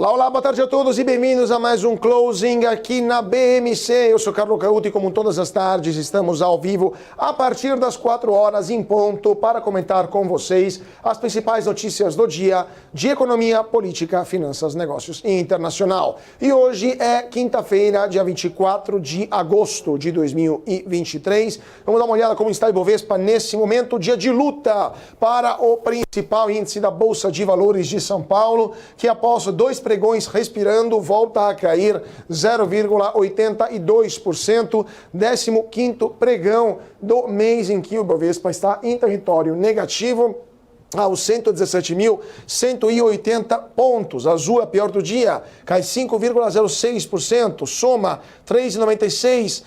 Olá, olá, boa tarde a todos e bem-vindos a mais um Closing aqui na BMC. Eu sou Carlo Cauti e como todas as tardes estamos ao vivo a partir das 4 horas em ponto para comentar com vocês as principais notícias do dia de economia, política, finanças, negócios e internacional. E hoje é quinta-feira, dia 24 de agosto de 2023. Vamos dar uma olhada como está o Ibovespa nesse momento, dia de luta para o principal índice da Bolsa de Valores de São Paulo, que após dois pregões respirando, volta a cair 0,82%, 15º pregão do mês em que o Ibovespa está em território negativo, aos 117.180 pontos. Azul é a pior do dia, cai 5,06%, Soma 3,96%,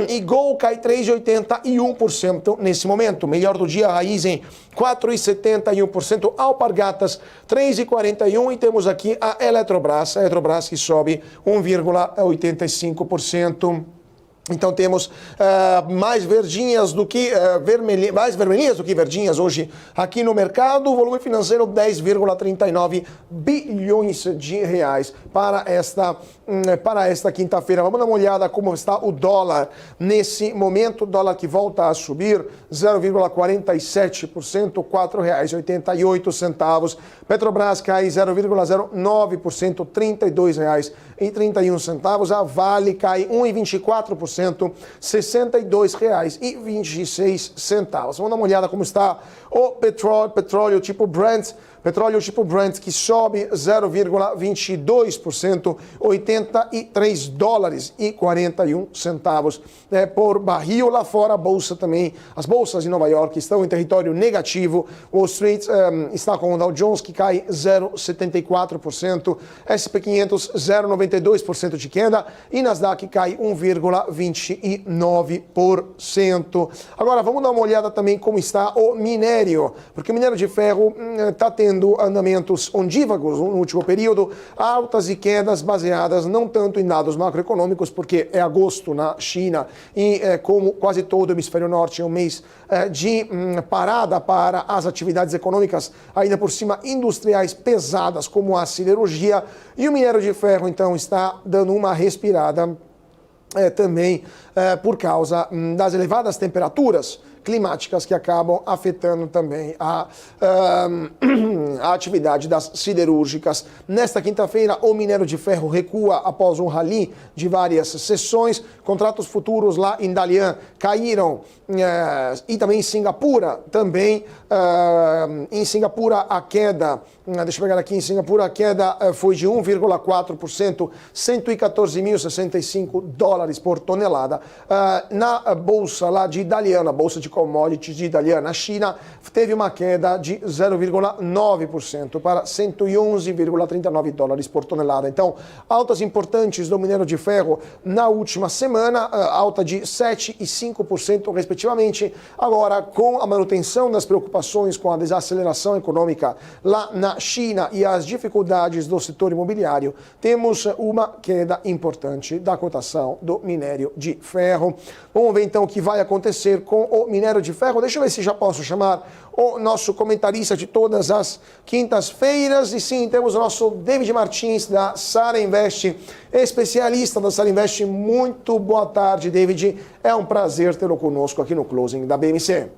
e Gol cai 3,81% nesse momento. Melhor do dia, Raizen 4,71%, Alpargatas 3,41% e temos aqui a Eletrobras que sobe 1,85%. Então temos mais verdinhas do que mais vermelhinhas do que verdinhas hoje aqui no mercado. O volume financeiro 10,39 bilhões de reais para esta quinta-feira. Vamos dar uma olhada como está o dólar nesse momento. O dólar que volta a subir 0,47%, R$ 4,88. Petrobras cai 0,09%, R$ 32,31. A Vale cai 1,24%. R$ 62,26. Vamos dar uma olhada como está o petróleo tipo Brent, que sobe 0,22%, $83,41 por barril. Lá fora a bolsa também, as bolsas em Nova York estão em território negativo. Wall Street está com o Dow Jones que cai 0,74%, S&P 500 0,92% de queda e Nasdaq cai 1,29%. Agora vamos dar uma olhada também como está o minério, porque o minério de ferro está tendo andamentos ondívagos no último período, altas e quedas baseadas não tanto em dados macroeconômicos, porque é agosto na China e como quase todo o hemisfério norte é um mês de parada para as atividades econômicas, ainda por cima industriais pesadas como a siderurgia, e o minério de ferro então está dando uma respirada também por causa das elevadas temperaturas climáticas que acabam afetando também a atividade das siderúrgicas. Nesta quinta-feira, o minério de ferro recua após um rally de várias sessões. Contratos futuros lá em Dalian caíram e também em Singapura. Em Singapura a queda, deixa eu pegar aqui, em Singapura a queda foi de 1,4%, $114.065 por tonelada. Na bolsa lá de Dalian, a bolsa de commodities de Dalian, na China, teve uma queda de 0,9% para $111,39 por tonelada. Então, altas importantes do minério de ferro na última semana, alta de 7% e 5% respectivamente. Agora, com a manutenção das preocupações com a desaceleração econômica lá na China e as dificuldades do setor imobiliário, temos uma queda importante da cotação do minério de ferro. Vamos ver então o que vai acontecer com o minério de ferro. Deixa eu ver se já posso chamar o nosso comentarista de todas as quintas-feiras. E sim, temos o nosso David Martins da Sara Invest, especialista da Sara Invest. Muito boa tarde, David. É um prazer tê-lo conosco aqui no Closing da BMC.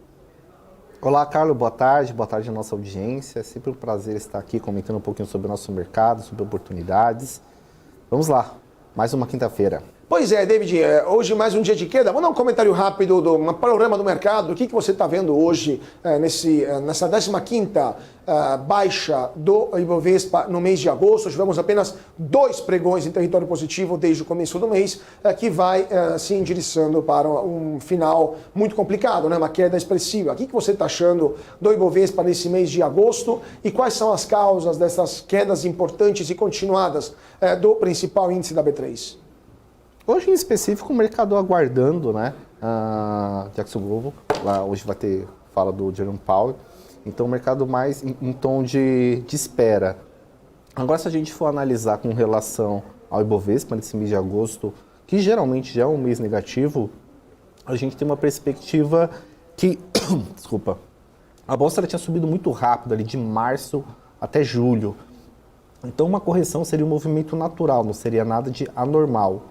Olá, Carlos. Boa tarde à nossa audiência. É sempre um prazer estar aqui comentando um pouquinho sobre o nosso mercado, sobre oportunidades. Vamos lá, mais uma quinta-feira. Pois é, David, hoje mais um dia de queda. Vamos dar um comentário rápido um panorama do mercado. O que você está vendo hoje nessa 15ª baixa do Ibovespa no mês de agosto? Tivemos apenas 2 pregões em território positivo desde o começo do mês, que vai se endireçando para um final muito complicado, né? Uma queda expressiva. O que você está achando do Ibovespa nesse mês de agosto e quais são as causas dessas quedas importantes e continuadas do principal índice da B3? Hoje, em específico, o mercado aguardando, né, Jackson Global. Lá hoje vai ter fala do Jerome Powell. Então, o mercado mais em tom de espera. Agora, se a gente for analisar com relação ao Ibovespa nesse mês de agosto, que geralmente já é um mês negativo, a gente tem uma perspectiva que, desculpa, a bolsa ela tinha subido muito rápido ali de março até julho. Então uma correção seria um movimento natural, não seria nada de anormal.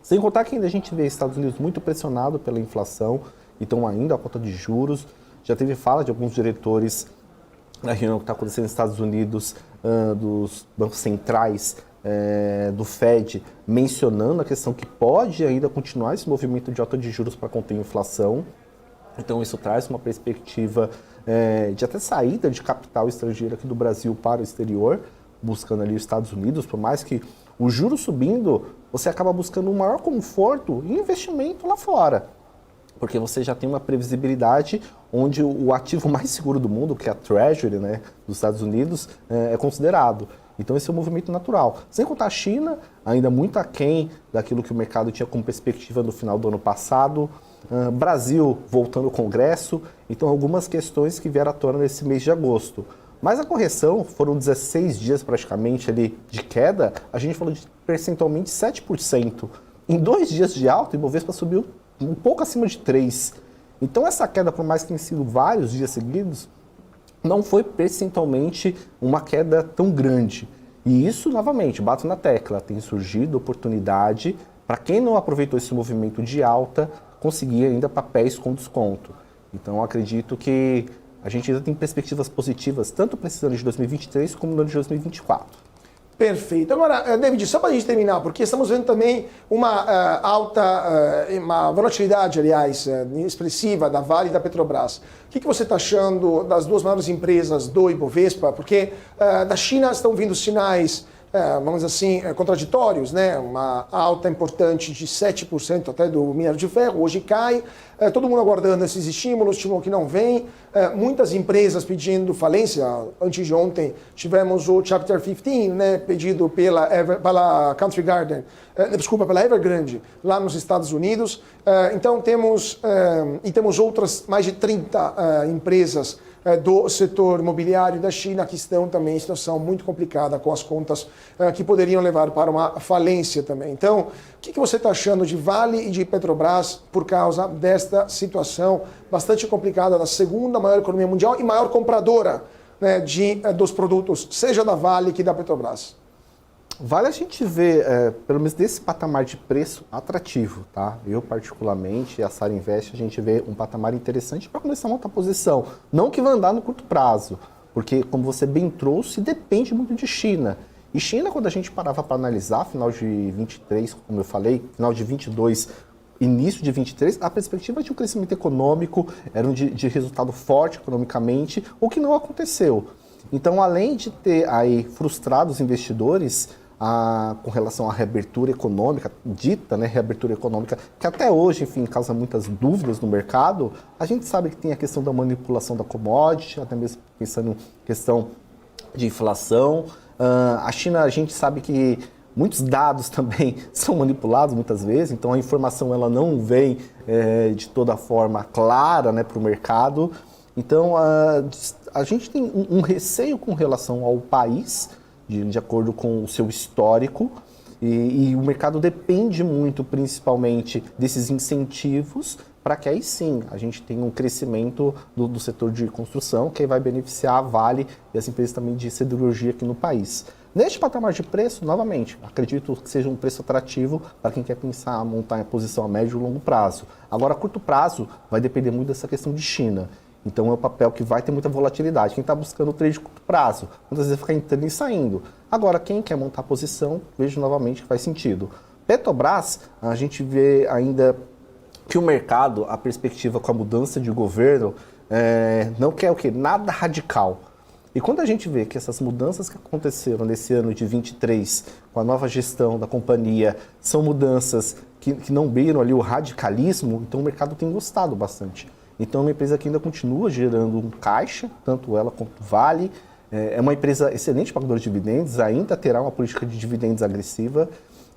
Sem contar que ainda a gente vê Estados Unidos muito pressionado pela inflação, então ainda a conta de juros. Já teve fala de alguns diretores na reunião que está acontecendo nos Estados Unidos, dos bancos centrais, do Fed, mencionando a questão que pode ainda continuar esse movimento de alta de juros para conter a inflação. Então isso traz uma perspectiva de até saída de capital estrangeiro aqui do Brasil para o exterior, buscando ali os Estados Unidos, por mais que o juro subindo, você acaba buscando um maior conforto e investimento lá fora. Porque você já tem uma previsibilidade onde o ativo mais seguro do mundo, que é a Treasury, né, dos Estados Unidos, é considerado. Então esse é um movimento natural. Sem contar a China, ainda muito aquém daquilo que o mercado tinha como perspectiva no final do ano passado. Brasil voltando ao Congresso, então algumas questões que vieram à tona nesse mês de agosto. Mas a correção, foram 16 dias praticamente ali de queda, a gente falou de percentualmente 7%. Em 2 dias de alta, o Ibovespa subiu um pouco acima de 3%. Então essa queda, por mais que tenha sido vários dias seguidos, não foi percentualmente uma queda tão grande. E isso, novamente, bato na tecla, tem surgido oportunidade para quem não aproveitou esse movimento de alta, conseguir ainda papéis com desconto. Então acredito que a gente ainda tem perspectivas positivas, tanto para esse ano de 2023 como no ano de 2024. Perfeito. Agora, David, só para a gente terminar, porque estamos vendo também uma uma volatilidade, aliás, expressiva da Vale e da Petrobras. O que você está achando das duas maiores empresas do Ibovespa? Porque da China estão vindo sinais, vamos dizer assim, contraditórios, né? Uma alta importante de 7% até do minério de ferro, hoje cai. Todo mundo aguardando esses estímulos, estímulo que não vem. Muitas empresas pedindo falência. Antes de ontem tivemos o Chapter 15, né, pedido pela Country Garden, pela Evergrande, lá nos Estados Unidos. Então temos outras mais de 30 empresas do setor imobiliário da China que estão também em situação muito complicada com as contas que poderiam levar para uma falência também. Então, o que você está achando de Vale e de Petrobras por causa desta situação bastante complicada da segunda maior economia mundial e maior compradora, né, dos produtos, seja da Vale que da Petrobras? Vale a gente ver, pelo menos desse patamar de preço atrativo, tá? Eu, particularmente, e a Sara Invest, a gente vê um patamar interessante para começar a montar posição. Não que vai andar no curto prazo, porque, como você bem trouxe, depende muito de China. E China, quando a gente parava para analisar, final de 23, como eu falei, final de 22, início de 23, a perspectiva de um crescimento econômico era de resultado forte economicamente, o que não aconteceu. Então, além de ter aí frustrados investidores com relação à reabertura econômica, dita, né, reabertura econômica, que até hoje, enfim, causa muitas dúvidas no mercado, a gente sabe que tem a questão da manipulação da commodity, até mesmo pensando em questão de inflação. A China, a gente sabe que muitos dados também são manipulados muitas vezes, então a informação ela não vem de toda forma clara, né, para o mercado. Então a gente tem um receio com relação ao país, de acordo com o seu histórico, e o mercado depende muito, principalmente, desses incentivos, para que aí sim a gente tenha um crescimento do setor de construção, que aí vai beneficiar a Vale e as empresas também de siderurgia aqui no país. Neste patamar de preço, novamente, acredito que seja um preço atrativo para quem quer pensar em montar a posição a médio e longo prazo. Agora, a curto prazo, vai depender muito dessa questão de China. Então é um papel que vai ter muita volatilidade. Quem está buscando o trade de curto prazo, muitas vezes fica entrando e saindo. Agora, quem quer montar a posição, vejo novamente que faz sentido. Petrobras, a gente vê ainda que o mercado, a perspectiva com a mudança de governo, não quer o quê? Nada radical. E quando a gente vê que essas mudanças que aconteceram nesse ano de 23, com a nova gestão da companhia, são mudanças que não beiram ali o radicalismo, então o mercado tem gostado bastante. Então é uma empresa que ainda continua gerando um caixa, tanto ela quanto o Vale. É uma empresa excelente pagadora de dividendos, ainda terá uma política de dividendos agressiva.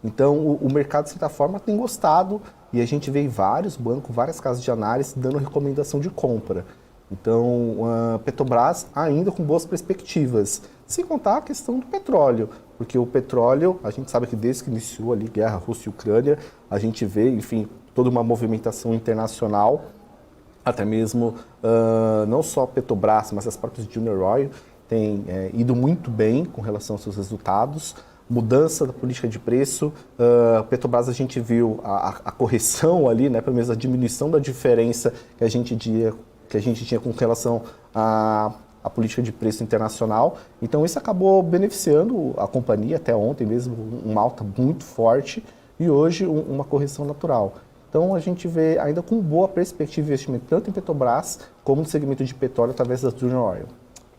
Então o mercado, de certa forma, tem gostado e a gente vê vários bancos, várias casas de análise dando recomendação de compra. Então a Petrobras ainda com boas perspectivas, sem contar a questão do petróleo, porque o petróleo, a gente sabe que desde que iniciou ali a guerra Rússia e Ucrânia, a gente vê, enfim, toda uma movimentação internacional, até mesmo não só a Petrobras, mas as próprias Junior Oil, tem ido muito bem com relação aos seus resultados. Mudança da política de preço, Petrobras a gente viu a correção ali, né, pelo menos a diminuição da diferença que a gente tinha com relação à política de preço internacional. Então isso acabou beneficiando a companhia até ontem mesmo, uma alta muito forte e hoje uma correção natural. Então a gente vê ainda com boa perspectiva de investimento tanto em Petrobras como no segmento de petróleo através da Junior Oil.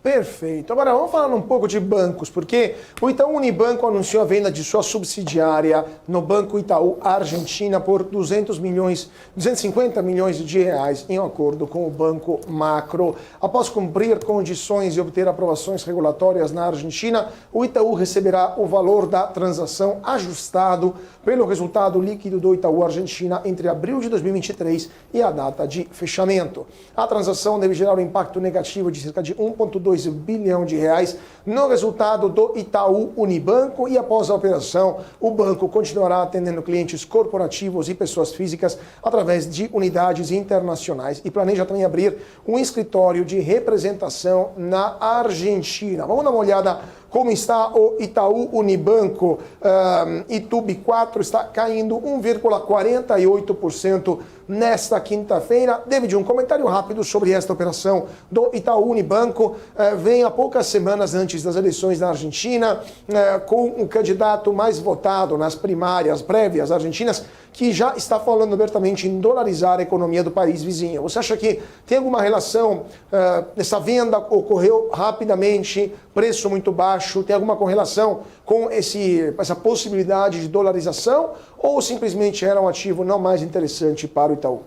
Perfeito. Agora vamos falar um pouco de bancos, porque o Itaú Unibanco anunciou a venda de sua subsidiária no Banco Itaú Argentina por 250 milhões de reais em um acordo com o Banco Macro. Após cumprir condições e obter aprovações regulatórias na Argentina, o Itaú receberá o valor da transação ajustado pelo resultado líquido do Itaú Argentina entre abril de 2023 e a data de fechamento. A transação deve gerar um impacto negativo de cerca de 1,2 bilhão de reais no resultado do Itaú Unibanco e após a operação, o banco continuará atendendo clientes corporativos e pessoas físicas através de unidades internacionais e planeja também abrir um escritório de representação na Argentina. Vamos dar uma olhada como está o Itaú Unibanco. Itub 4 está caindo 1,48% nesta quinta-feira. David, um comentário rápido sobre esta operação do Itaú Unibanco. Vem há poucas semanas antes das eleições na Argentina, com o candidato mais votado nas primárias prévias argentinas, que já está falando abertamente em dolarizar a economia do país vizinho. Você acha que tem alguma relação? Essa venda ocorreu rapidamente, preço muito baixo, tem alguma correlação com essa possibilidade de dolarização ou simplesmente era um ativo não mais interessante para o Itaú?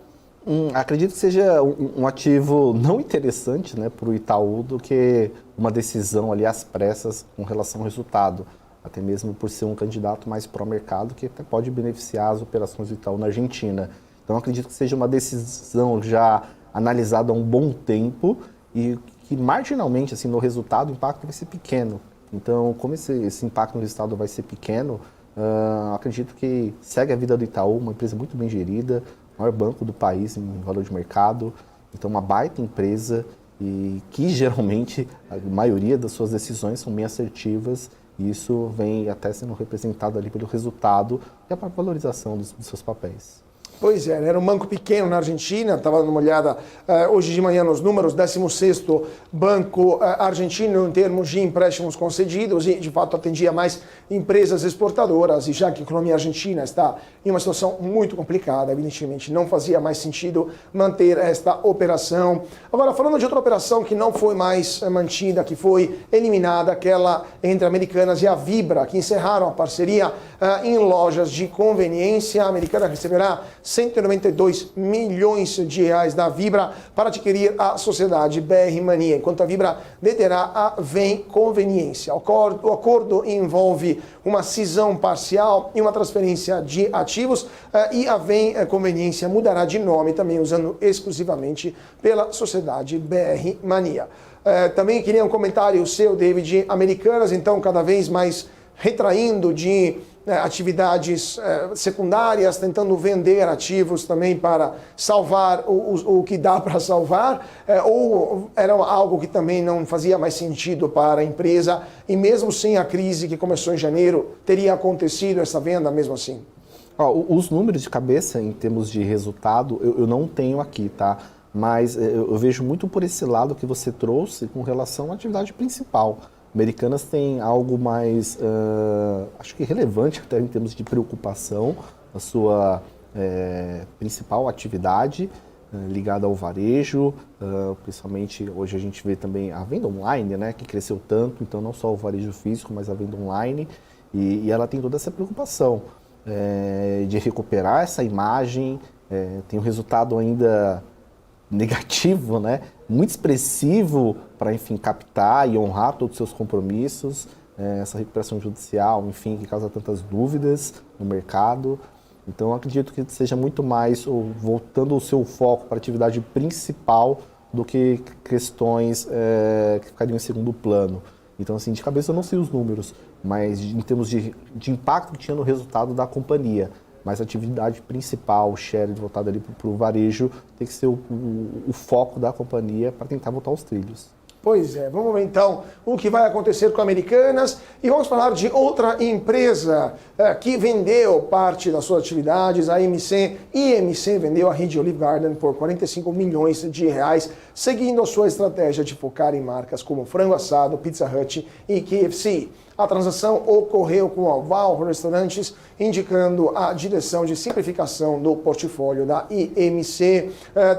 Acredito que seja um ativo não interessante, né, para o Itaú do que uma decisão ali às pressas com relação ao resultado. Até mesmo por ser um candidato mais pró-mercado que até pode beneficiar as operações do Itaú na Argentina. Então acredito que seja uma decisão já analisada há um bom tempo e que marginalmente assim, no resultado o impacto vai ser pequeno. Então como esse impacto no resultado vai ser pequeno, acredito que segue a vida do Itaú, uma empresa muito bem gerida, o maior banco do país em valor de mercado, então uma baita empresa e que geralmente a maioria das suas decisões são bem assertivas. E isso vem até sendo representado ali pelo resultado e a valorização dos seus papéis. Pois é, era um banco pequeno na Argentina, estava dando uma olhada hoje de manhã nos números, 16º banco argentino em termos de empréstimos concedidos e de fato atendia mais empresas exportadoras e já que a economia argentina está em uma situação muito complicada, evidentemente não fazia mais sentido manter esta operação. Agora, falando de outra operação que não foi mais mantida, que foi eliminada, aquela entre Americanas e a Vibra, que encerraram a parceria em lojas de conveniência. A Americana receberá 192 milhões de reais da Vibra para adquirir a sociedade BR Mania, enquanto a Vibra deterá a Vem Conveniência. O acordo envolve uma cisão parcial e uma transferência de ativos e a Vem Conveniência mudará de nome também, usando exclusivamente pela sociedade BR Mania. Também queria um comentário seu, David. Americanas, então, cada vez mais retraindo de atividades secundárias, tentando vender ativos também para salvar o que dá para salvar, ou era algo que também não fazia mais sentido para a empresa e mesmo sem a crise que começou em janeiro, teria acontecido essa venda mesmo assim? Os números de cabeça em termos de resultado eu não tenho aqui, tá? Mas eu vejo muito por esse lado que você trouxe com relação à atividade principal. Americanas tem algo mais, acho que relevante até em termos de preocupação, a sua principal atividade ligada ao varejo, principalmente hoje a gente vê também a venda online, né, que cresceu tanto, então não só o varejo físico, mas a venda online, e ela tem toda essa preocupação de recuperar essa imagem, tem um resultado ainda negativo, né? Muito expressivo para, enfim, captar e honrar todos os seus compromissos, essa recuperação judicial, enfim, que causa tantas dúvidas no mercado. Então, acredito que seja muito mais voltando o seu foco para a atividade principal do que questões que ficariam em segundo plano. Então, assim, de cabeça eu não sei os números, mas em termos de impacto que tinha no resultado da companhia. Mas a atividade principal, o share voltado ali para o varejo, tem que ser o foco da companhia para tentar voltar aos trilhos. Pois é, vamos ver então o que vai acontecer com Americanas e vamos falar de outra empresa que vendeu parte das suas atividades, a IMC vendeu a rede Olive Garden por 45 milhões de reais, seguindo a sua estratégia de focar em marcas como Frango Assado, Pizza Hut e KFC. A transação ocorreu com a Val Restaurantes, indicando a direção de simplificação do portfólio da IMC.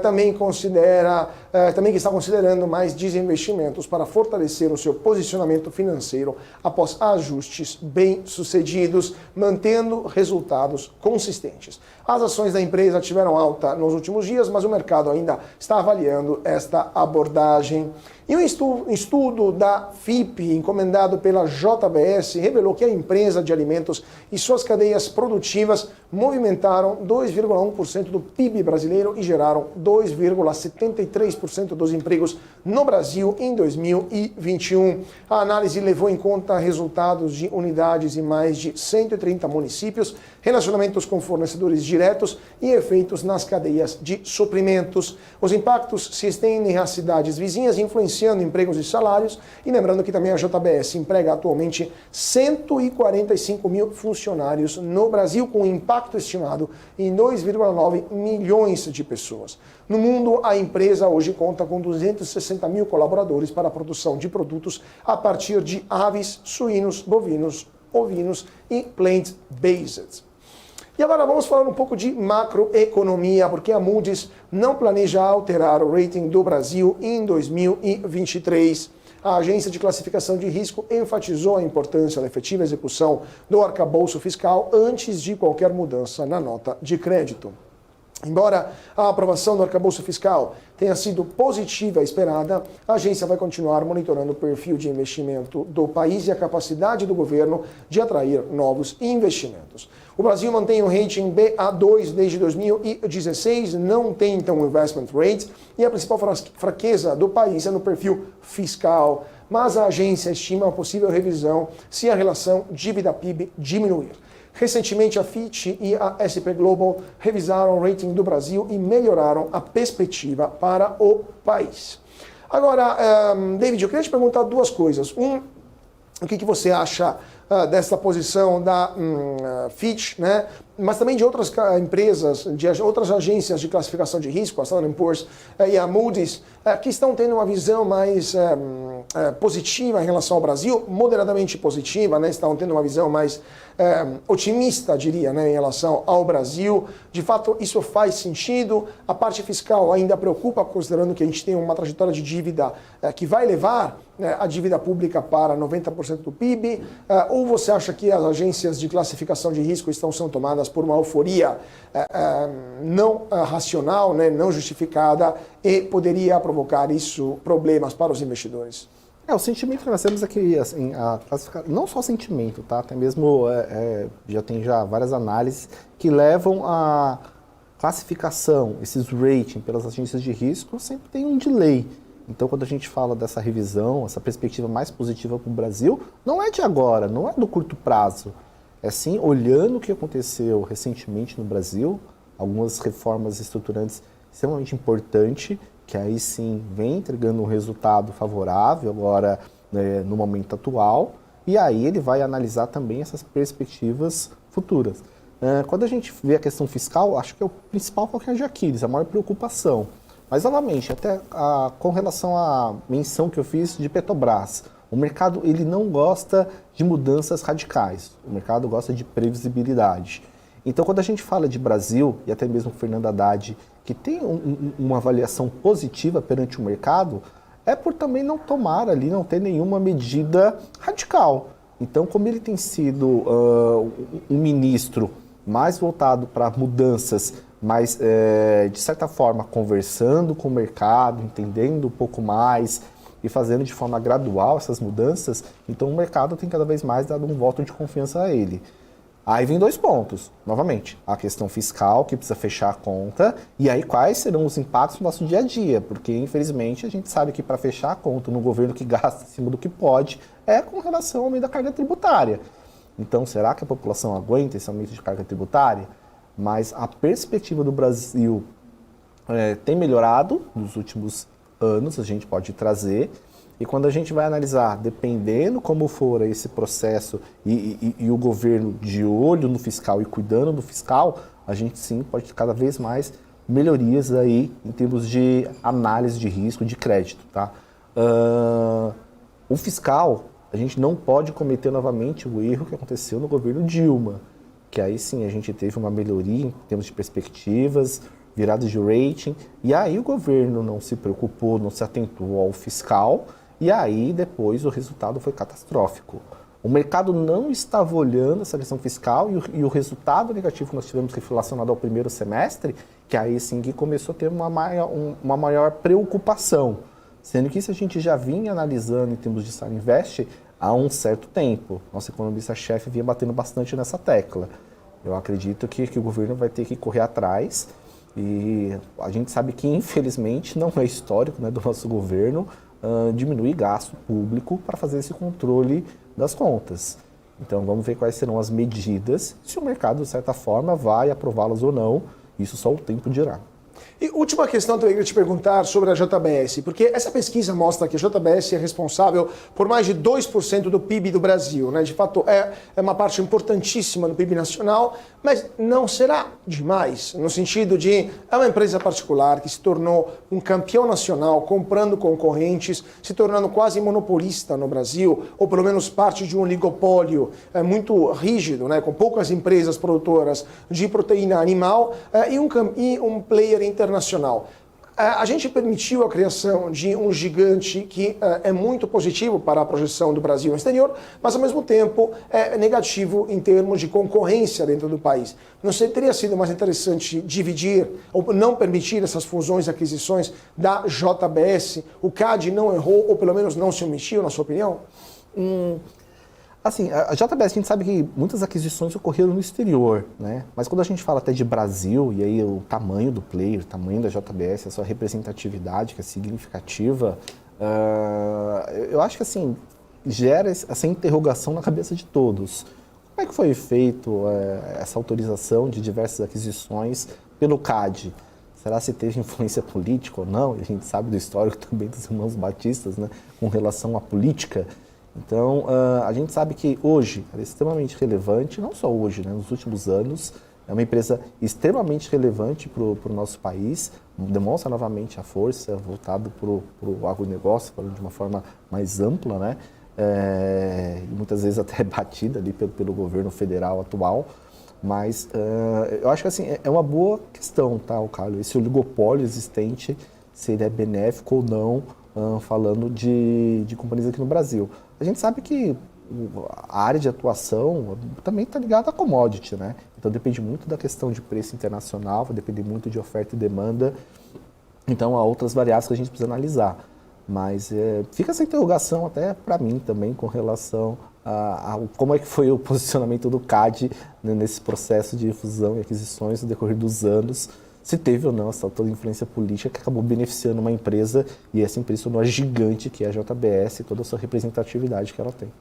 Também que está considerando mais desinvestimentos para fortalecer o seu posicionamento financeiro após ajustes bem-sucedidos, mantendo resultados consistentes. As ações da empresa tiveram alta nos últimos dias, mas o mercado ainda está avaliando esta abordagem. E um estudo da FIP, encomendado pela JBS, revelou que a empresa de alimentos e suas cadeias produtivas movimentaram 2,1% do PIB brasileiro e geraram 2,73% dos empregos no Brasil em 2021. A análise levou em conta resultados de unidades em mais de 130 municípios, relacionamentos com fornecedores diretos e efeitos nas cadeias de suprimentos. Os impactos se estendem às cidades vizinhas, influenciando empregos e salários. E lembrando que também a JBS emprega atualmente 145 mil funcionários no Brasil, com impacto estimado em 2,9 milhões de pessoas. No mundo, a empresa hoje conta com 260 mil colaboradores para a produção de produtos a partir de aves, suínos, bovinos, ovinos e plant-based. E agora vamos falar um pouco de macroeconomia, porque a Moody's não planeja alterar o rating do Brasil em 2023. A agência de classificação de risco enfatizou a importância da efetiva execução do arcabouço fiscal antes de qualquer mudança na nota de crédito. Embora a aprovação do arcabouço fiscal tenha sido positiva e esperada, a agência vai continuar monitorando o perfil de investimento do país e a capacidade do governo de atrair novos investimentos. O Brasil mantém o rating Ba2 desde 2016, não tem então o investment rate, e a principal fraqueza do país é no perfil fiscal, mas a agência estima uma possível revisão se a relação dívida-PIB diminuir. Recentemente, a Fitch e a S&P Global revisaram o rating do Brasil e melhoraram a perspectiva para o país. Agora, David, eu queria te perguntar duas coisas. O que você acha dessa posição da Fitch, né? Mas também de outras empresas, de outras agências de classificação de risco, a Standard & Poor's e a Moody's, que estão tendo uma visão mais positiva em relação ao Brasil, moderadamente positiva, né? Estão tendo uma visão mais otimista, diria, né, em relação ao Brasil. De fato, isso faz sentido. A parte fiscal ainda preocupa, considerando que a gente tem uma trajetória de dívida que vai levar a dívida pública para 90% do PIB, ou você acha que as agências de classificação de risco estão sendo tomadas por uma euforia não racional, né, não justificada, e poderia provocar isso problemas para os investidores? O sentimento que nós temos é que, assim, não só o sentimento, tá? Até mesmo já tem várias análises que levam a classificação, esses rating pelas agências de risco, sempre tem um delay. Então, quando a gente fala dessa revisão, essa perspectiva mais positiva para o Brasil, não é de agora, não é do curto prazo. É sim, olhando o que aconteceu recentemente no Brasil, algumas reformas estruturantes extremamente importantes, que aí sim vem entregando um resultado favorável agora, no momento atual, e aí ele vai analisar também essas perspectivas futuras. Quando a gente vê a questão fiscal, acho que é o principal calcanhar de Aquiles, a maior preocupação. Mas, novamente, até com relação à menção que eu fiz de Petrobras, o mercado ele não gosta de mudanças radicais, o mercado gosta de previsibilidade. Então, quando a gente fala de Brasil, e até mesmo Fernando Haddad, que tem uma avaliação positiva perante o mercado, é por também não tomar ali, não ter nenhuma medida radical. Então, como ele tem sido um ministro mais voltado para mudanças, mas de certa forma conversando com o mercado, entendendo um pouco mais e fazendo de forma gradual essas mudanças, então o mercado tem cada vez mais dado um voto de confiança a ele. Aí vem dois pontos, novamente, a questão fiscal, que precisa fechar a conta, e aí quais serão os impactos no nosso dia a dia, porque infelizmente a gente sabe que para fechar a conta no governo que gasta acima do que pode, é com relação ao aumento da carga tributária. Então, será que a população aguenta esse aumento de carga tributária? Mas a perspectiva do Brasil tem melhorado nos últimos anos, a gente pode trazer, E quando a gente vai analisar, dependendo como for esse processo e o governo de olho no fiscal e cuidando do fiscal, a gente sim pode ter cada vez mais melhorias aí em termos de análise de risco, de crédito, tá? O fiscal, a gente não pode cometer novamente o erro que aconteceu no governo Dilma, que aí sim a gente teve uma melhoria em termos de perspectivas, viradas de rating, e aí o governo não se preocupou, não se atentou ao fiscal, e aí depois o resultado foi catastrófico. O mercado não estava olhando essa questão fiscal e o resultado negativo que nós tivemos, que foi relacionado ao primeiro semestre, que aí sim que começou a ter uma maior preocupação. Sendo que isso a gente já vinha analisando em termos de Sara Invest há um certo tempo. Nosso economista-chefe vinha batendo bastante nessa tecla. Eu acredito que o governo vai ter que correr atrás e a gente sabe que, infelizmente, não é histórico, né, do nosso governo diminuir gasto público para fazer esse controle das contas. Então, vamos ver quais serão as medidas, se o mercado, de certa forma, vai aprová-las ou não. Isso só o tempo dirá. E última questão também que eu queria te perguntar sobre a JBS, porque essa pesquisa mostra que a JBS é responsável por mais de 2% do PIB do Brasil, né? De fato, é uma parte importantíssima do PIB nacional, mas não será demais, no sentido de é uma empresa particular que se tornou um campeão nacional, comprando concorrentes, se tornando quase monopolista no Brasil, ou pelo menos parte de um oligopólio muito rígido, né? Com poucas empresas produtoras de proteína animal e um player internacional. A gente permitiu a criação de um gigante que é muito positivo para a projeção do Brasil no exterior, mas ao mesmo tempo é negativo em termos de concorrência dentro do país. Não teria sido mais interessante dividir ou não permitir essas fusões e aquisições da JBS? O CAD não errou ou pelo menos não se omitiu, na sua opinião? Assim, a JBS, a gente sabe que muitas aquisições ocorreram no exterior, né? Mas quando a gente fala até de Brasil, e aí o tamanho do player, o tamanho da JBS, a sua representatividade, que é significativa, eu acho que, assim, gera essa interrogação na cabeça de todos. Como é que foi feito essa autorização de diversas aquisições pelo CAD? Será se teve influência política ou não? A gente sabe do histórico também dos irmãos batistas, né, com relação à política. Então, a gente sabe que hoje ela é extremamente relevante, não só hoje, né, nos últimos anos, é uma empresa extremamente relevante para o nosso país, demonstra novamente a força voltada para o agronegócio, falando de uma forma mais ampla, né, e muitas vezes até batida ali pelo governo federal atual, mas eu acho que assim, é uma boa questão, tá, Carlos, esse oligopólio existente, se ele é benéfico ou não, falando de companhias aqui no Brasil. A gente sabe que a área de atuação também está ligada à commodity, né? Então depende muito da questão de preço internacional, vai depender muito de oferta e demanda. Então há outras variáveis que a gente precisa analisar. Mas fica essa interrogação até para mim também com relação a como é que foi o posicionamento do CAD, né, nesse processo de fusão e aquisições no decorrer dos anos. Se teve ou não essa toda influência política que acabou beneficiando uma empresa e essa empresa tornou a gigante que é a JBS e toda a sua representatividade que ela tem.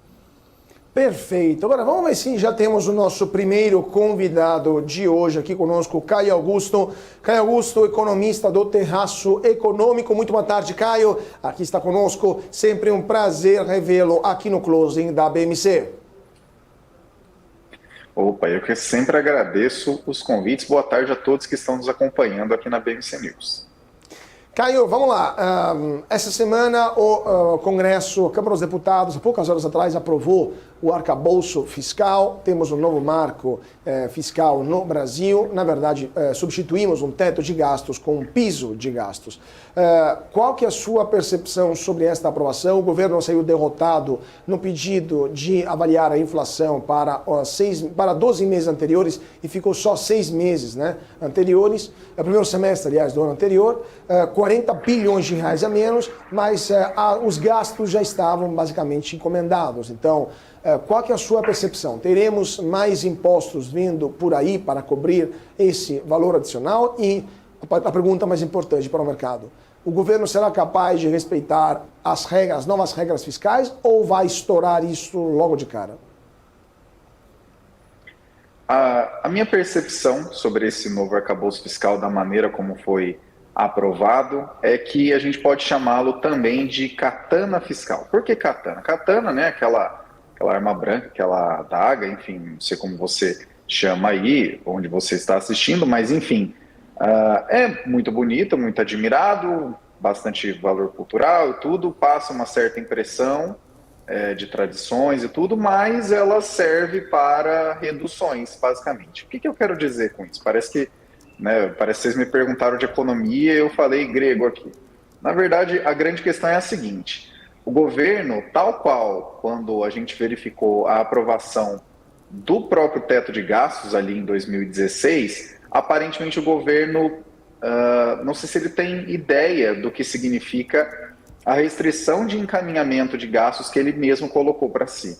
Perfeito. Agora vamos ver se já temos o nosso primeiro convidado de hoje aqui conosco, Caio Augusto. Caio Augusto, economista do Terraço Econômico. Muito boa tarde, Caio. Aqui está conosco. Sempre um prazer revê-lo aqui no Closing da BMC. Opa, eu que sempre agradeço os convites. Boa tarde a todos que estão nos acompanhando aqui na BMC News. Caio, vamos lá. Essa semana o Congresso, a Câmara dos Deputados, há poucas horas atrás, aprovou o arcabouço fiscal. Temos um novo marco fiscal no Brasil. Na verdade, substituímos um teto de gastos com um piso de gastos. Qual que é a sua percepção sobre esta aprovação? O governo saiu derrotado no pedido de avaliar a inflação para 12 meses anteriores e ficou só 6 meses, né, anteriores. É o primeiro semestre, aliás, do ano anterior. 40 bilhões de reais a menos, mas os gastos já estavam basicamente encomendados. Então, qual que é a sua percepção? Teremos mais impostos vindo por aí para cobrir esse valor adicional? E a pergunta mais importante para o mercado: o governo será capaz de respeitar as novas regras fiscais ou vai estourar isso logo de cara? A minha percepção sobre esse novo arcabouço fiscal, da maneira como foi aprovado é que a gente pode chamá-lo também de katana fiscal. Por que katana? Katana, né, aquela arma branca, aquela adaga, enfim, não sei como você chama aí, onde você está assistindo, mas enfim, é muito bonito, muito admirado, bastante valor cultural e tudo, passa uma certa impressão de tradições e tudo, mas ela serve para reduções, basicamente. O que eu quero dizer com isso? Parece que vocês me perguntaram de economia e eu falei grego aqui. Na verdade, a grande questão é a seguinte: o governo, tal qual quando a gente verificou a aprovação do próprio teto de gastos ali em 2016, aparentemente o governo, não sei se ele tem ideia do que significa a restrição de encaminhamento de gastos que ele mesmo colocou para si.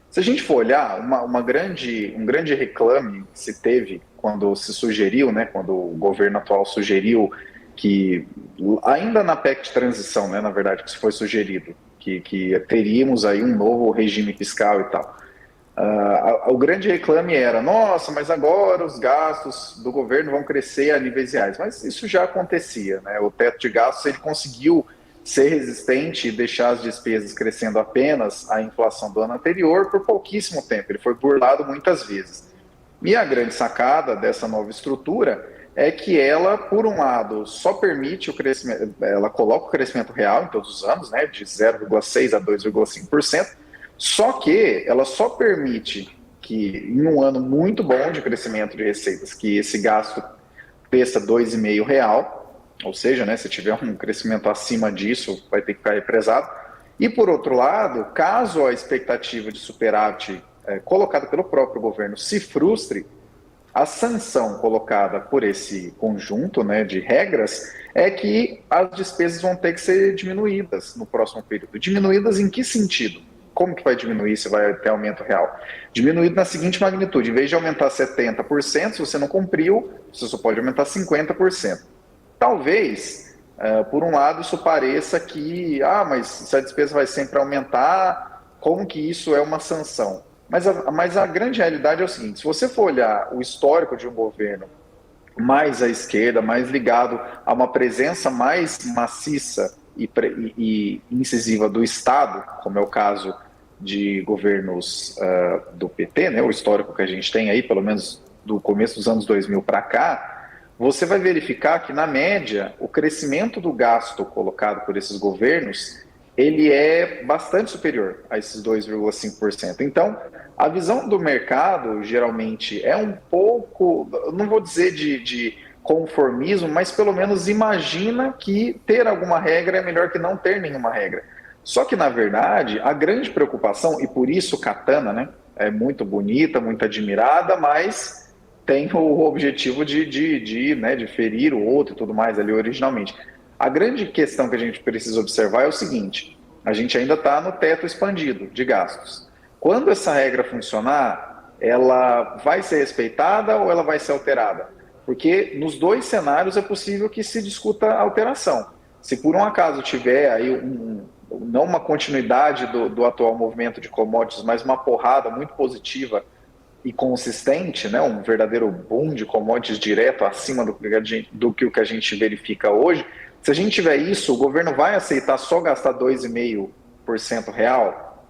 Se a gente for olhar, um grande reclame que se teve quando se sugeriu, né, quando o governo atual sugeriu que, ainda na PEC de transição, né, na verdade, que isso foi sugerido, que teríamos aí um novo regime fiscal e tal. O grande reclame era, nossa, mas agora os gastos do governo vão crescer a níveis reais. Mas isso já acontecia, né? O teto de gastos ele conseguiu ser resistente e deixar as despesas crescendo apenas a inflação do ano anterior por pouquíssimo tempo. Ele foi burlado muitas vezes. E a grande sacada dessa nova estrutura é que ela, por um lado, só permite o crescimento, ela coloca o crescimento real em todos os anos, né, de 0,6% a 2,5%, só que ela só permite que, em um ano muito bom de crescimento de receitas, que esse gasto cresça R$ 2,5 real, ou seja, né, se tiver um crescimento acima disso, vai ter que ficar represado. E, por outro lado, caso a expectativa de superávit colocada pelo próprio governo se frustre, a sanção colocada por esse conjunto, né, de regras é que as despesas vão ter que ser diminuídas no próximo período. Diminuídas em que sentido? Como que vai diminuir se vai ter aumento real? Diminuído na seguinte magnitude: em vez de aumentar 70%, se você não cumpriu, você só pode aumentar 50%. Talvez, por um lado, isso pareça que, mas se a despesa vai sempre aumentar, como que isso é uma sanção? Mas a grande realidade é o seguinte: se você for olhar o histórico de um governo mais à esquerda, mais ligado a uma presença mais maciça e incisiva do Estado, como é o caso de governos do PT, né, o histórico que a gente tem aí, pelo menos do começo dos anos 2000 para cá, você vai verificar que, na média, o crescimento do gasto colocado por esses governos, ele é bastante superior a esses 2,5%. Então, a visão do mercado, geralmente, é um pouco, não vou dizer de conformismo, mas pelo menos imagina que ter alguma regra é melhor que não ter nenhuma regra. Só que, na verdade, a grande preocupação, e por isso Katana, né, é muito bonita, muito admirada, mas tem o objetivo de ferir o outro e tudo mais ali originalmente. A grande questão que a gente precisa observar é o seguinte: a gente ainda está no teto expandido de gastos. Quando essa regra funcionar, ela vai ser respeitada ou ela vai ser alterada? Porque nos dois cenários é possível que se discuta a alteração. Se por um acaso tiver aí não uma continuidade do atual movimento de commodities, mas uma porrada muito positiva e consistente, né, um verdadeiro boom de commodities direto acima do que o que a gente verifica hoje, se a gente tiver isso, o governo vai aceitar só gastar 2,5% real?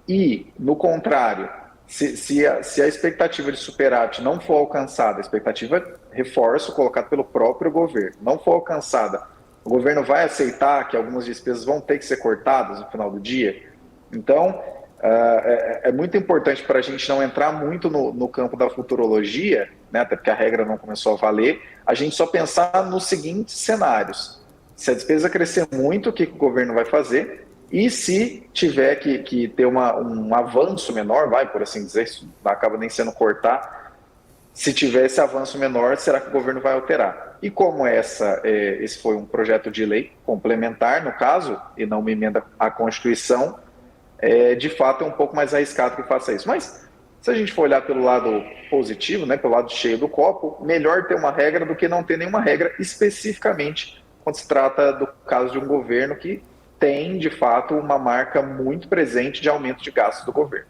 E, no contrário, se a expectativa de superávit não for alcançada, a expectativa, reforço, colocada pelo próprio governo, não for alcançada, o governo vai aceitar que algumas despesas vão ter que ser cortadas no final do dia? Então, é muito importante para a gente não entrar muito no campo da futurologia, né, até porque a regra não começou a valer, a gente só pensar nos seguintes cenários: se a despesa crescer muito, o que o governo vai fazer? E se tiver que ter um avanço menor, por assim dizer, isso acaba nem sendo cortar, se tiver esse avanço menor, será que o governo vai alterar? E como esse foi um projeto de lei complementar, no caso, e não uma emenda à Constituição, de fato é um pouco mais arriscado que faça isso. Mas, se a gente for olhar pelo lado positivo, né, pelo lado cheio do copo, melhor ter uma regra do que não ter nenhuma regra, especificamente quando se trata do caso de um governo que tem, de fato, uma marca muito presente de aumento de gastos do governo.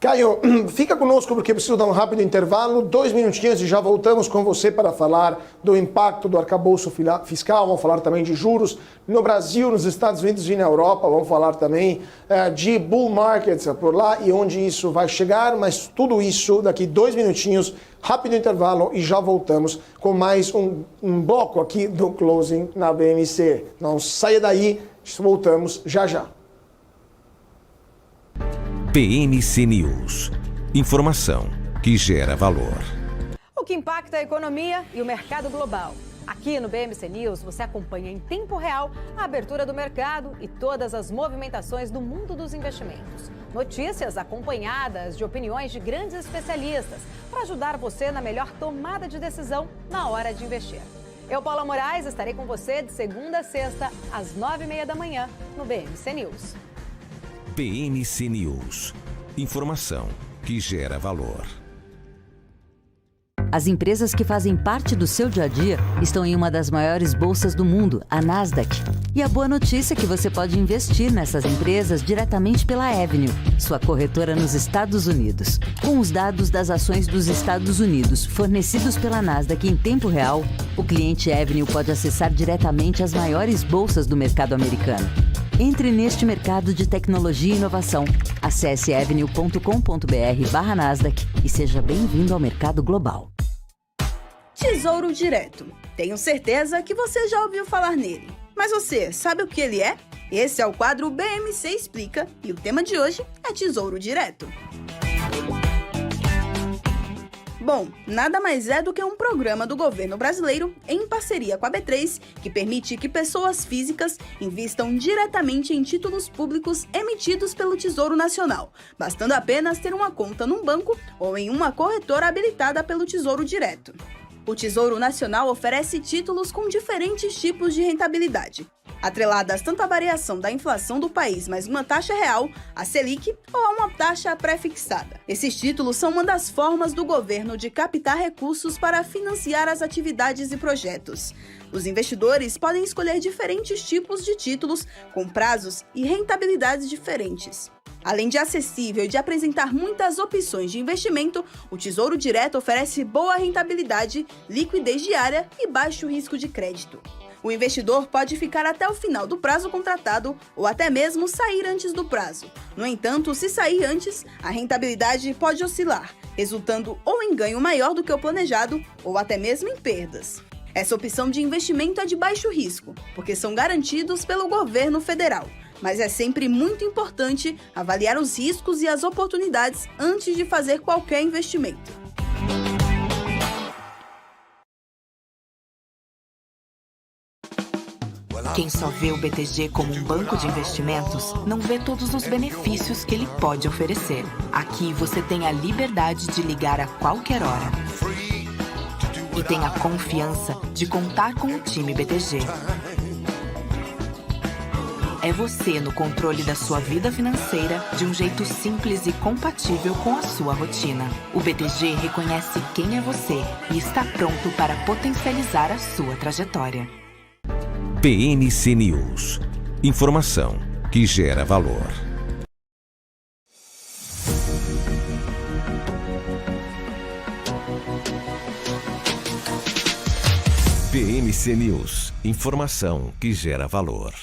Caio, fica conosco porque preciso dar um rápido intervalo, 2 minutinhos e já voltamos com você para falar do impacto do arcabouço fiscal, vamos falar também de juros no Brasil, nos Estados Unidos e na Europa, vamos falar também de bull markets por lá e onde isso vai chegar, mas tudo isso daqui 2 minutinhos, rápido intervalo e já voltamos com mais um bloco aqui do Closing na BMC. Não saia daí, voltamos já já. BMC News. Informação que gera valor. O que impacta a economia e o mercado global. Aqui no BMC News você acompanha em tempo real a abertura do mercado e todas as movimentações do mundo dos investimentos. Notícias acompanhadas de opiniões de grandes especialistas para ajudar você na melhor tomada de decisão na hora de investir. Eu, Paula Moraes, estarei com você de segunda a sexta às 9h30 da manhã no BMC News. BMC News. Informação que gera valor. As empresas que fazem parte do seu dia a dia estão em uma das maiores bolsas do mundo, a Nasdaq. E a boa notícia é que você pode investir nessas empresas diretamente pela Avenue, sua corretora nos Estados Unidos. Com os dados das ações dos Estados Unidos fornecidos pela Nasdaq em tempo real, o cliente Avenue pode acessar diretamente as maiores bolsas do mercado americano. Entre neste mercado de tecnologia e inovação. Acesse avenue.com.br/Nasdaq e seja bem-vindo ao mercado global. Tesouro Direto. Tenho certeza que você já ouviu falar nele. Mas você sabe o que ele é? Esse é o quadro BMC Explica e o tema de hoje é Tesouro Direto. Bom, nada mais é do que um programa do governo brasileiro, em parceria com a B3, que permite que pessoas físicas invistam diretamente em títulos públicos emitidos pelo Tesouro Nacional, bastando apenas ter uma conta num banco ou em uma corretora habilitada pelo Tesouro Direto. O Tesouro Nacional oferece títulos com diferentes tipos de rentabilidade, atreladas tanto à variação da inflação do país mais uma taxa real, a Selic, ou a uma taxa pré-fixada. Esses títulos são uma das formas do governo de captar recursos para financiar as atividades e projetos. Os investidores podem escolher diferentes tipos de títulos com prazos e rentabilidades diferentes. Além de acessível e de apresentar muitas opções de investimento, o Tesouro Direto oferece boa rentabilidade, liquidez diária e baixo risco de crédito. O investidor pode ficar até o final do prazo contratado ou até mesmo sair antes do prazo. No entanto, se sair antes, a rentabilidade pode oscilar, resultando ou em ganho maior do que o planejado ou até mesmo em perdas. Essa opção de investimento é de baixo risco, porque são garantidos pelo governo federal. Mas é sempre muito importante avaliar os riscos e as oportunidades antes de fazer qualquer investimento. Quem só vê o BTG como um banco de investimentos, não vê todos os benefícios que ele pode oferecer. Aqui você tem a liberdade de ligar a qualquer hora. E tem a confiança de contar com o time BTG. É você no controle da sua vida financeira de um jeito simples e compatível com a sua rotina. O BTG reconhece quem é você e está pronto para potencializar a sua trajetória. BMC News. Informação que gera valor. BMC News. Informação que gera valor.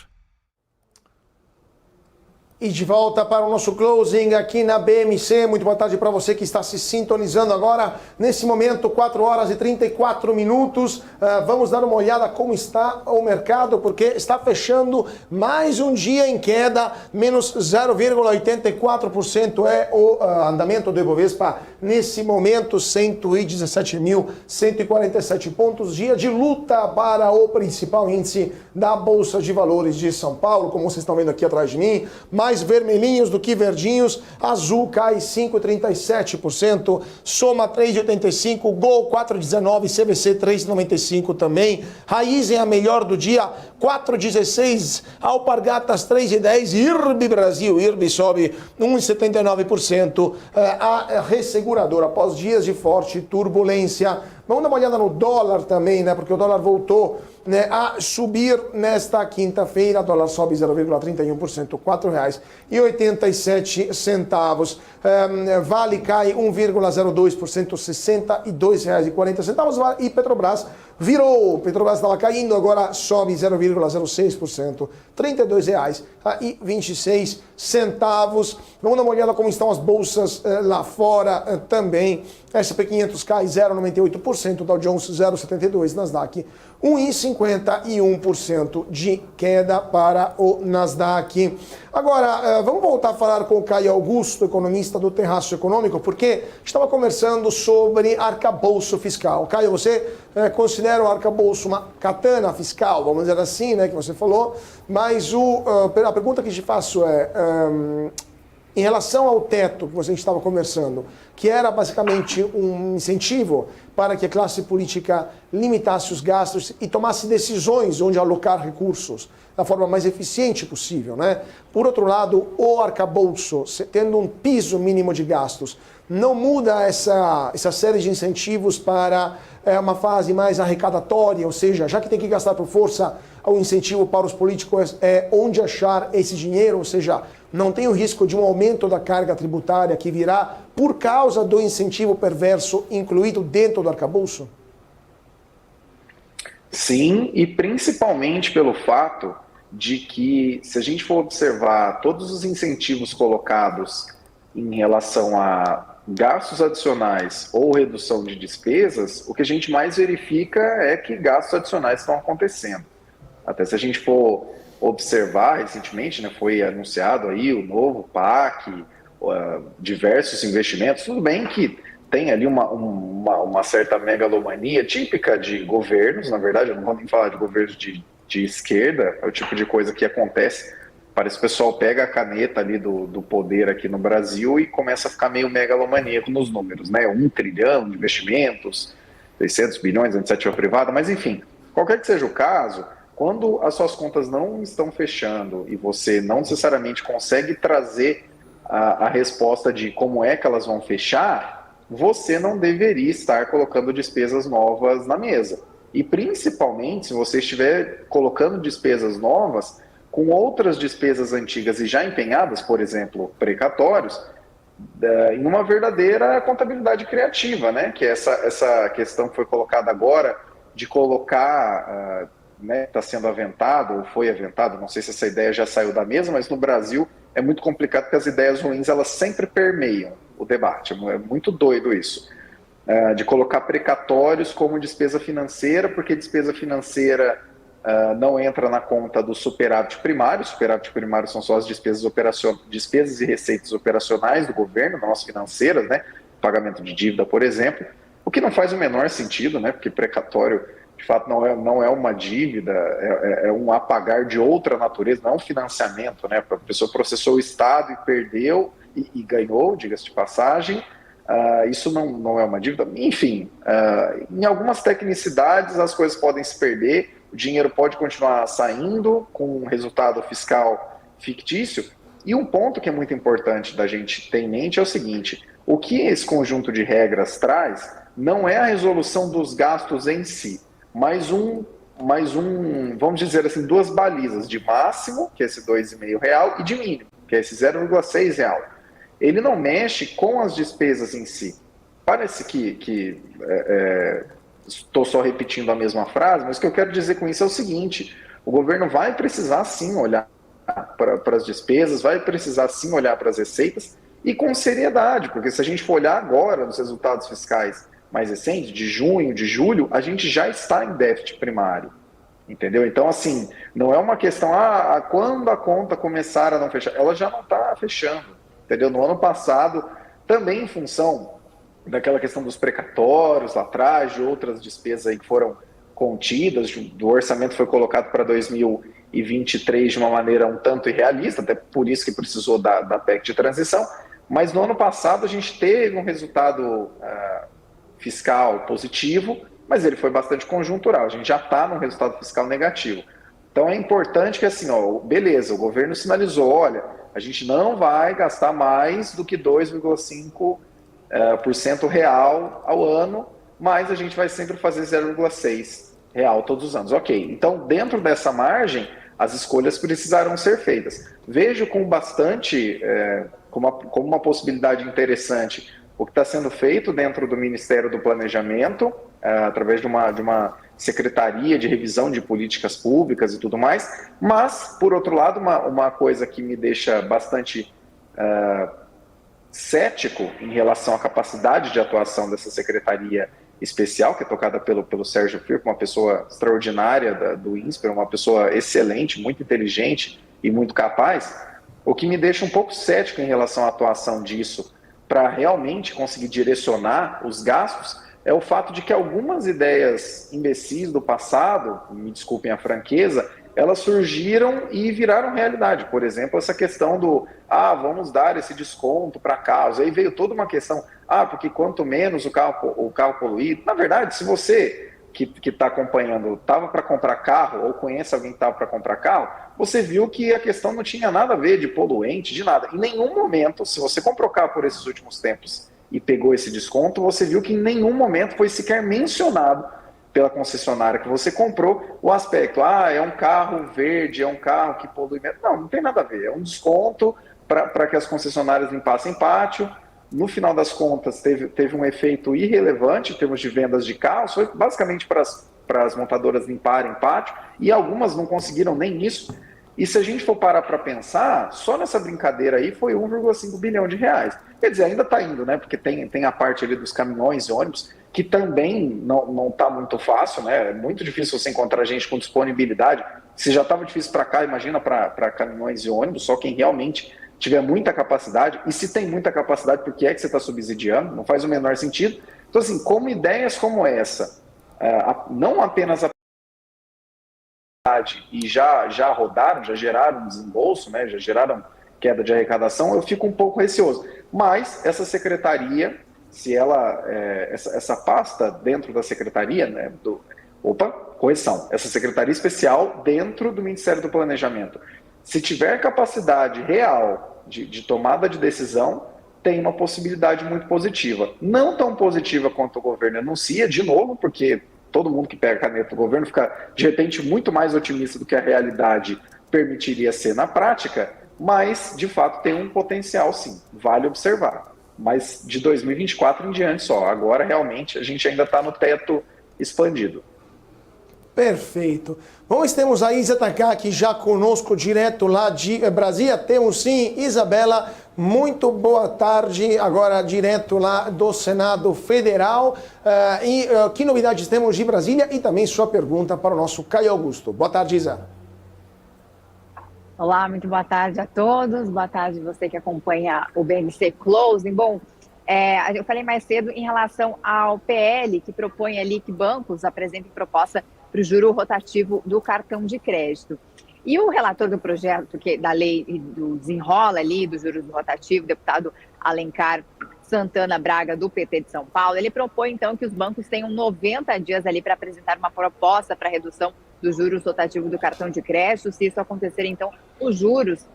E de volta para o nosso closing aqui na BMC. Muito boa tarde para você que está se sintonizando agora. Nesse momento, 4 horas e 34 minutos. Vamos dar uma olhada como está o mercado, porque está fechando mais um dia em queda. Menos 0,84% é o andamento do Ibovespa. Nesse momento, 117.147 pontos. Dia de luta para o principal índice da Bolsa de Valores de São Paulo. Como vocês estão vendo aqui atrás de mim, mais vermelhinhos do que verdinhos. Azul cai 5,37%, Soma 3,85%, Gol 4,19%, CVC 3,95% também. Raizen a melhor do dia, 4,16%, Alpargatas 3,10%, IRB Brasil, IRB sobe 1,79%, a resseguradora após dias de forte turbulência. Vamos dar uma olhada no dólar também, né? Porque o dólar voltou né, a subir nesta quinta-feira. Dólar sobe 0,31%, R$ 4,87. Vale cai 1,02%, R$ 62,40. E Petrobras virou. Petrobras estava caindo, agora sobe 0,06%, R$ 32,26. Vamos dar uma olhada como estão as bolsas lá fora também. S&P 500 cai 0,98%, Dow Jones 0,72%, Nasdaq 1,51% de queda para o Nasdaq. Agora, vamos voltar a falar com o Caio Augusto, economista do Terraço Econômico, porque estava conversando sobre arcabouço fiscal. Caio, você considera o arcabouço uma katana fiscal, vamos dizer assim, né, que você falou, mas a pergunta que te faço é, em relação ao teto que você estava conversando, que era basicamente um incentivo para que a classe política limitasse os gastos e tomasse decisões onde alocar recursos da forma mais eficiente possível, né? Por outro lado, o arcabouço, tendo um piso mínimo de gastos, não muda essa série de incentivos para uma fase mais arrecadatória, ou seja, já que tem que gastar por força, o incentivo para os políticos é onde achar esse dinheiro, ou seja, não tem o risco de um aumento da carga tributária que virá por causa do incentivo perverso incluído dentro do arcabouço? Sim, e principalmente pelo fato de que, se a gente for observar todos os incentivos colocados em relação a gastos adicionais ou redução de despesas, o que a gente mais verifica é que gastos adicionais estão acontecendo. Até se a gente for observar recentemente, né, foi anunciado aí o novo PAC, diversos investimentos, tudo bem que tem ali uma certa megalomania típica de governos, na verdade eu não vou nem falar de governos de esquerda, é o tipo de coisa que acontece, parece que o pessoal pega a caneta ali do poder aqui no Brasil e começa a ficar meio megalomaníaco nos números, né, 1 trilhão de investimentos, 600 bilhões de iniciativa privada, mas enfim, qualquer que seja o caso, quando as suas contas não estão fechando e você não necessariamente consegue trazer a resposta de como é que elas vão fechar, você não deveria estar colocando despesas novas na mesa. E principalmente se você estiver colocando despesas novas com outras despesas antigas e já empenhadas, por exemplo, precatórios, em uma verdadeira contabilidade criativa, né? Que é essa questão que foi colocada agora de colocar... está sendo aventado ou foi aventado, não sei se essa ideia já saiu da mesa, mas no Brasil é muito complicado porque as ideias ruins elas sempre permeiam o debate, é muito doido isso, de colocar precatórios como despesa financeira, porque despesa financeira não entra na conta do superávit primário. Superávit primário são só as despesas e receitas operacionais do governo, não as financeiras, né? Pagamento de dívida, por exemplo, o que não faz o menor sentido, né? Porque precatório de fato não é uma dívida, é um apagar de outra natureza, não é um financiamento, né? A pessoa processou o Estado e perdeu e ganhou, diga-se de passagem, isso não é uma dívida. Enfim, em algumas tecnicidades as coisas podem se perder, o dinheiro pode continuar saindo com um resultado fiscal fictício, e um ponto que é muito importante da gente ter em mente é o seguinte: o que esse conjunto de regras traz não é a resolução dos gastos em si, mais um, vamos dizer assim, duas balizas, de máximo, que é esse R$ 2,5, e de mínimo, que é esse R$ 0,6. Ele não mexe com as despesas em si. Parece que estou só repetindo a mesma frase, mas o que eu quero dizer com isso é o seguinte: o governo vai precisar sim olhar para as despesas, vai precisar sim olhar para as receitas, e com seriedade, porque se a gente for olhar agora nos resultados fiscais mais recentes, de junho, de julho, a gente já está em déficit primário, entendeu? Então, assim, não é uma questão, quando a conta começar a não fechar, ela já não está fechando, entendeu? No ano passado, também em função daquela questão dos precatórios lá atrás, de outras despesas aí que foram contidas, do orçamento foi colocado para 2023 de uma maneira um tanto irrealista, até por isso que precisou da PEC de transição, mas no ano passado a gente teve um resultado fiscal positivo, mas ele foi bastante conjuntural, a gente já está num resultado fiscal negativo. Então é importante que assim, beleza, o governo sinalizou, olha, a gente não vai gastar mais do que 2,5% real ao ano, mas a gente vai sempre fazer 0,6%. real todos os anos. Ok, então dentro dessa margem, as escolhas precisarão ser feitas. Vejo com bastante, como uma possibilidade interessante, o que está sendo feito dentro do Ministério do Planejamento, através de uma secretaria de revisão de políticas públicas e tudo mais, mas, por outro lado, uma coisa que me deixa bastante cético em relação à capacidade de atuação dessa secretaria especial, que é tocada pelo Sérgio Firpo, uma pessoa extraordinária do INSPER, uma pessoa excelente, muito inteligente e muito capaz. O que me deixa um pouco cético em relação à atuação disso para realmente conseguir direcionar os gastos é o fato de que algumas ideias imbecis do passado, me desculpem a franqueza, elas surgiram e viraram realidade. Por exemplo, essa questão do, vamos dar esse desconto para carros. Aí veio toda uma questão, porque quanto menos o carro poluído. Na verdade, se você que está acompanhando estava para comprar carro ou conhece alguém que estava para comprar carro, você viu que a questão não tinha nada a ver de poluente, de nada. Em nenhum momento, se você comprou carro por esses últimos tempos e pegou esse desconto, você viu que em nenhum momento foi sequer mencionado pela concessionária que você comprou o aspecto, é um carro verde, é um carro que polui menos. Não tem nada a ver, é um desconto para que as concessionárias limpassem pátio. No final das contas, teve um efeito irrelevante em termos de vendas de carros, foi basicamente para as montadoras limparem pátio, e algumas não conseguiram nem isso. E se a gente for parar para pensar, só nessa brincadeira aí foi 1,5 bilhão de reais. Quer dizer, ainda está indo, né? Porque tem a parte ali dos caminhões e ônibus, que também não está muito fácil, né? É muito difícil você encontrar gente com disponibilidade. Se já estava difícil para cá, imagina para caminhões e ônibus, só quem realmente tiver muita capacidade. E se tem muita capacidade, por que é que você está subsidiando? Não faz o menor sentido. Então, assim, como ideias como essa, não apenas a e já rodaram, já geraram desembolso, né, já geraram queda de arrecadação, eu fico um pouco receoso. Mas essa secretaria, se ela, essa pasta dentro da secretaria, né, essa secretaria especial dentro do Ministério do Planejamento, se tiver capacidade real de tomada de decisão, tem uma possibilidade muito positiva. Não tão positiva quanto o governo anuncia, de novo, porque todo mundo que pega a caneta do governo fica, de repente, muito mais otimista do que a realidade permitiria ser na prática, mas, de fato, tem um potencial, sim, vale observar. Mas de 2024 em diante só. Agora, realmente, a gente ainda está no teto expandido. Perfeito. Bom, temos a Isa Takaki já conosco, direto lá de Brasília. Temos sim, Isabela, muito boa tarde, agora direto lá do Senado Federal. Que novidades temos de Brasília? E também sua pergunta para o nosso Caio Augusto. Boa tarde, Isa. Olá, muito boa tarde a todos. Boa tarde você que acompanha o BNC Closing. Bom, eu falei mais cedo em relação ao PL, que propõe ali que bancos apresentem proposta para o juro rotativo do cartão de crédito. E o relator do projeto da lei do desenrola ali do juros rotativo, deputado Alencar Santana Braga, do PT de São Paulo, ele propõe então que os bancos tenham 90 dias ali para apresentar uma proposta para redução do juros rotativo do cartão de crédito. Se isso acontecer, então, os juros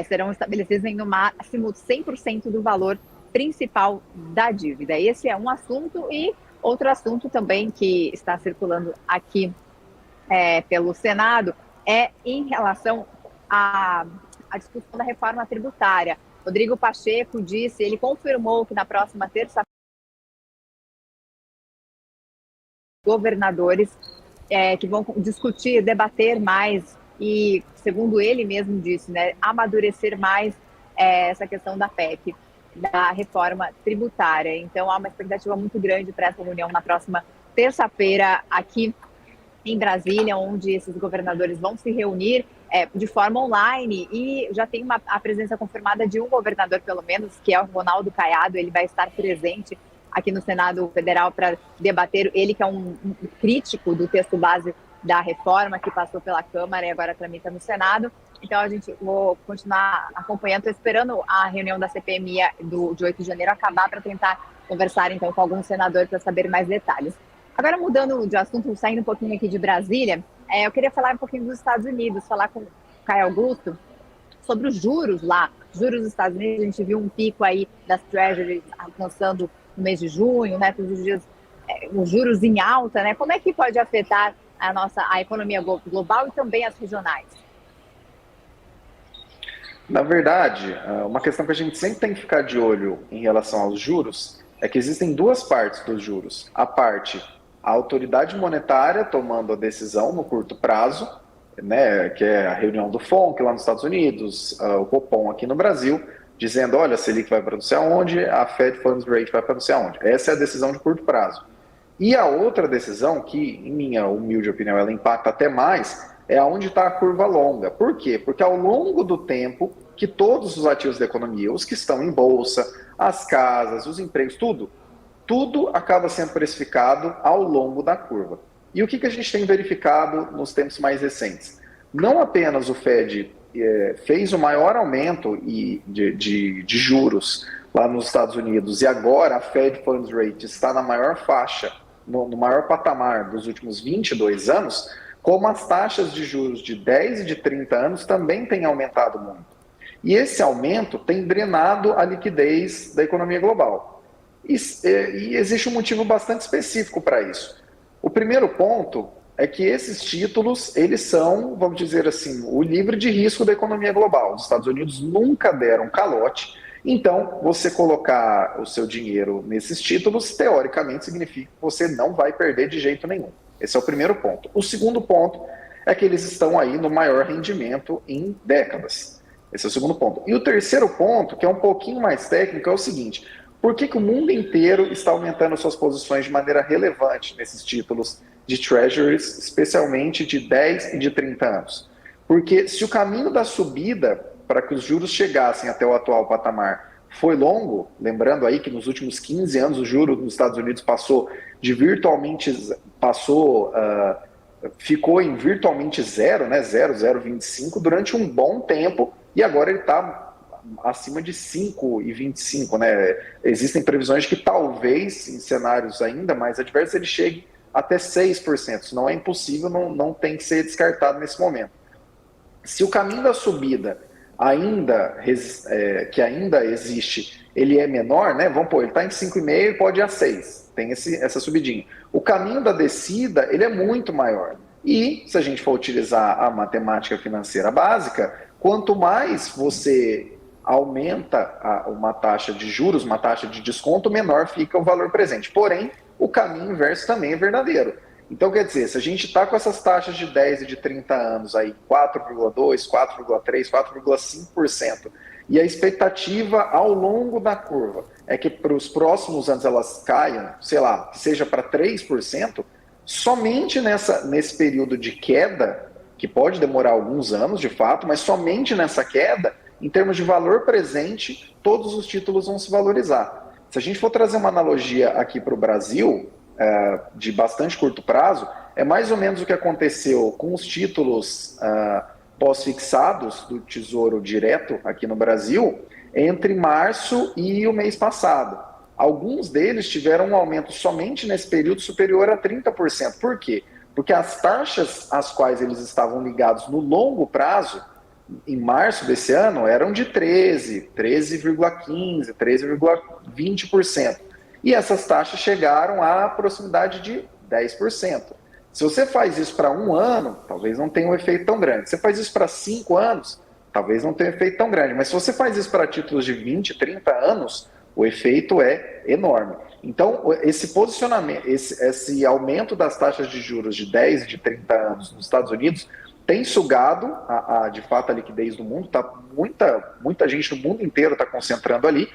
serão estabelecidos em no máximo 100% do valor principal da dívida. Esse é um assunto. E outro assunto também que está circulando aqui pelo Senado é em relação à discussão da reforma tributária. Rodrigo Pacheco ele confirmou que na próxima terça-feira governadores que vão discutir, debater mais e, segundo ele mesmo disse, né, amadurecer mais essa questão da PEC, da reforma tributária. Então, há uma expectativa muito grande para essa reunião na próxima terça-feira aqui em Brasília, onde esses governadores vão se reunir de forma online, e já tem a presença confirmada de um governador, pelo menos, que é o Ronaldo Caiado. Ele vai estar presente aqui no Senado Federal para debater, ele que é um crítico do texto base da reforma que passou pela Câmara e agora tramita no Senado. Então, a gente vou continuar acompanhando, estou esperando a reunião da CPMI de 8 de janeiro acabar para tentar conversar então com algum senador para saber mais detalhes. Agora, mudando de assunto, saindo um pouquinho aqui de Brasília, eu queria falar um pouquinho dos Estados Unidos, falar com o Caio Augusto sobre os juros lá. Juros dos Estados Unidos, a gente viu um pico aí das Treasuries alcançando no mês de junho, né? Todos os dias os juros em alta, né? Como é que pode afetar a economia global e também as regionais? Na verdade, uma questão que a gente sempre tem que ficar de olho em relação aos juros é que existem duas partes dos juros. A autoridade monetária tomando a decisão no curto prazo, né, que é a reunião do FONC lá nos Estados Unidos, o Copom aqui no Brasil, dizendo, olha, a Selic vai para não sei aonde, a Fed Funds Rate vai para não sei aonde. Essa é a decisão de curto prazo. E a outra decisão, que em minha humilde opinião ela impacta até mais, é onde está a curva longa. Por quê? Porque ao longo do tempo que todos os ativos da economia, os que estão em bolsa, as casas, os empregos, tudo acaba sendo precificado ao longo da curva. E o que a gente tem verificado nos tempos mais recentes? Não apenas o Fed fez o maior aumento de juros lá nos Estados Unidos e agora a Fed Funds Rate está na maior faixa, no maior patamar dos últimos 22 anos, como as taxas de juros de 10 e de 30 anos também têm aumentado muito. E esse aumento tem drenado a liquidez da economia global. E existe um motivo bastante específico para isso. O primeiro ponto é que esses títulos, eles são, vamos dizer assim, o livre de risco da economia global. Os Estados Unidos nunca deram calote, então você colocar o seu dinheiro nesses títulos, teoricamente, significa que você não vai perder de jeito nenhum. Esse é o primeiro ponto. O segundo ponto é que eles estão aí no maior rendimento em décadas. Esse é o segundo ponto. E o terceiro ponto, que é um pouquinho mais técnico, é o seguinte: por que o mundo inteiro está aumentando suas posições de maneira relevante nesses títulos de treasuries, especialmente de 10 e de 30 anos? Porque se o caminho da subida para que os juros chegassem até o atual patamar foi longo, lembrando aí que nos últimos 15 anos o juro nos Estados Unidos ficou em virtualmente zero, né, 0,025 durante um bom tempo, e agora ele está acima de 5,25, né? Existem previsões de que talvez, em cenários ainda mais adversos, ele chegue até 6%. Isso não é impossível, não tem que ser descartado nesse momento. Se o caminho da subida que ainda existe, ele é menor, né? Vamos pôr, ele está em 5,5 e pode ir a 6. Tem essa subidinha. O caminho da descida, ele é muito maior. E, se a gente for utilizar a matemática financeira básica, quanto mais você aumenta uma taxa de juros, uma taxa de desconto, menor fica o valor presente. Porém, o caminho inverso também é verdadeiro. Então, quer dizer, se a gente está com essas taxas de 10 e de 30 anos aí, 4,2%, 4,3%, 4,5%, e a expectativa ao longo da curva é que para os próximos anos elas caiam, sei lá, seja para 3%, somente nesse período de queda, que pode demorar alguns anos de fato, mas somente nessa queda, em termos de valor presente, todos os títulos vão se valorizar. Se a gente for trazer uma analogia aqui para o Brasil, de bastante curto prazo, é mais ou menos o que aconteceu com os títulos pós-fixados do Tesouro Direto aqui no Brasil entre março e o mês passado. Alguns deles tiveram um aumento somente nesse período superior a 30%. Por quê? Porque as taxas às quais eles estavam ligados no longo prazo, em março desse ano, eram de 13, 13,15, 13,20%. E essas taxas chegaram à proximidade de 10%. Se você faz isso para um ano, talvez não tenha um efeito tão grande. Se você faz isso para 5 anos, talvez não tenha um efeito tão grande. Mas se você faz isso para títulos de 20, 30 anos, o efeito é enorme. Então, esse posicionamento, esse aumento das taxas de juros de 10 e de 30 anos nos Estados Unidos tem sugado, de fato, a liquidez do mundo. Muita gente no mundo inteiro está concentrando ali.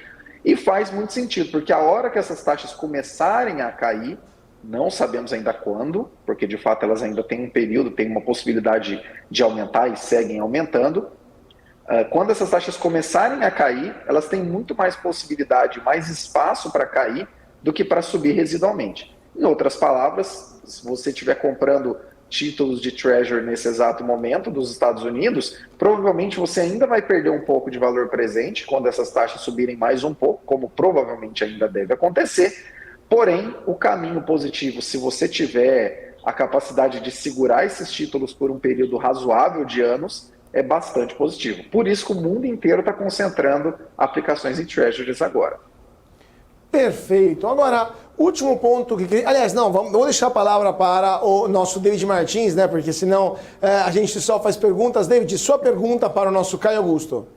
E faz muito sentido, porque a hora que essas taxas começarem a cair, não sabemos ainda quando, porque de fato elas ainda têm um período, têm uma possibilidade de aumentar e seguem aumentando. Quando essas taxas começarem a cair, elas têm muito mais possibilidade, mais espaço para cair do que para subir residualmente. Em outras palavras, se você estiver comprando títulos de Treasury nesse exato momento dos Estados Unidos, provavelmente você ainda vai perder um pouco de valor presente quando essas taxas subirem mais um pouco, como provavelmente ainda deve acontecer. Porém, o caminho positivo, se você tiver a capacidade de segurar esses títulos por um período razoável de anos, é bastante positivo. Por isso que o mundo inteiro está concentrando aplicações em Treasuries agora. Perfeito. Agora, Último ponto que... Aliás, não, vou deixar a palavra para o nosso David Martins, né? Porque senão a gente só faz perguntas. David, sua pergunta para o nosso Caio Augusto.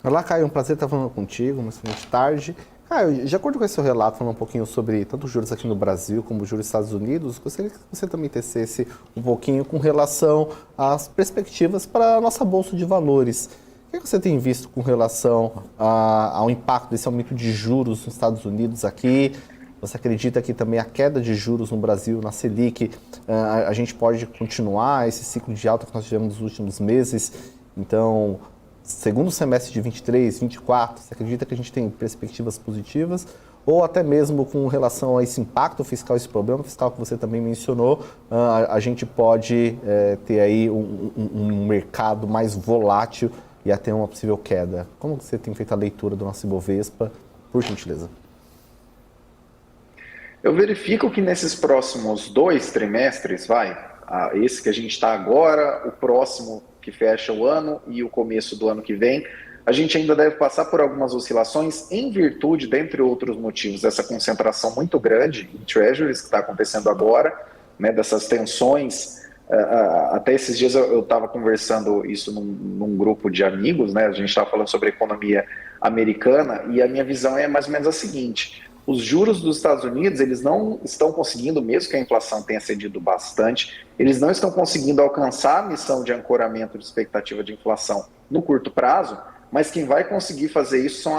Olá, Caio, um prazer estar falando contigo, uma excelente tarde. Caio, de acordo com esse seu relato, falando um pouquinho sobre tanto os juros aqui no Brasil como os juros nos Estados Unidos, gostaria que você também tecesse um pouquinho com relação às perspectivas para a nossa Bolsa de Valores. O que você tem visto com relação ao impacto desse aumento de juros nos Estados Unidos aqui? Você acredita que também a queda de juros no Brasil, na Selic, a gente pode continuar esse ciclo de alta que nós tivemos nos últimos meses? Então, segundo semestre de 23, 24, você acredita que a gente tem perspectivas positivas? Ou até mesmo com relação a esse impacto fiscal, esse problema fiscal que você também mencionou, a gente pode ter aí um mercado mais volátil e até uma possível queda? Como você tem feito a leitura do nosso Ibovespa, por gentileza? Eu verifico que nesses próximos 2 trimestres, esse que a gente está agora, o próximo que fecha o ano e o começo do ano que vem, a gente ainda deve passar por algumas oscilações em virtude, dentre outros motivos, dessa concentração muito grande em treasuries que está acontecendo agora, né, dessas tensões. Até esses dias eu estava conversando isso num grupo de amigos, né, a gente estava falando sobre a economia americana e a minha visão é mais ou menos a seguinte: os juros dos Estados Unidos, eles não estão conseguindo, mesmo que a inflação tenha cedido bastante, eles não estão conseguindo alcançar a missão de ancoramento de expectativa de inflação no curto prazo, mas quem vai conseguir fazer isso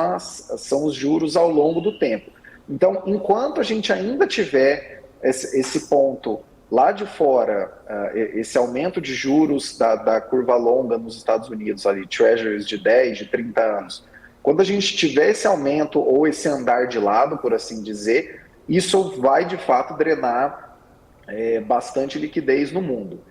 são os juros ao longo do tempo. Então, enquanto a gente ainda tiver esse ponto lá de fora, esse aumento de juros da curva longa nos Estados Unidos, ali, treasuries de 10, de 30 anos, quando a gente tiver esse aumento ou esse andar de lado, por assim dizer, isso vai de fato drenar bastante liquidez no mundo.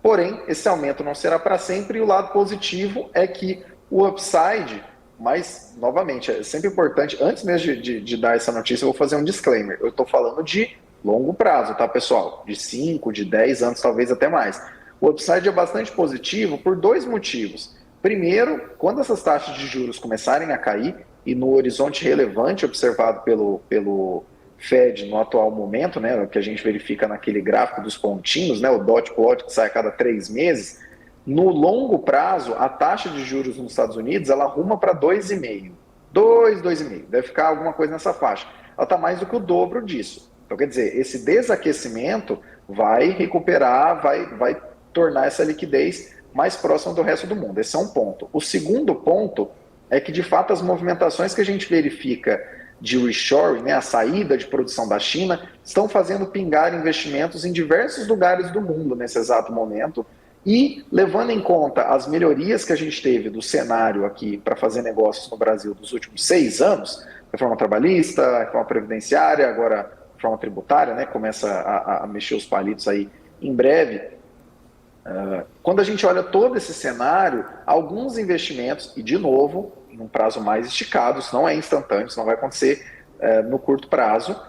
Porém, esse aumento não será para sempre e o lado positivo é que o upside, mas, novamente, é sempre importante, antes mesmo de dar essa notícia, eu vou fazer um disclaimer. Eu estou falando de longo prazo, tá, pessoal? De 5, de 10 anos, talvez até mais. O upside é bastante positivo por 2 motivos. Primeiro, quando essas taxas de juros começarem a cair, e no horizonte relevante observado pelo Fed no atual momento, né, o que a gente verifica naquele gráfico dos pontinhos, né, o dot plot que sai a cada 3 meses, no longo prazo, a taxa de juros nos Estados Unidos, ela arruma para 2,5. 2,5. Deve ficar alguma coisa nessa faixa. Ela está mais do que o dobro disso. Então, quer dizer, esse desaquecimento vai recuperar, vai tornar essa liquidez mais próxima do resto do mundo. Esse é um ponto. O segundo ponto é que, de fato, as movimentações que a gente verifica de reshoring, né, a saída de produção da China, estão fazendo pingar investimentos em diversos lugares do mundo nesse exato momento. E, levando em conta as melhorias que a gente teve do cenário aqui para fazer negócios no Brasil dos últimos 6 anos, reforma trabalhista, reforma previdenciária, agora reforma tributária, né, começa a mexer os palitos aí em breve. Quando a gente olha todo esse cenário, alguns investimentos, e de novo, em um prazo mais esticado, isso não é instantâneo, isso não vai acontecer no curto prazo,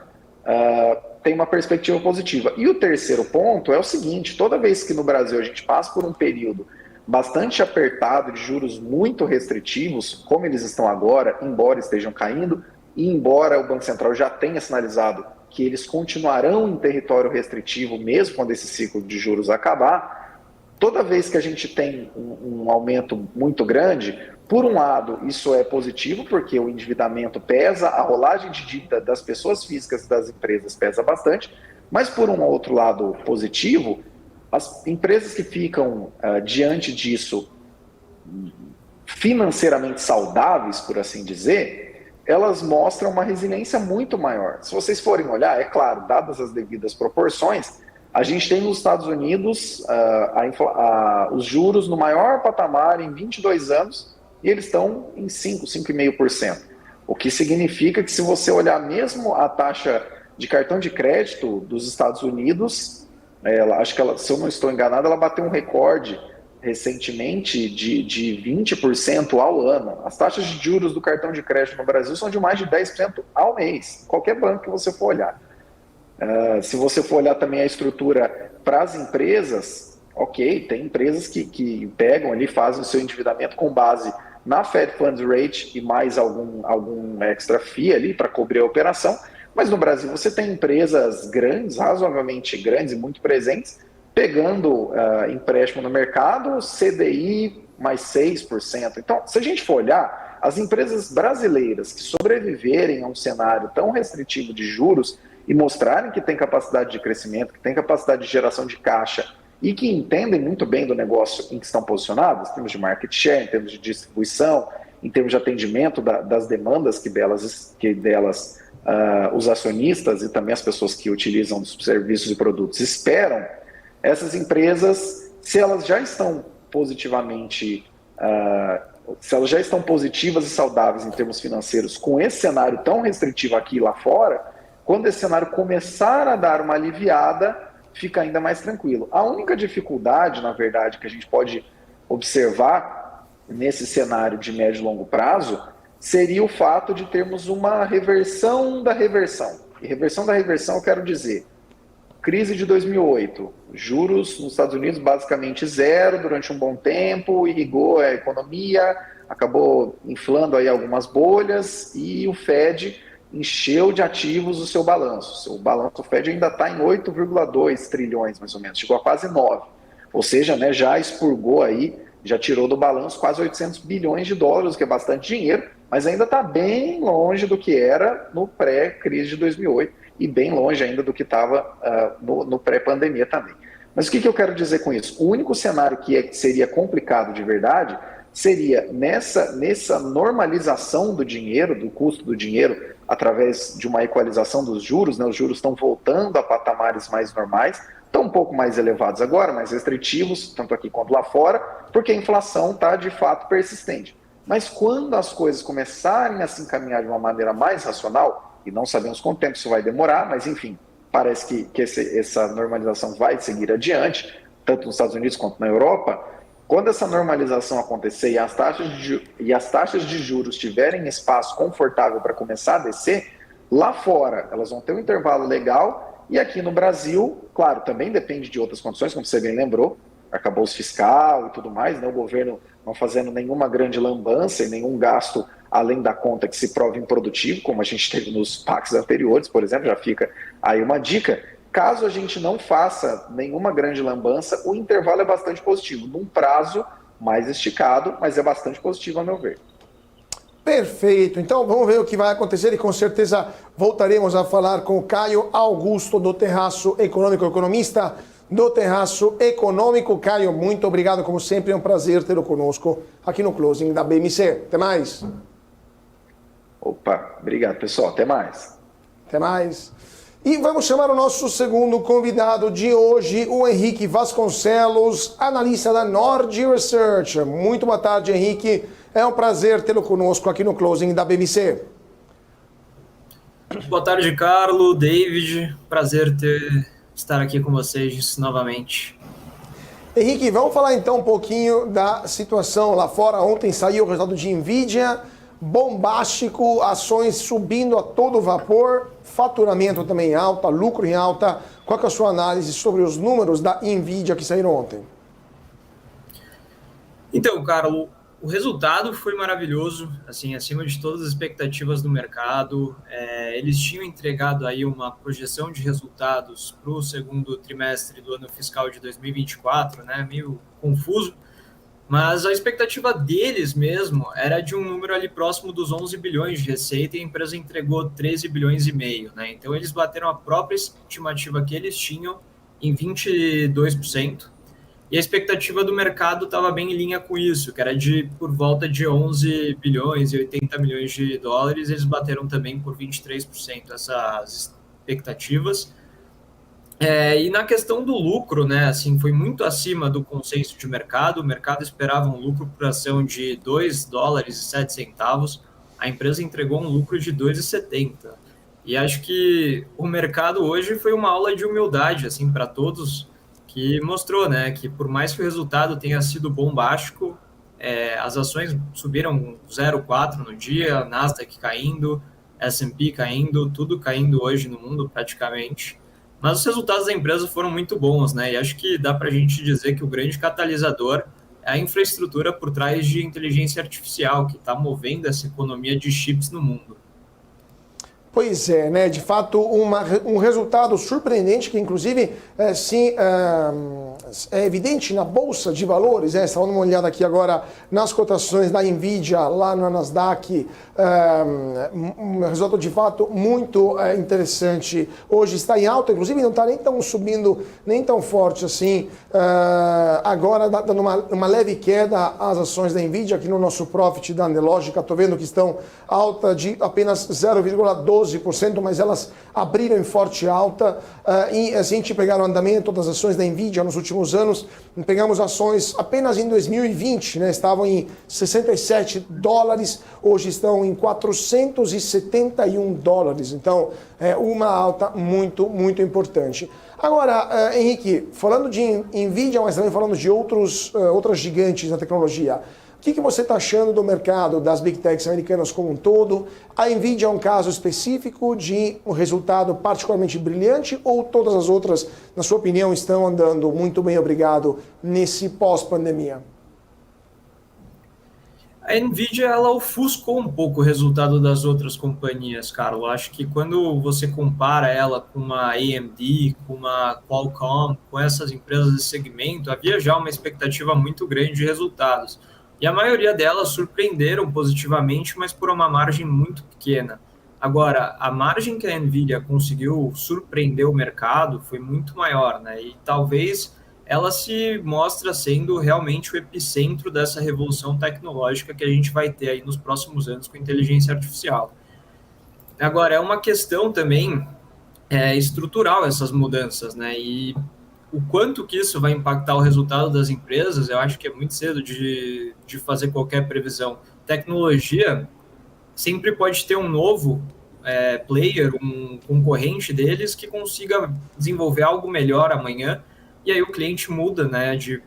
tem uma perspectiva positiva. E o terceiro ponto é o seguinte: toda vez que no Brasil a gente passa por um período bastante apertado de juros muito restritivos, como eles estão agora, embora estejam caindo, e embora o Banco Central já tenha sinalizado que eles continuarão em território restritivo mesmo quando esse ciclo de juros acabar, toda vez que a gente tem um aumento muito grande, por um lado, isso é positivo, porque o endividamento pesa, a rolagem de dívida das pessoas físicas e das empresas pesa bastante, mas por um outro lado positivo, as empresas que ficam diante disso financeiramente saudáveis, por assim dizer, elas mostram uma resiliência muito maior. Se vocês forem olhar, é claro, dadas as devidas proporções, a gente tem nos Estados Unidos os juros no maior patamar em 22 anos e eles estão em 5,5%. O que significa que, se você olhar mesmo a taxa de cartão de crédito dos Estados Unidos, acho que se eu não estou enganado, ela bateu um recorde recentemente de 20% ao ano. As taxas de juros do cartão de crédito no Brasil são de mais de 10% ao mês, qualquer banco que você for olhar. Se você for olhar também a estrutura para as empresas, ok, tem empresas que pegam ali, fazem o seu endividamento com base na Fed Funds Rate e mais algum extra FII ali para cobrir a operação, Mas no Brasil você tem empresas grandes, razoavelmente grandes e muito presentes, pegando empréstimo no mercado, CDI mais 6%. Então, se a gente for olhar, as empresas brasileiras que sobreviverem a um cenário tão restritivo de juros e mostrarem que tem capacidade de crescimento, que tem capacidade de geração de caixa e que entendem muito bem do negócio em que estão posicionadas, em termos de market share, em termos de distribuição, em termos de atendimento das demandas que delas os acionistas e também as pessoas que utilizam os serviços e produtos esperam, essas empresas, se elas já estão positivamente, se elas já estão positivas e saudáveis em termos financeiros com esse cenário tão restritivo aqui e lá fora, quando esse cenário começar a dar uma aliviada, fica ainda mais tranquilo. A única dificuldade, na verdade, que a gente pode observar nesse cenário de médio e longo prazo seria o fato de termos uma reversão da reversão. E reversão da reversão eu quero dizer, crise de 2008, juros nos Estados Unidos basicamente zero durante um bom tempo, irrigou a economia, acabou inflando aí algumas bolhas e o Fed encheu de ativos o seu balanço. O balanço do Fed ainda está em 8,2 trilhões, mais ou menos, chegou a quase 9. Ou seja, né, já expurgou aí, já tirou do balanço quase 800 bilhões de dólares, que é bastante dinheiro, mas ainda está bem longe do que era no pré-crise de 2008 e bem longe ainda do que estava no pré-pandemia também. Mas o que eu quero dizer com isso? O único cenário que seria complicado de verdade seria nessa normalização do dinheiro, do custo do dinheiro, através de uma equalização dos juros, né? Os juros estão voltando a patamares mais normais, estão um pouco mais elevados agora, mais restritivos, tanto aqui quanto lá fora, porque a inflação está de fato persistente. Mas quando as coisas começarem a se encaminhar de uma maneira mais racional, e não sabemos quanto tempo isso vai demorar, mas enfim, parece que essa normalização vai seguir adiante, tanto nos Estados Unidos quanto na Europa. Quando essa normalização acontecer e as taxas de juros tiverem espaço confortável para começar a descer, lá fora elas vão ter um intervalo legal e aqui no Brasil, claro, também depende de outras condições, como você bem lembrou, arcabouço fiscal e tudo mais, né? O governo não fazendo nenhuma grande lambança e nenhum gasto além da conta que se prova improdutivo, como a gente teve nos PACs anteriores, por exemplo, já fica aí uma dica. Caso a gente não faça nenhuma grande lambança, o intervalo é bastante positivo, num prazo mais esticado, mas é bastante positivo a meu ver. Perfeito, então vamos ver o que vai acontecer e com certeza voltaremos a falar com o Caio Augusto do Terraço Econômico, economista do Terraço Econômico. Caio, muito obrigado, como sempre, é um prazer tê-lo conosco aqui no Closing da BMC. Até mais. Opa, obrigado pessoal, até mais. Até mais. E vamos chamar o nosso segundo convidado de hoje, o Henrique Vasconcelos, analista da Nord Research. Muito boa tarde, Henrique. É um prazer tê-lo conosco aqui no Closing da BMC. Boa tarde, Carlo, David. Prazer estar aqui com vocês novamente. Henrique, vamos falar então um pouquinho da situação lá fora. Ontem saiu o resultado de Nvidia, bombástico, ações subindo a todo vapor, faturamento também em alta, lucro em alta. Qual que é a sua análise sobre os números da Nvidia que saíram ontem? Então, Carlo, o resultado foi maravilhoso, assim, acima de todas as expectativas do mercado. Eles tinham entregado aí uma projeção de resultados para o segundo trimestre do ano fiscal de 2024, né? Meio confuso. Mas a expectativa deles mesmo era de um número ali próximo dos 11 bilhões de receita e a empresa entregou 13 bilhões e meio, né? Então eles bateram a própria estimativa que eles tinham em 22%. E a expectativa do mercado estava bem em linha com isso, que era de por volta de 11 bilhões e 80 milhões de dólares, eles bateram também por 23% essas expectativas. E na questão do lucro, né, assim, foi muito acima do consenso de mercado. O mercado esperava um lucro por ação de $2,07, a empresa entregou um lucro de 2,70. E acho que o mercado hoje foi uma aula de humildade, assim, para todos, que mostrou, né, que por mais que o resultado tenha sido bombástico, as ações subiram 0,4 no dia, Nasdaq caindo, S&P caindo, tudo caindo hoje no mundo praticamente. Mas os resultados da empresa foram muito bons, né? E acho que dá para a gente dizer que o grande catalisador é a infraestrutura por trás de inteligência artificial, que está movendo essa economia de chips no mundo. Pois é, né? De fato, um resultado surpreendente que, inclusive, é evidente na Bolsa de Valores. Estava dando uma olhada aqui agora nas cotações da Nvidia lá no Nasdaq. Um resultado, de fato, muito interessante. Hoje está em alta, inclusive não está nem tão subindo, nem tão forte assim. Agora, dando uma leve queda às ações da Nvidia, aqui no nosso Profit da Andelógica. Estou vendo que estão alta de apenas 0,12%, mas elas abriram em forte alta. E se a gente pegar o andamento das ações da Nvidia nos últimos anos, pegamos ações apenas em 2020, né, estavam em $67, hoje estão em $471. Então, é uma alta muito, muito importante. Agora, Henrique, falando de Nvidia, mas também falando de outras gigantes da tecnologia, o que você está achando do mercado das Big Techs americanas como um todo? A Nvidia é um caso específico de um resultado particularmente brilhante ou todas as outras, na sua opinião, estão andando muito bem, obrigado, nesse pós-pandemia? A Nvidia, ela ofuscou um pouco o resultado das outras companhias, Carlos. Acho que quando você compara ela com uma AMD, com uma Qualcomm, com essas empresas desse segmento, havia já uma expectativa muito grande de resultados. E a maioria delas surpreenderam positivamente, mas por uma margem muito pequena. Agora, a margem que a Nvidia conseguiu surpreender o mercado foi muito maior, né? E talvez ela se mostra sendo realmente o epicentro dessa revolução tecnológica que a gente vai ter aí nos próximos anos com inteligência artificial. Agora, é uma questão também estrutural essas mudanças, né? E o quanto que isso vai impactar o resultado das empresas, eu acho que é muito cedo de fazer qualquer previsão. Tecnologia sempre pode ter um novo player, um concorrente deles que consiga desenvolver algo melhor amanhã, e aí o cliente muda, né, de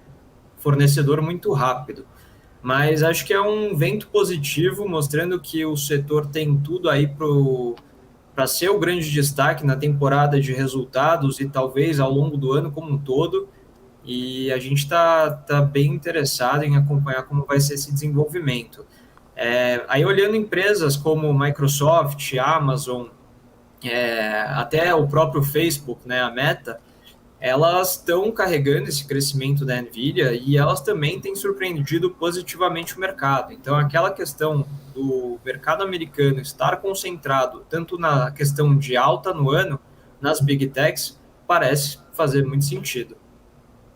fornecedor muito rápido. Mas acho que é um vento positivo, mostrando que o setor tem tudo aí para ser o grande destaque na temporada de resultados e talvez ao longo do ano como um todo, e a gente está bem interessado em acompanhar como vai ser esse desenvolvimento. Aí olhando empresas como Microsoft, Amazon, até o próprio Facebook, né, a Meta, elas estão carregando esse crescimento da Nvidia e elas também têm surpreendido positivamente o mercado. Então, aquela questão do mercado americano estar concentrado tanto na questão de alta no ano, nas Big Techs, parece fazer muito sentido.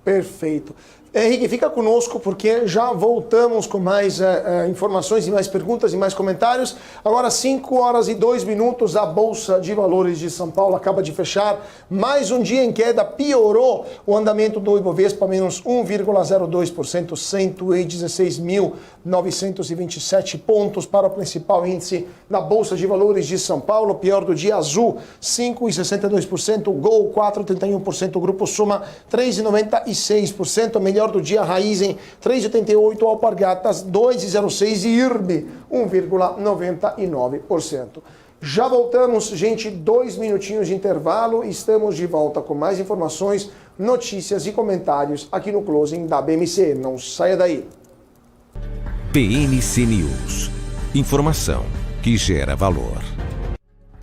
Perfeito. Henrique, fica conosco porque já voltamos com mais informações e mais perguntas e mais comentários. Agora 5h02, a Bolsa de Valores de São Paulo acaba de fechar. Mais um dia em queda, piorou o andamento do Ibovespa, menos 1,02%, 116.927 pontos para o principal índice da Bolsa de Valores de São Paulo. Pior do dia, Azul, 5,62%, Gol, 4,31%, Grupo Soma, 3,96%, melhor do dia, Raizen, 3,88%, Alpargatas, 2,06% e IRB, 1,99%. Já voltamos, gente, 2 minutinhos de intervalo, estamos de volta com mais informações, notícias e comentários aqui no Closing da BMC. Não saia daí. BMC News. Informação que gera valor.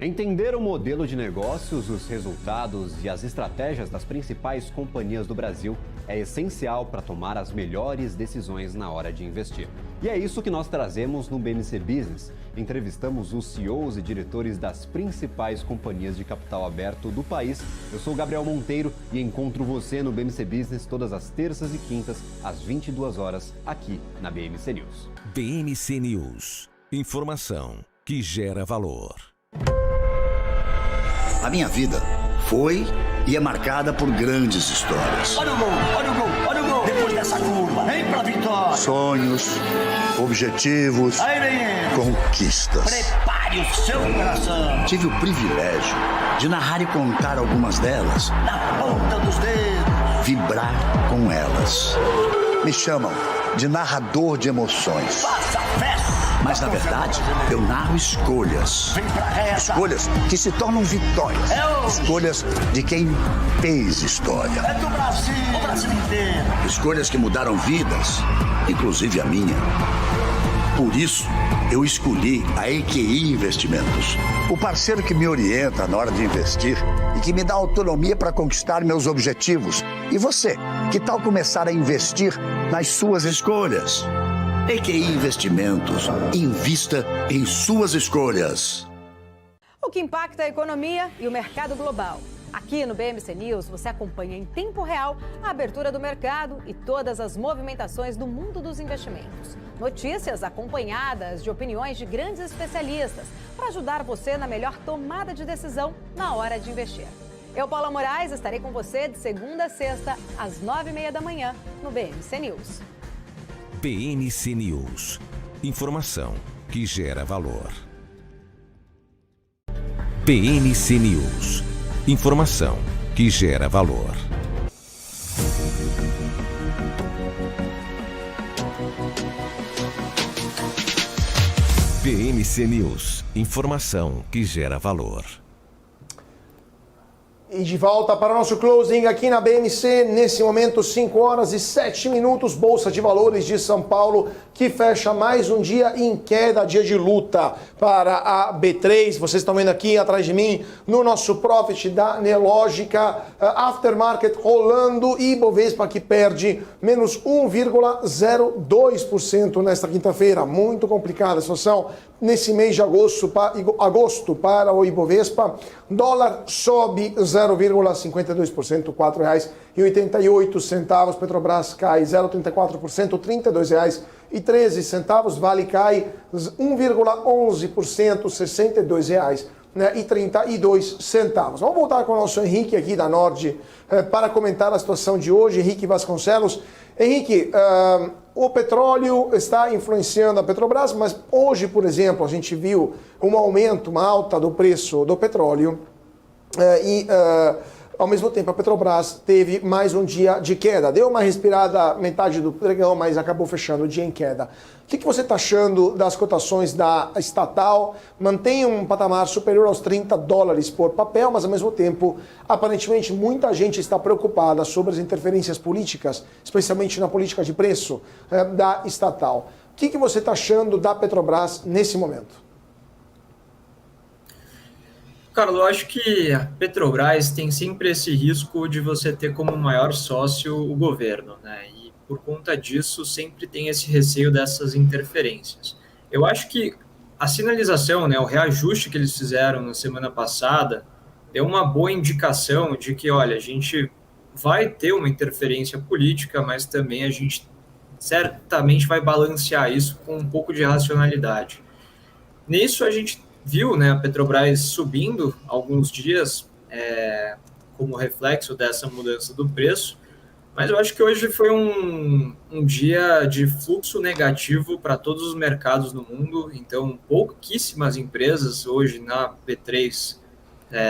Entender o modelo de negócios, os resultados e as estratégias das principais companhias do Brasil é essencial para tomar as melhores decisões na hora de investir. E é isso que nós trazemos no BMC Business. Entrevistamos os CEOs e diretores das principais companhias de capital aberto do país. Eu sou Gabriel Monteiro e encontro você no BMC Business todas as terças e quintas, às 22 horas, aqui na BMC News. BMC News. Informação que gera valor. A minha vida foi e é marcada por grandes histórias. Olha o gol, olha o gol, olha o gol. Depois dessa curva, vem pra vitória. Sonhos, objetivos, conquistas. Prepare o seu coração. Tive o privilégio de narrar e contar algumas delas. Na ponta dos dedos. Vibrar com elas. Me chamam de narrador de emoções. Faça festa. Mas, na verdade, eu narro escolhas. Escolhas que se tornam vitórias. Escolhas de quem fez história. É do Brasil, o Brasil inteiro. Escolhas que mudaram vidas, inclusive a minha. Por isso, eu escolhi a EQI Investimentos, o parceiro que me orienta na hora de investir e que me dá autonomia para conquistar meus objetivos. E você, que tal começar a investir nas suas escolhas? EQI Investimentos. Invista em suas escolhas. O que impacta a economia e o mercado global. Aqui no BMC News, você acompanha em tempo real a abertura do mercado e todas as movimentações do mundo dos investimentos. Notícias acompanhadas de opiniões de grandes especialistas para ajudar você na melhor tomada de decisão na hora de investir. Eu, Paula Moraes, estarei com você de segunda a sexta, às 9h30 da manhã, no BMC News. BMC News. Informação que gera valor. BMC News. Informação que gera valor. BMC News. Informação que gera valor. E de volta para o nosso closing aqui na BMC, nesse momento 5h07, Bolsa de Valores de São Paulo, que fecha mais um dia em queda, dia de luta para a B3. Vocês estão vendo aqui atrás de mim, no nosso profit da Neológica, aftermarket rolando e Ibovespa que perde menos 1,02% nesta quinta-feira. Muito complicada a situação nesse mês de agosto para o Ibovespa. Dólar sobe 0,52%, R$ 4,88. Petrobras cai 0,34%, R$ 32,13. Vale cai 1,11%, R$ 62,32. Vamos voltar com o nosso Henrique aqui da Nord para comentar a situação de hoje. Henrique Vasconcelos. Henrique, o petróleo está influenciando a Petrobras, mas hoje, por exemplo, a gente viu um aumento, uma alta do preço do petróleo ao mesmo tempo a Petrobras teve mais um dia de queda. Deu uma respirada metade do pregão, mas acabou fechando o dia em queda. O que você está achando das cotações da estatal? Mantém um patamar superior aos $30 por papel, mas ao mesmo tempo, aparentemente, muita gente está preocupada sobre as interferências políticas, especialmente na política de preço da estatal. O que você está achando da Petrobras nesse momento? Carlos, eu acho que a Petrobras tem sempre esse risco de você ter como maior sócio o governo, né? E por conta disso sempre tem esse receio dessas interferências. Eu acho que a sinalização, né, o reajuste que eles fizeram na semana passada deu uma boa indicação de que, olha, a gente vai ter uma interferência política, mas também a gente certamente vai balancear isso com um pouco de racionalidade. Nisso a gente viu, né, a Petrobras subindo alguns dias como reflexo dessa mudança do preço, mas eu acho que hoje foi um dia de fluxo negativo para todos os mercados no mundo, então pouquíssimas empresas hoje na B3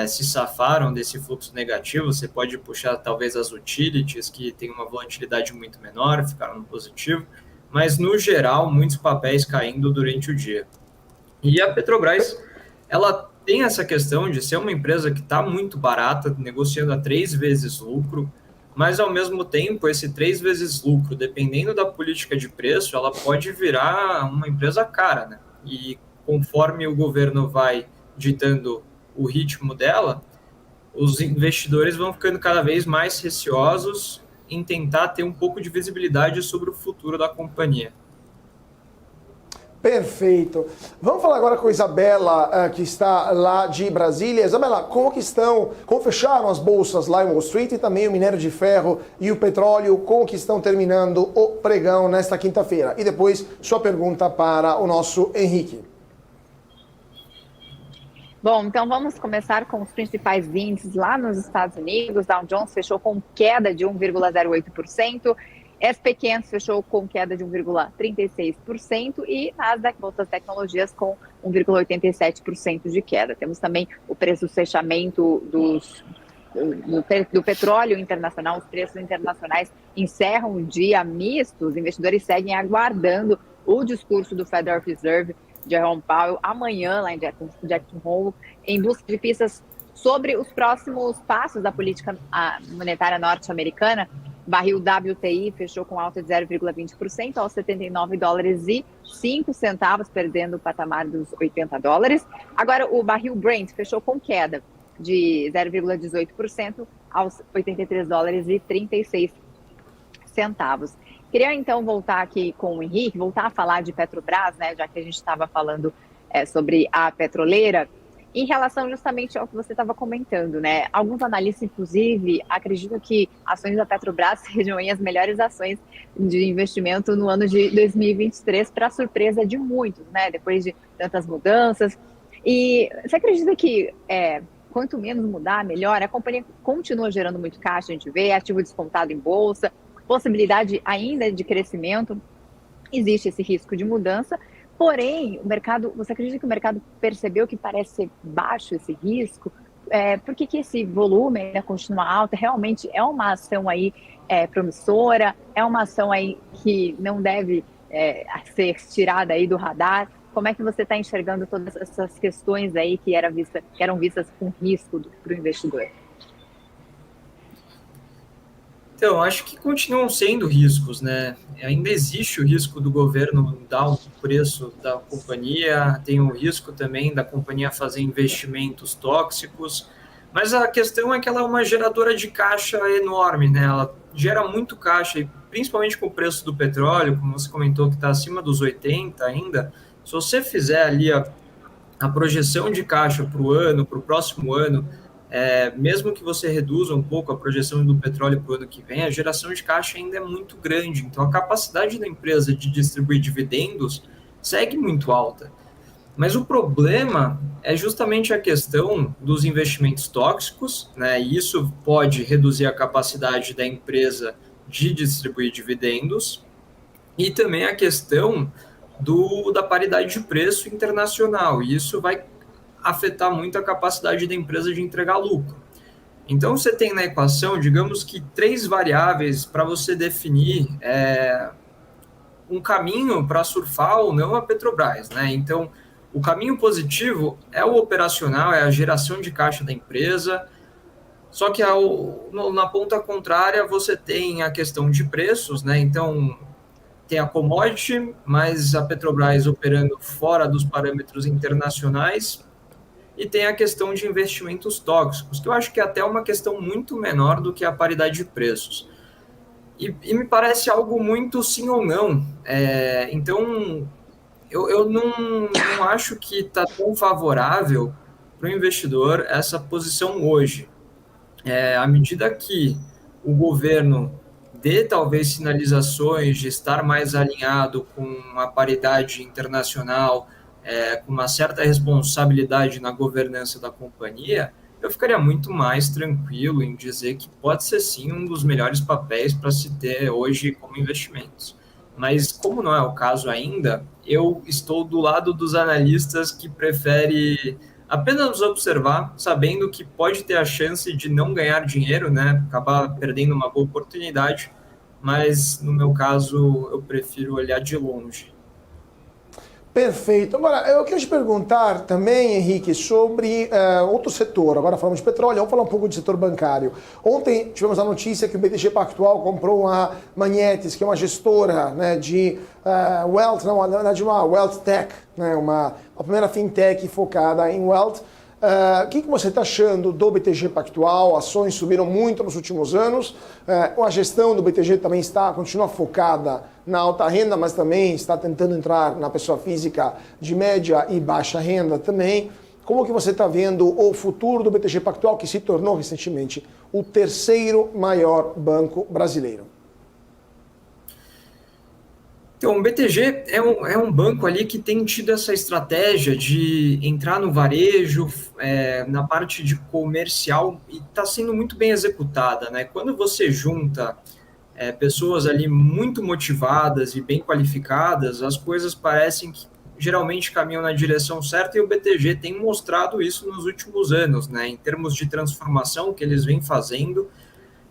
se safaram desse fluxo negativo. Você pode puxar talvez as utilities, que tem uma volatilidade muito menor, ficaram no positivo, mas no geral muitos papéis caindo durante o dia. E a Petrobras, ela tem essa questão de ser uma empresa que está muito barata, negociando a 3 vezes lucro, mas ao mesmo tempo, esse 3 vezes lucro, dependendo da política de preço, ela pode virar uma empresa cara, né? E conforme o governo vai ditando o ritmo dela, os investidores vão ficando cada vez mais receosos em tentar ter um pouco de visibilidade sobre o futuro da companhia. Perfeito. Vamos falar agora com a Isabela, que está lá de Brasília. Isabela, como fecharam as bolsas lá em Wall Street e também o minério de ferro e o petróleo, como que estão terminando o pregão nesta quinta-feira? E depois, sua pergunta para o nosso Henrique. Bom, então vamos começar com os principais índices lá nos Estados Unidos. Dow Jones fechou com queda de 1,08%. S&P 500 fechou com queda de 1,36% e Nasdaq, Bolsa de Tecnologias, com 1,87% de queda. Temos também o preço de fechamento do petróleo internacional. Os preços internacionais encerram o dia misto. Os investidores seguem aguardando o discurso do Federal Reserve, Jerome Powell, amanhã lá em Jackson Hole, em busca de pistas sobre os próximos passos da política monetária norte-americana. Barril WTI fechou com alta de 0,20% aos $79,05, perdendo o patamar dos $80. Agora, o barril Brent fechou com queda de 0,18% aos $83,36. Queria, então, voltar aqui com o Henrique, voltar a falar de Petrobras, né, já que a gente estava falando sobre a petroleira, em relação justamente ao que você estava comentando, né? Alguns analistas, inclusive, acreditam que ações da Petrobras sejam as melhores ações de investimento no ano de 2023, para surpresa de muitos, né? Depois de tantas mudanças. E você acredita que quanto menos mudar, melhor? A companhia continua gerando muito caixa, a gente vê, ativo descontado em bolsa, possibilidade ainda de crescimento, existe esse risco de mudança. Porém, o mercado, você acredita que o mercado percebeu que parece ser baixo esse risco? Por que esse volume ainda continua alto? Realmente é uma ação aí promissora? É uma ação aí que não deve ser tirada aí do radar? Como é que você está enxergando todas essas questões aí que eram vistas com risco para o investidor? Então, acho que continuam sendo riscos, né? Ainda existe o risco do governo dar o preço da companhia, tem o risco também da companhia fazer investimentos tóxicos, mas a questão é que ela é uma geradora de caixa enorme, né? Ela gera muito caixa, e principalmente com o preço do petróleo, como você comentou, que está acima dos 80 ainda. Se você fizer ali a projeção de caixa para o ano, para o próximo ano, mesmo que você reduza um pouco a projeção do petróleo para o ano que vem, a geração de caixa ainda é muito grande. Então, a capacidade da empresa de distribuir dividendos segue muito alta. Mas o problema é justamente a questão dos investimentos tóxicos, né? E isso pode reduzir a capacidade da empresa de distribuir dividendos, e também a questão da paridade de preço internacional. E isso vai afetar muito a capacidade da empresa de entregar lucro. Então, você tem na equação, digamos que 3 variáveis para você definir um caminho para surfar ou não a Petrobras, né? Então, o caminho positivo é o operacional, é a geração de caixa da empresa, só que na ponta contrária você tem a questão de preços, né? Então, tem a commodity, mas a Petrobras operando fora dos parâmetros internacionais, e tem a questão de investimentos tóxicos, que eu acho que é até uma questão muito menor do que a paridade de preços. E me parece algo muito sim ou não. Então, eu não acho que está tão favorável para o investidor essa posição hoje. À medida que o governo dê talvez sinalizações de estar mais alinhado com a paridade internacional, com uma certa responsabilidade na governança da companhia, eu ficaria muito mais tranquilo em dizer que pode ser sim um dos melhores papéis para se ter hoje como investimentos. Mas como não é o caso ainda, eu estou do lado dos analistas que preferem apenas observar, sabendo que pode ter a chance de não ganhar dinheiro, né, acabar perdendo uma boa oportunidade, mas no meu caso eu prefiro olhar de longe. Perfeito. Agora, eu queria te perguntar também, Henrique, sobre outro setor. Agora falamos de petróleo, vamos falar um pouco de setor bancário. Ontem tivemos a notícia que o BTG Pactual comprou a Magnetis, que é uma gestora, né, de wealth, não, na verdade uma wealth tech, né, a primeira fintech focada em wealth. O que você está achando do BTG Pactual? Ações subiram muito nos últimos anos. A gestão do BTG também continua focada na alta renda, mas também está tentando entrar na pessoa física de média e baixa renda também. Como que você está vendo o futuro do BTG Pactual, que se tornou recentemente o 3º maior banco brasileiro? Então, o BTG é um banco ali que tem tido essa estratégia de entrar no varejo, na parte de comercial, e está sendo muito bem executada, né? Quando você junta pessoas ali muito motivadas e bem qualificadas, as coisas parecem que geralmente caminham na direção certa, e o BTG tem mostrado isso nos últimos anos, né? Em termos de transformação que eles vêm fazendo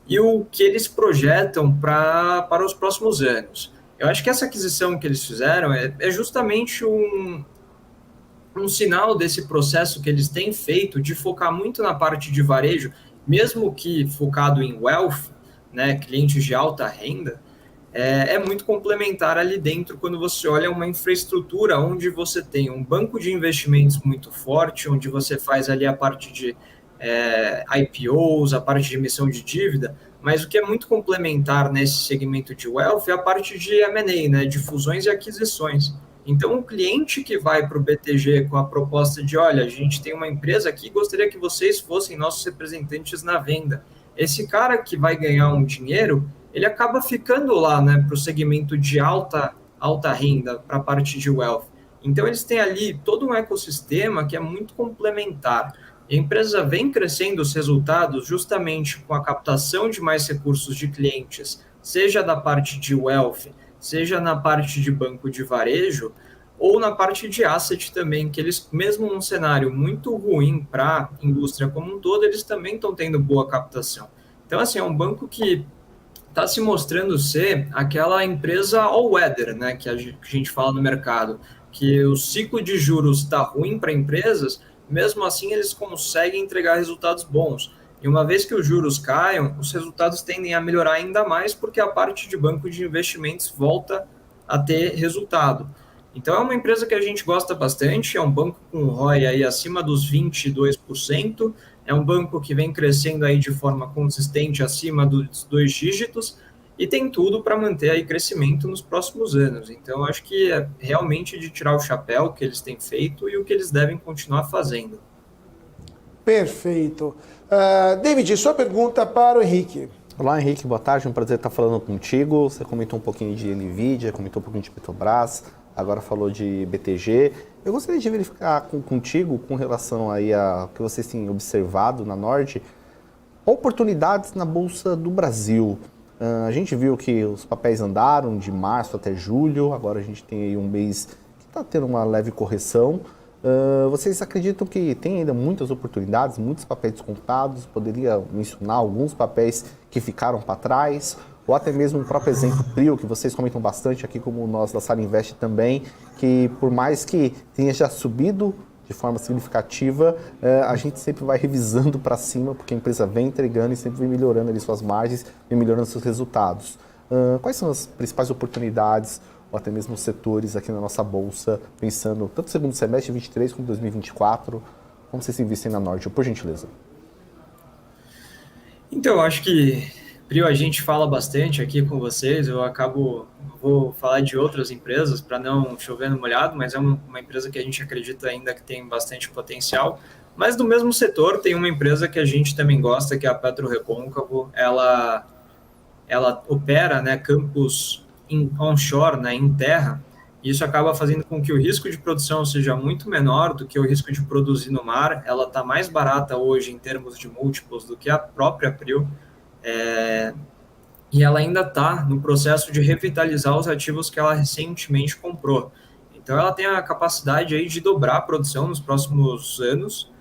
e o que eles projetam para os próximos anos. Eu acho que essa aquisição que eles fizeram é justamente um sinal desse processo que eles têm feito de focar muito na parte de varejo, mesmo que focado em wealth, né, clientes de alta renda, é muito complementar ali dentro quando você olha uma infraestrutura onde você tem um banco de investimentos muito forte, onde você faz ali a parte de IPOs, a parte de emissão de dívida, mas o que é muito complementar nesse segmento de wealth é a parte de M&A, né, de fusões e aquisições. Então, o cliente que vai para o BTG com a proposta de, olha, a gente tem uma empresa aqui, gostaria que vocês fossem nossos representantes na venda. Esse cara que vai ganhar um dinheiro, ele acaba ficando lá, né, para o segmento de alta renda, para a parte de wealth. Então, eles têm ali todo um ecossistema que é muito complementar. A empresa vem crescendo os resultados justamente com a captação de mais recursos de clientes, seja da parte de wealth, seja na parte de banco de varejo, ou na parte de asset também, que eles, mesmo num cenário muito ruim para a indústria como um todo, eles também estão tendo boa captação. Então, assim, é um banco que está se mostrando ser aquela empresa all-weather, né, que a gente fala no mercado, que o ciclo de juros está ruim para empresas, mesmo assim eles conseguem entregar resultados bons. E uma vez que os juros caiam, os resultados tendem a melhorar ainda mais, porque a parte de banco de investimentos volta a ter resultado. Então é uma empresa que a gente gosta bastante, é um banco com ROI aí acima dos 22%, é um banco que vem crescendo aí de forma consistente acima dos 2 dígitos, e tem tudo para manter aí crescimento nos próximos anos. Então, acho que é realmente de tirar o chapéu o que eles têm feito e o que eles devem continuar fazendo. Perfeito. David, sua pergunta para o Henrique. Olá, Henrique, boa tarde, um prazer estar falando contigo. Você comentou um pouquinho de NVIDIA, comentou um pouquinho de Petrobras, agora falou de BTG. Eu gostaria de verificar contigo com relação aí a que vocês têm observado na Nord, oportunidades na Bolsa do Brasil. A gente viu que os papéis andaram de março até julho, agora a gente tem aí um mês que está tendo uma leve correção. Vocês acreditam que tem ainda muitas oportunidades, muitos papéis descontados? Poderia mencionar alguns papéis que ficaram para trás? Ou até mesmo o próprio exemplo Prio, que vocês comentam bastante aqui, como nós da Sala Invest também, que por mais que tenha já subido de forma significativa, a gente sempre vai revisando para cima, porque a empresa vem entregando e sempre vem melhorando ali suas margens, vem melhorando seus resultados. Quais são as principais oportunidades, ou até mesmo setores aqui na nossa Bolsa, pensando tanto no segundo semestre de 2023 como 2024, como vocês investem na Nord, por gentileza? Então, eu acho que, Prio, a gente fala bastante aqui com vocês, vou falar de outras empresas para não chover no molhado, mas é uma empresa que a gente acredita ainda que tem bastante potencial. Mas do mesmo setor tem uma empresa que a gente também gosta, que é a PetroRecôncavo. Ela opera, né, campos onshore, né, em terra, e isso acaba fazendo com que o risco de produção seja muito menor do que o risco de produzir no mar. Ela está mais barata hoje em termos de múltiplos do que a própria Prio. E ela ainda está no processo de revitalizar os ativos que ela recentemente comprou. Então ela tem a capacidade aí de dobrar a produção nos próximos anos,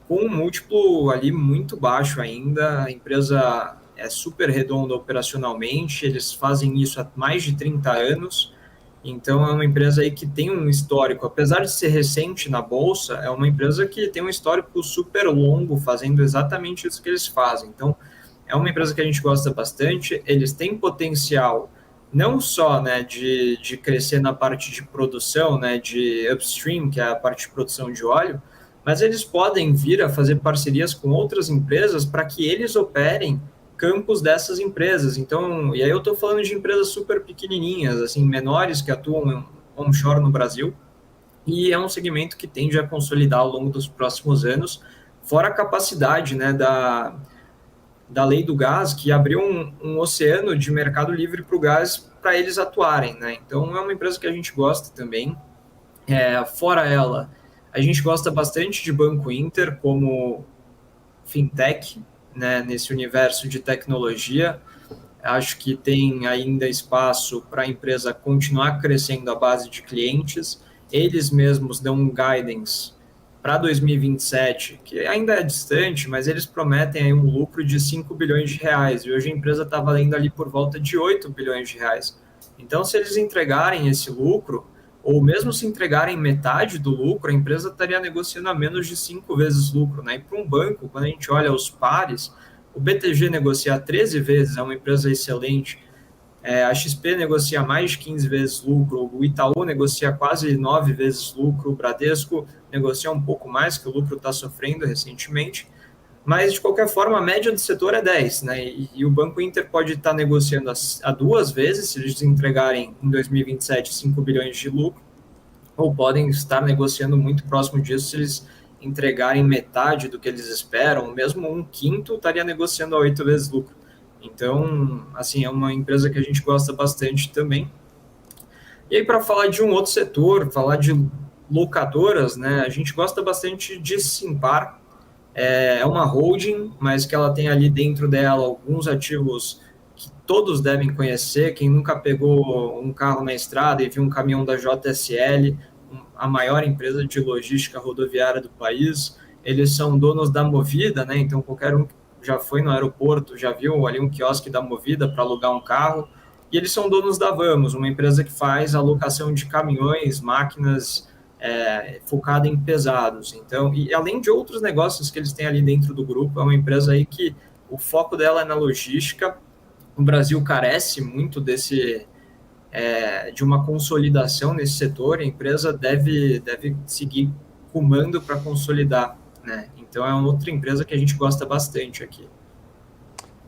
com um múltiplo ali muito baixo ainda. A empresa é super redonda operacionalmente, eles fazem isso há mais de 30 anos, então é uma empresa aí que tem um histórico, apesar de ser recente na Bolsa, é uma empresa que tem um histórico super longo, fazendo exatamente isso que eles fazem. Então, é uma empresa que a gente gosta bastante, eles têm potencial não só, né, de crescer na parte de produção, né, de upstream, que é a parte de produção de óleo, mas eles podem vir a fazer parcerias com outras empresas para que eles operem campos dessas empresas. Então, e aí eu estou falando de empresas super pequenininhas, assim, menores, que atuam onshore no Brasil, e é um segmento que tende a consolidar ao longo dos próximos anos, fora a capacidade, né, da lei do gás, que abriu um oceano de mercado livre para o gás para eles atuarem, né? Então, é uma empresa que a gente gosta também. Fora ela, a gente gosta bastante de Banco Inter como fintech, né, nesse universo de tecnologia. Acho que tem ainda espaço para a empresa continuar crescendo à base de clientes. Eles mesmos dão um guidance para 2027, que ainda é distante, mas eles prometem aí um lucro de 5 bilhões de reais, e hoje a empresa está valendo ali por volta de 8 bilhões de reais. Então, se eles entregarem esse lucro, ou mesmo se entregarem metade do lucro, a empresa estaria negociando a menos de 5 vezes lucro, né? E para um banco, quando a gente olha os pares, O BTG negocia 13 vezes, é uma empresa excelente. A XP negocia mais de 15 vezes lucro, o Itaú negocia quase 9 vezes lucro, o Bradesco negocia um pouco mais, que o lucro está sofrendo recentemente, mas de qualquer forma a média do setor é 10, né? E o Banco Inter pode estar negociando a 2 vezes, se eles entregarem em 2027 5 bilhões de lucro, ou podem estar negociando muito próximo disso se eles entregarem metade do que eles esperam, mesmo 1/5 estaria negociando a 8 vezes lucro. Então, assim, é uma empresa que a gente gosta bastante também. E aí, para falar de um outro setor, falar de locadoras, né, a gente gosta bastante de Simpar. É uma holding, mas que ela tem ali dentro dela alguns ativos que todos devem conhecer. Quem nunca pegou um carro na estrada e viu um caminhão da JSL, a maior empresa de logística rodoviária do país, eles são donos da Movida, né? Então qualquer um que já foi no aeroporto, já viu ali um quiosque da Movida para alugar um carro, e eles são donos da Vamos, uma empresa que faz a locação de caminhões, máquinas, focada em pesados. Então, e além de outros negócios que eles têm ali dentro do grupo, é uma empresa aí que o foco dela é na logística. O Brasil carece muito de uma consolidação nesse setor, a empresa deve seguir rumando para consolidar, né? Então é uma outra empresa que a gente gosta bastante aqui.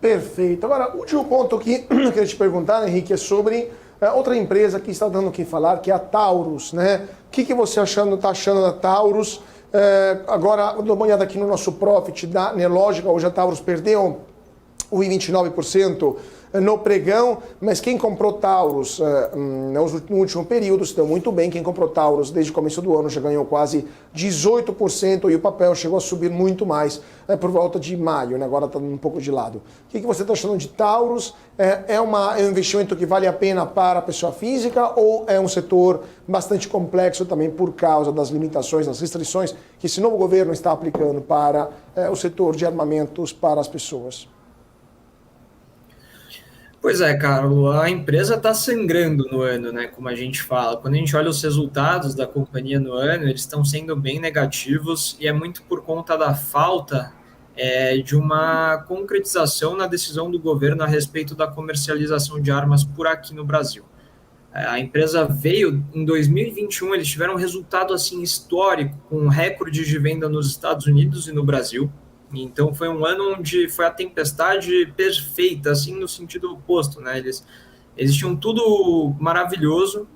Perfeito. Agora, o último ponto que eu queria te perguntar, Henrique, é sobre outra empresa que está dando o que falar, que é a Taurus, né? O que você está achando da Taurus? Agora, dou uma olhada aqui no nosso profit da Nelogica, hoje a Taurus perdeu 29% no pregão, mas quem comprou Taurus no último período se deu muito bem. Quem comprou Taurus desde o começo do ano já ganhou quase 18% e o papel chegou a subir muito mais por volta de maio, né? Agora está um pouco de lado. O que você está achando de Taurus? É um investimento que vale a pena para a pessoa física ou é um setor bastante complexo também por causa das limitações, das restrições que esse novo governo está aplicando para o setor de armamentos para as pessoas? Pois é, Carlos, a empresa está sangrando no ano, né, como a gente fala. Quando a gente olha os resultados da companhia no ano, eles estão sendo bem negativos e é muito por conta da falta de uma concretização na decisão do governo a respeito da comercialização de armas por aqui no Brasil. A empresa veio, em 2021, eles tiveram um resultado assim, histórico, com recordes de venda nos Estados Unidos e no Brasil. Então foi um ano onde foi a tempestade perfeita, assim, no sentido oposto, né? Eles tinham tudo maravilhoso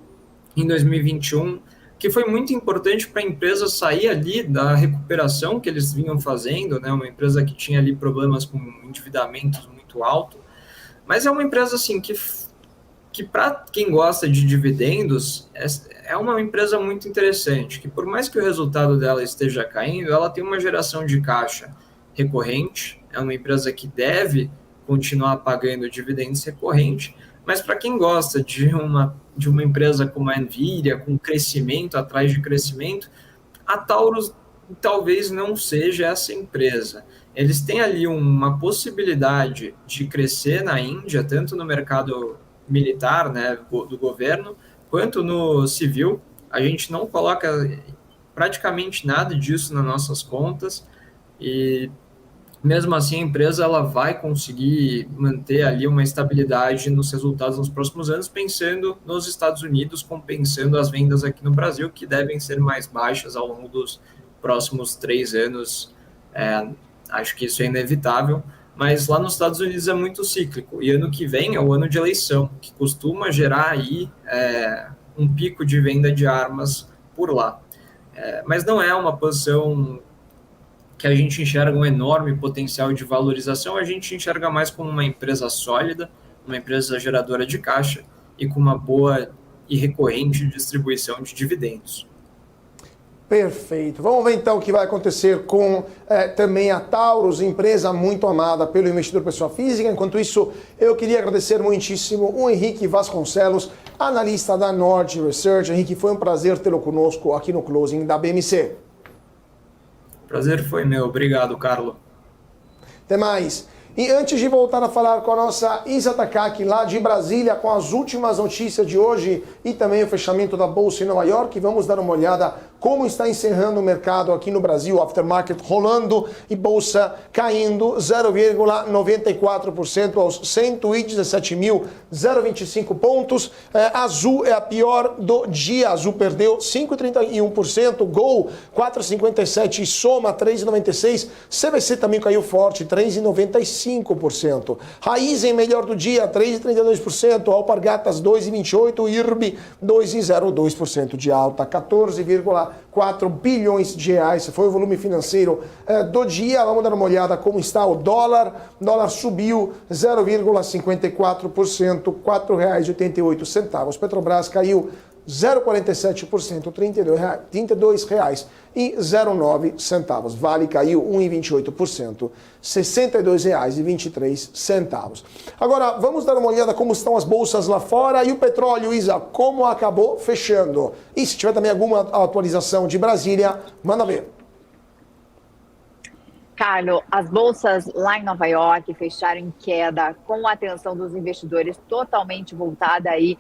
em 2021, que foi muito importante para a empresa sair ali da recuperação que eles vinham fazendo, né? Uma empresa que tinha ali problemas com endividamentos muito alto, mas é uma empresa assim que para quem gosta de dividendos, é uma empresa muito interessante, que por mais que o resultado dela esteja caindo, ela tem uma geração de caixa recorrente, é uma empresa que deve continuar pagando dividendos recorrentes, mas para quem gosta de uma empresa como a Nvidia, com crescimento atrás de crescimento, a Taurus talvez não seja essa empresa. Eles têm ali uma possibilidade de crescer na Índia, tanto no mercado militar, né, do governo, quanto no civil. A gente não coloca praticamente nada disso nas nossas contas, e mesmo assim a empresa ela vai conseguir manter ali uma estabilidade nos resultados nos próximos anos, pensando nos Estados Unidos, compensando as vendas aqui no Brasil, que devem ser mais baixas ao longo dos próximos 3 anos. Acho que isso é inevitável, mas lá nos Estados Unidos é muito cíclico, e ano que vem é o ano de eleição, que costuma gerar aí um pico de venda de armas por lá. Mas não é uma posição que a gente enxerga um enorme potencial de valorização, a gente enxerga mais como uma empresa sólida, uma empresa geradora de caixa e com uma boa e recorrente distribuição de dividendos. Perfeito. Vamos ver então o que vai acontecer com também a Taurus, empresa muito amada pelo investidor pessoa física. Enquanto isso, eu queria agradecer muitíssimo o Henrique Vasconcelos, analista da Nord Research. Henrique, foi um prazer tê-lo conosco aqui no Closing da BMC. Prazer foi meu. Obrigado, Carlos. Até mais. E antes de voltar a falar com a nossa Isa Takaki lá de Brasília, com as últimas notícias de hoje e também o fechamento da Bolsa em Nova York, vamos dar uma olhada como está encerrando o mercado aqui no Brasil, aftermarket rolando e bolsa caindo 0,94% aos 117.025 pontos. Azul é a pior do dia, Azul perdeu 5,31%, Gol 4,57%, Soma 3,96%, CVC também caiu forte, 3,95%. Raizen melhor do dia, 3,32%, Alpargatas 2,28%, IRB 2,02% de alta, 14,4 bilhões de reais, foi o volume financeiro do dia. Vamos dar uma olhada como está o dólar. O dólar subiu 0,54%, R$ 4,88. Petrobras caiu 0,47%, R$ 32,09. Vale caiu 1,28%, R$ 62,23. Agora, vamos dar uma olhada como estão as bolsas lá fora e o petróleo, Isa, como acabou fechando. E se tiver também alguma atualização de Brasília, manda ver. Carlos, as bolsas lá em Nova York fecharam em queda, com a atenção dos investidores totalmente voltada aí,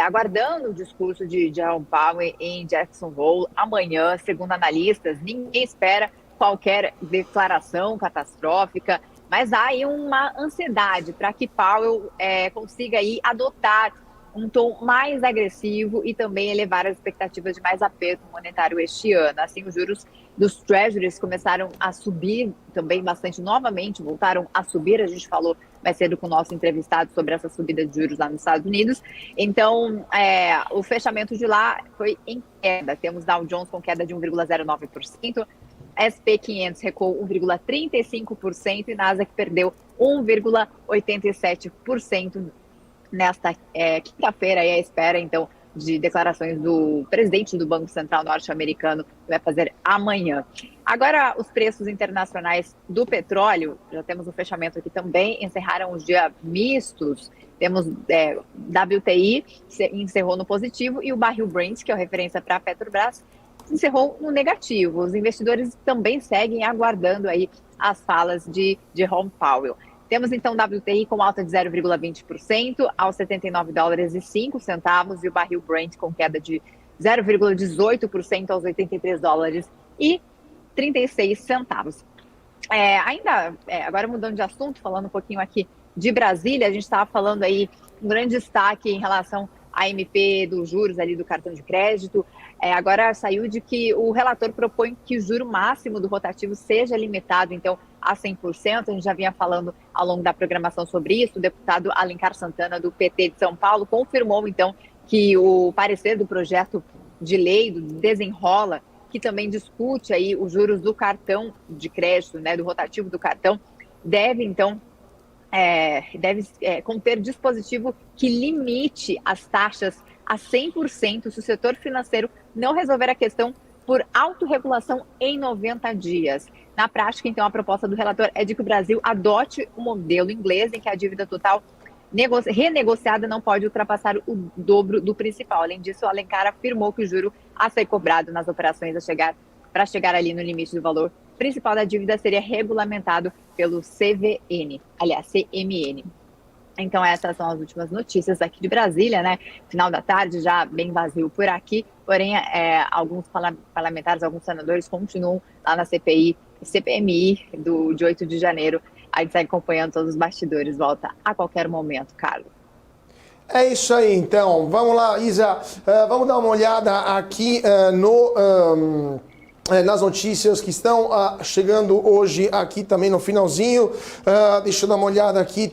aguardando o discurso de Jerome Powell em Jackson Hole amanhã. Segundo analistas, ninguém espera qualquer declaração catastrófica, mas há aí uma ansiedade para que Powell consiga aí adotar um tom mais agressivo e também elevar as expectativas de mais aperto monetário este ano. Assim, os juros dos Treasuries começaram a subir também bastante novamente, voltaram a subir. A gente falou mais cedo com o nosso entrevistado sobre essa subida de juros lá nos Estados Unidos. Então, o fechamento de lá foi em queda. Temos Dow Jones com queda de 1,09%, S&P 500 recuou 1,35% e Nasdaq perdeu 1,87%. Nesta quinta-feira, aí à espera, então, de declarações do presidente do Banco Central norte-americano, que vai fazer amanhã. Agora, os preços internacionais do petróleo, já temos o fechamento aqui também, encerraram os dias mistos. Temos WTI, encerrou no positivo, e o barril Brent, que é a referência para a Petrobras, encerrou no negativo. Os investidores também seguem aguardando aí as falas de Jerome Powell. Temos então WTI com alta de 0,20% aos $79,05 e o barril Brent com queda de 0,18% aos $83,36. Agora mudando de assunto, falando um pouquinho aqui de Brasília, a gente estava falando aí um grande destaque em relação à MP dos juros ali do cartão de crédito. Agora saiu de que o relator propõe que o juro máximo do rotativo seja limitado, então, a 100%. A gente já vinha falando ao longo da programação sobre isso. O deputado Alencar Santana, do PT de São Paulo, confirmou, então, que o parecer do projeto de lei do Desenrola, que também discute aí os juros do cartão de crédito, né, do rotativo do cartão, deve, então, conter dispositivo que limite as taxas a 100% se o setor financeiro não resolver a questão por autorregulação em 90 dias. Na prática, então, a proposta do relator é de que o Brasil adote o modelo inglês, em que a dívida total renegociada não pode ultrapassar o dobro do principal. Além disso, o Alencar afirmou que o juro a ser cobrado nas operações para chegar ali no limite do valor principal da dívida seria regulamentado pelo CMN. Então, essas são as últimas notícias aqui de Brasília, né? Final da tarde, já bem vazio por aqui, porém, alguns parlamentares, alguns senadores continuam lá na CPMI de 8 de janeiro. A gente segue acompanhando todos os bastidores, volta a qualquer momento, Carlos. É isso aí, então. Vamos lá, Isa. Vamos dar uma olhada aqui nas notícias que estão chegando hoje aqui também no finalzinho. Deixa eu dar uma olhada aqui.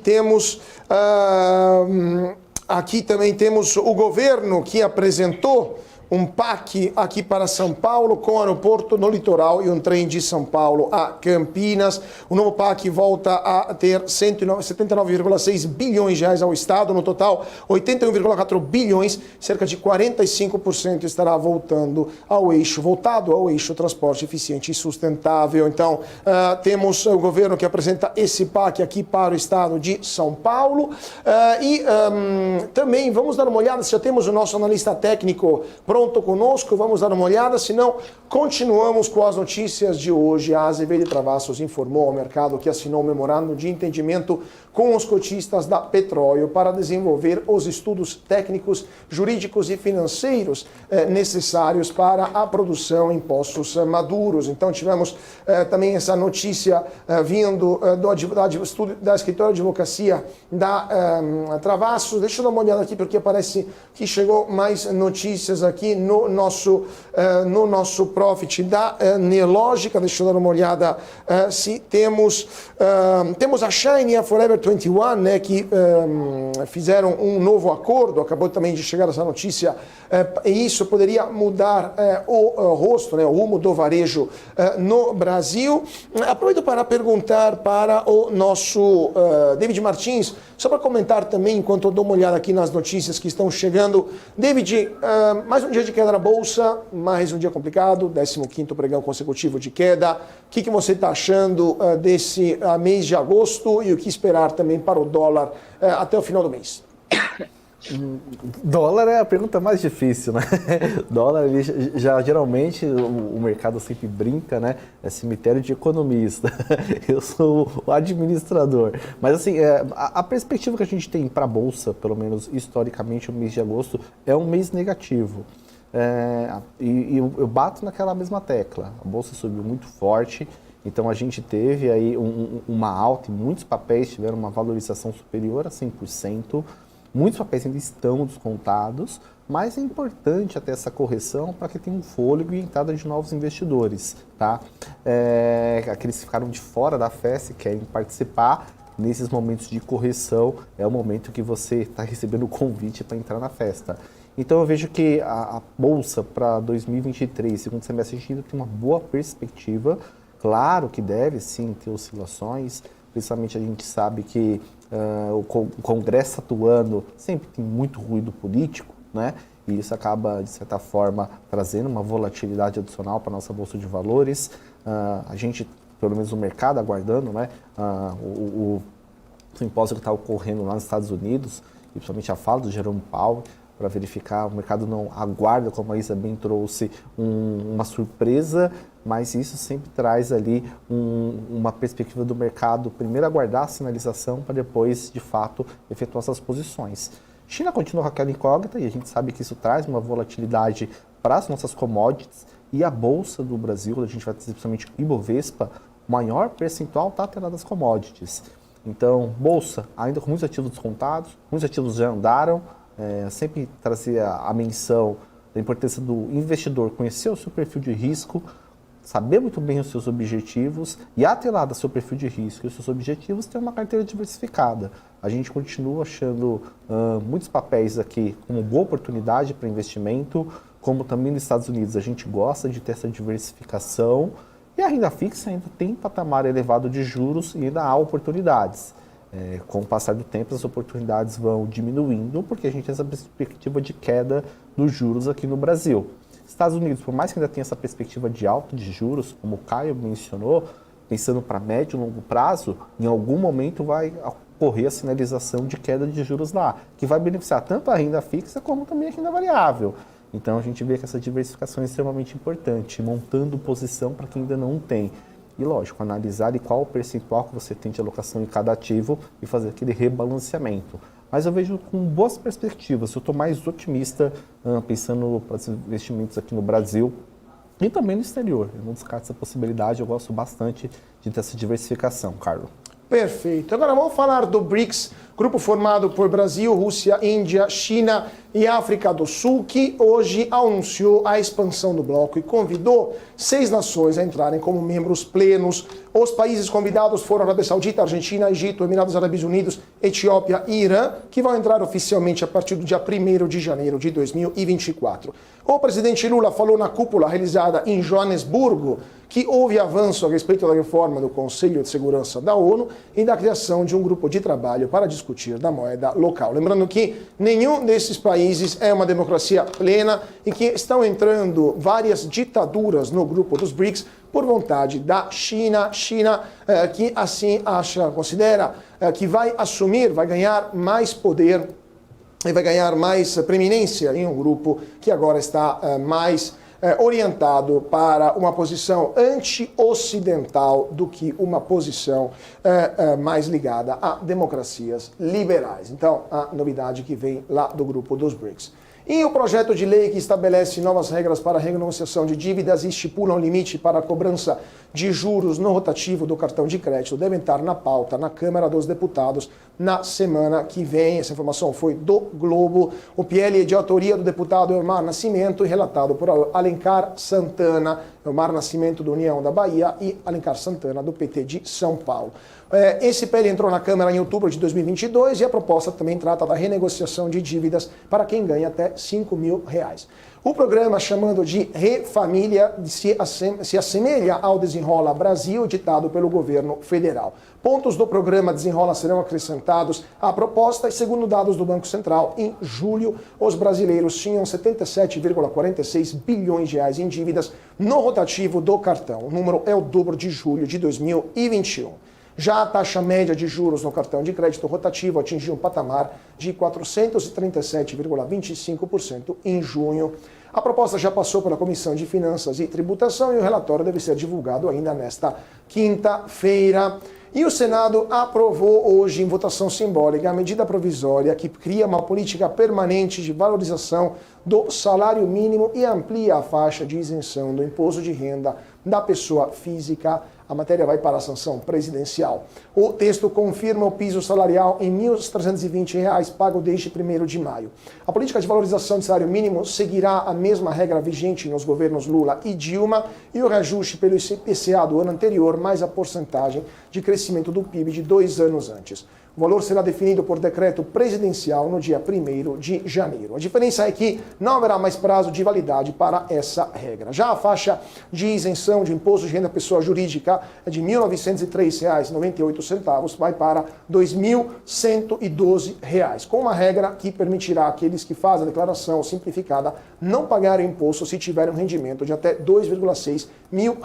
Aqui também temos o governo que apresentou um PAC aqui para São Paulo, com aeroporto no litoral e um trem de São Paulo a Campinas. O novo PAC volta a ter 79,6 bilhões de reais ao Estado. No total, 81,4 bilhões, cerca de 45% estará voltado ao eixo transporte eficiente e sustentável. Então, temos o governo que apresenta esse PAC aqui para o Estado de São Paulo. Também vamos dar uma olhada se já temos o nosso analista técnico pronto pronto conosco? Vamos dar uma olhada, senão continuamos com as notícias de hoje. A Azevedo Travassos informou ao mercado que assinou um memorando de entendimento com os cotistas da Petróleo para desenvolver os estudos técnicos, jurídicos e financeiros necessários para a produção em poços maduros. Então tivemos também essa notícia vindo da escritório de advocacia da Travassos. Deixa eu dar uma olhada aqui porque parece que chegou mais notícias aqui no nosso profit da Neológica. Deixa eu dar uma olhada se temos a Shine e a Forever 21, né, que fizeram um novo acordo. Acabou também de chegar essa notícia e isso poderia mudar o rosto, né, o rumo do varejo no Brasil. Aproveito para perguntar para o nosso David Martins, só para comentar também, enquanto eu dou uma olhada aqui nas notícias que estão chegando. David, mais um dia de queda na Bolsa, mais um dia complicado, 15º pregão consecutivo de queda. O que você está achando desse mês de agosto e o que esperar também para o dólar até o final do mês? Dólar é a pergunta mais difícil, né? Dólar, ele já geralmente o mercado sempre brinca, né? É cemitério de economista. Eu sou o administrador. Mas assim, a perspectiva que a gente tem para a Bolsa, pelo menos historicamente, o mês de agosto, é um mês negativo. E eu bato naquela mesma tecla. A Bolsa subiu muito forte. Então a gente teve aí uma alta e muitos papéis tiveram uma valorização superior a 100%. Muitos papéis ainda estão descontados, mas é importante até essa correção para que tenha um fôlego e entrada de novos investidores, tá? Aqueles que ficaram de fora da festa e querem participar, nesses momentos de correção, é o momento que você está recebendo o convite para entrar na festa. Então eu vejo que a Bolsa para 2023, segundo semestre, a gente ainda tem uma boa perspectiva. Claro que deve sim ter oscilações, principalmente a gente sabe que o Congresso atuando sempre tem muito ruído político, né? E isso acaba, de certa forma, trazendo uma volatilidade adicional para a nossa Bolsa de Valores. A gente, pelo menos o mercado, aguardando, né? O simpósio que está ocorrendo lá nos Estados Unidos, e principalmente a fala do Jerome Powell, para verificar, o mercado não aguarda, como a Isa bem trouxe, uma surpresa, mas isso sempre traz ali uma perspectiva do mercado, primeiro aguardar a sinalização para depois, de fato, efetuar essas posições. China continua com aquela incógnita e a gente sabe que isso traz uma volatilidade para as nossas commodities e a Bolsa do Brasil, a gente vai ter principalmente o Ibovespa, o maior percentual está atrelado às commodities. Então, Bolsa ainda com muitos ativos descontados, muitos ativos já andaram, sempre trazia a menção da importância do investidor conhecer o seu perfil de risco, saber muito bem os seus objetivos e atrelado ao seu perfil de risco e os seus objetivos ter uma carteira diversificada. A gente continua achando muitos papéis aqui como boa oportunidade para investimento, como também nos Estados Unidos a gente gosta de ter essa diversificação e a renda fixa ainda tem patamar elevado de juros e ainda há oportunidades. Com o passar do tempo, as oportunidades vão diminuindo, porque a gente tem essa perspectiva de queda dos juros aqui no Brasil. Estados Unidos, por mais que ainda tenha essa perspectiva de alta de juros, como o Caio mencionou, pensando para médio e longo prazo, em algum momento vai ocorrer a sinalização de queda de juros lá, que vai beneficiar tanto a renda fixa como também a renda variável. Então a gente vê que essa diversificação é extremamente importante, montando posição para quem ainda não tem. E lógico, analisar qual o percentual que você tem de alocação em cada ativo e fazer aquele rebalanceamento. Mas eu vejo com boas perspectivas, eu estou mais otimista pensando para os investimentos aqui no Brasil e também no exterior. Eu não descarto essa possibilidade, eu gosto bastante de ter essa diversificação, Carlos. Perfeito. Agora vamos falar do BRICS, grupo formado por Brasil, Rússia, Índia, China e África do Sul, que hoje anunciou a expansão do bloco e convidou 6 nações a entrarem como membros plenos. Os países convidados foram Arábia Saudita, Argentina, Egito, Emirados Árabes Unidos, Etiópia e Irã, que vão entrar oficialmente a partir do dia 1º de janeiro de 2024. O presidente Lula falou na cúpula realizada em Joanesburgo que houve avanço a respeito da reforma do Conselho de Segurança da ONU e da criação de um grupo de trabalho para discutir da moeda local. Lembrando que nenhum desses países é uma democracia plena e que estão entrando várias ditaduras no grupo dos BRICS por vontade da China, que assim considera que vai ganhar mais poder e vai ganhar mais preeminência em um grupo que agora está mais orientado para uma posição anti-ocidental do que uma posição mais ligada a democracias liberais. Então, a novidade que vem lá do grupo dos BRICS. E o projeto de lei que estabelece novas regras para a renegociação de dívidas e estipula um limite para a cobrança de juros no rotativo do cartão de crédito deve estar na pauta na Câmara dos Deputados na semana que vem. Essa informação foi do Globo. O PL é de autoria do deputado Elmar Nascimento e relatado por Alencar Santana, Elmar Nascimento do União da Bahia e Alencar Santana do PT de São Paulo. Esse PL entrou na Câmara em outubro de 2022 e a proposta também trata da renegociação de dívidas para quem ganha até R$5 mil. O programa, chamado de Refamília, se assemelha ao Desenrola Brasil, ditado pelo governo federal. Pontos do programa Desenrola serão acrescentados à proposta e, segundo dados do Banco Central, em julho, os brasileiros tinham 77,46 bilhões de reais em dívidas no rotativo do cartão. O número é o dobro de julho de 2021. Já a taxa média de juros no cartão de crédito rotativo atingiu um patamar de 437,25% em junho. A proposta já passou pela Comissão de Finanças e Tributação e o relatório deve ser divulgado ainda nesta quinta-feira. E o Senado aprovou hoje, em votação simbólica, a medida provisória que cria uma política permanente de valorização do salário mínimo e amplia a faixa de isenção do imposto de renda da pessoa física. A matéria vai para a sanção presidencial. O texto confirma o piso salarial em R$ 1.320 pago desde 1º de maio. A política de valorização do salário mínimo seguirá a mesma regra vigente nos governos Lula e Dilma e o reajuste pelo IPCA do ano anterior, mais a porcentagem de crescimento do PIB de 2 anos antes. O valor será definido por decreto presidencial no dia 1º de janeiro. A diferença é que não haverá mais prazo de validade para essa regra. Já a faixa de isenção de imposto de renda pessoa jurídica é de R$ 1.903,98, vai para R$ 2.112, com uma regra que permitirá àqueles que fazem a declaração simplificada não pagarem imposto se tiverem um rendimento de até R$ 2,6 mil.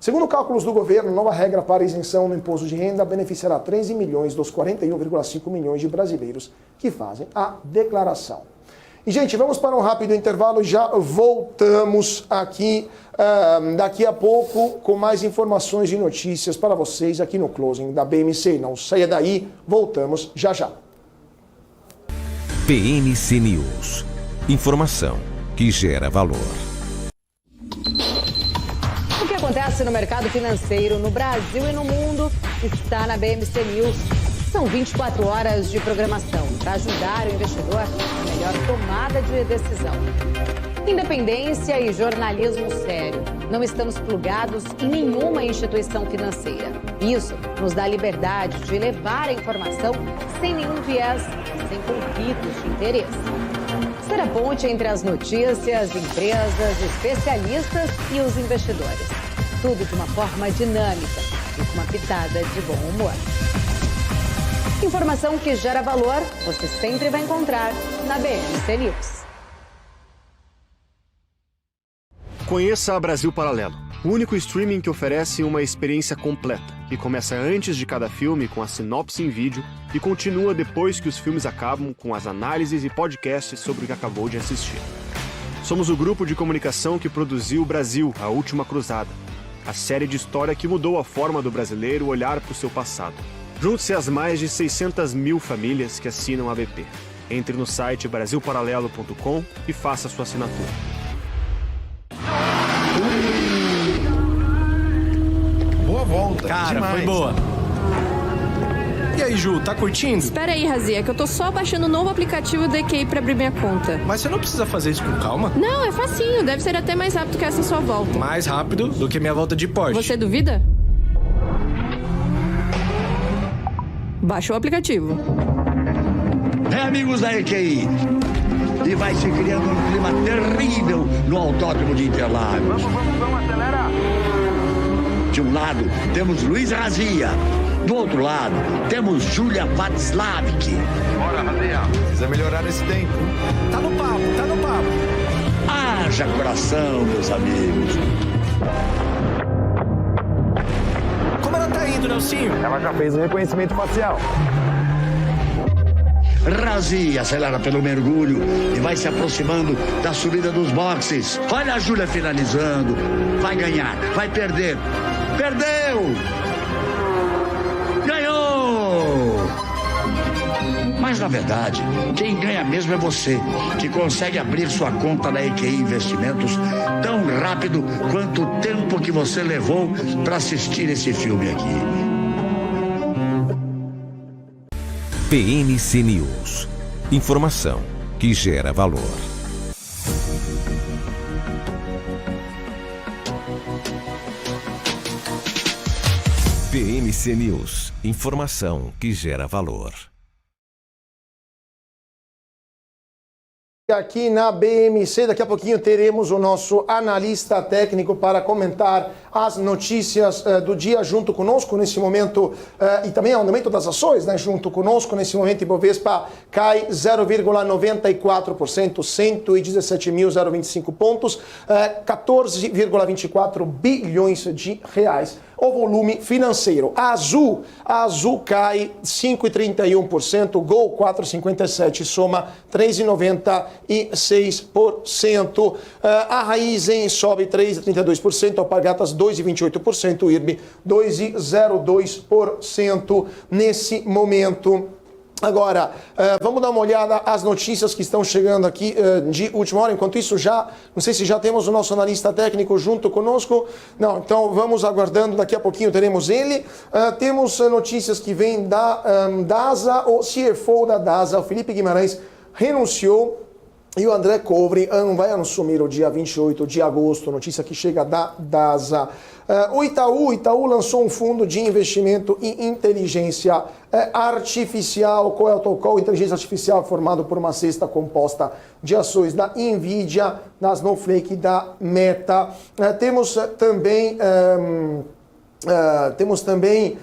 Segundo cálculos do governo, a nova regra para isenção no imposto de renda beneficiará 13 milhões dos 41,5 milhões de brasileiros que fazem a declaração. E, gente, vamos para um rápido intervalo e já voltamos aqui daqui a pouco com mais informações e notícias para vocês aqui no Closing da BMC. Não saia daí, voltamos já já. BMC News. Informação que gera valor. O que acontece no mercado financeiro no Brasil e no mundo está na BMC News. São 24 horas de programação para ajudar o investidor na melhor tomada de decisão. Independência e jornalismo sério. Não estamos plugados em nenhuma instituição financeira. Isso nos dá liberdade de levar a informação sem nenhum viés, sem conflitos de interesse. Ser a ponte entre as notícias, empresas, especialistas e os investidores. Tudo de uma forma dinâmica e com uma pitada de bom humor. Informação que gera valor, você sempre vai encontrar na BMC News. Conheça a Brasil Paralelo, o único streaming que oferece uma experiência completa, que começa antes de cada filme com a sinopse em vídeo e continua depois que os filmes acabam com as análises e podcasts sobre o que acabou de assistir. Somos o grupo de comunicação que produziu Brasil, a Última Cruzada, a série de história que mudou a forma do brasileiro olhar para o seu passado. Junte-se às mais de 600 mil famílias que assinam a BP. Entre no site brasilparalelo.com e faça sua assinatura. Boa volta. Cara, demais. foi boa. E aí, Ju, tá curtindo? Espera aí, Razia, que eu tô só baixando o novo aplicativo da EQI pra abrir minha conta. Mas você não precisa fazer isso com calma? Não, é facinho. Deve ser até mais rápido que essa sua volta. Mais rápido do que minha volta de Porsche. Você duvida? Baixa o aplicativo. Amigos da EQI. E vai se criando um clima terrível no Autódromo de Interlagos. Vamos, acelera! De um lado, temos Luiz Razia. Do outro lado, temos Júlia Václavik. Bora, Razia! Precisa melhorar esse tempo. Tá no papo, tá no papo. Haja coração, meus amigos. Como ela tá indo, Nelsinho? Ela já fez o reconhecimento facial. Razi acelera pelo mergulho e vai se aproximando da subida dos boxes. Olha a Júlia finalizando. Vai ganhar, vai perder. Perdeu! Ganhou! Mas, na verdade, quem ganha mesmo é você, que consegue abrir sua conta na EQI Investimentos tão rápido quanto o tempo que você levou para assistir esse filme aqui. BMC News. Informação que gera valor. BMC News. Informação que gera valor. Aqui na BMC, daqui a pouquinho teremos o nosso analista técnico para comentar as notícias do dia junto conosco nesse momento e também o andamento das ações, né? Junto conosco nesse momento, Ibovespa cai 0,94%, 117.025 pontos, 14,24 bilhões de reais. O volume financeiro. A Azul cai 5,31%, Gol 4,57%, soma 3,96%. A Raizen sobe 3,32%, Alpargatas 2,28%, IRB 2,02% nesse momento. Agora, vamos dar uma olhada às notícias que estão chegando aqui de última hora. Enquanto isso, não sei se já temos o nosso analista técnico junto conosco. Não, então vamos aguardando, daqui a pouquinho teremos ele. Temos notícias que vêm da DASA, o CFO da DASA, o Felipe Guimarães, renunciou. E o André Covre vai assumir o dia 28 de agosto, notícia que chega da DASA. O Itaú lançou um fundo de investimento em inteligência artificial. Qual inteligência artificial formado por uma cesta composta de ações da NVIDIA, da Snowflake e da Meta. Temos também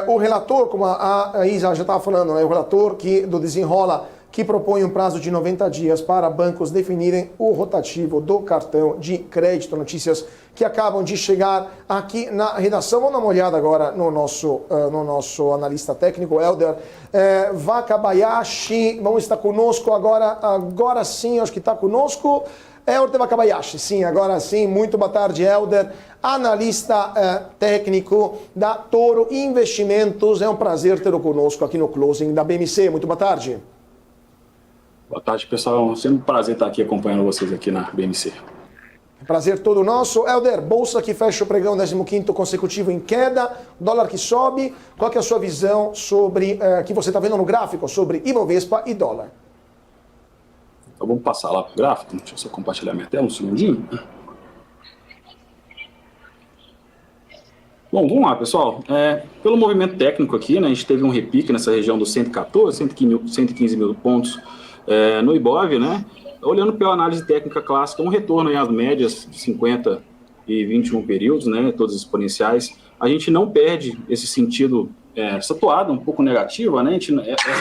o relator, como a Isa já estava falando, né? O relator do Desenrola, que propõe um prazo de 90 dias para bancos definirem o rotativo do cartão de crédito. Notícias que acabam de chegar aqui na redação. Vamos dar uma olhada agora no nosso analista técnico, Helder Wakabayashi. Vamos estar conosco agora sim, acho que está conosco. Helder Wakabayashi, sim, agora sim. Muito boa tarde, Helder, analista técnico da Toro Investimentos. É um prazer tê-lo conosco aqui no Closing da BMC. Muito boa tarde. Boa tarde, pessoal. Sempre um prazer estar aqui acompanhando vocês aqui na BMC. Prazer todo nosso. Helder, bolsa que fecha o pregão 15º consecutivo em queda, dólar que sobe. Qual que é a sua visão sobre, que você está vendo no gráfico, sobre Ibovespa e dólar? Então vamos passar lá para o gráfico. Deixa eu só compartilhar minha tela um segundinho. Bom, vamos lá, pessoal. Pelo movimento técnico aqui, né, a gente teve um repique nessa região dos 115 mil pontos no Ibov, né? Olhando pela análise técnica clássica, um retorno às médias de 50 e 21 períodos, né, todos exponenciais. A gente não perde esse sentido, essa toada um pouco negativa, né?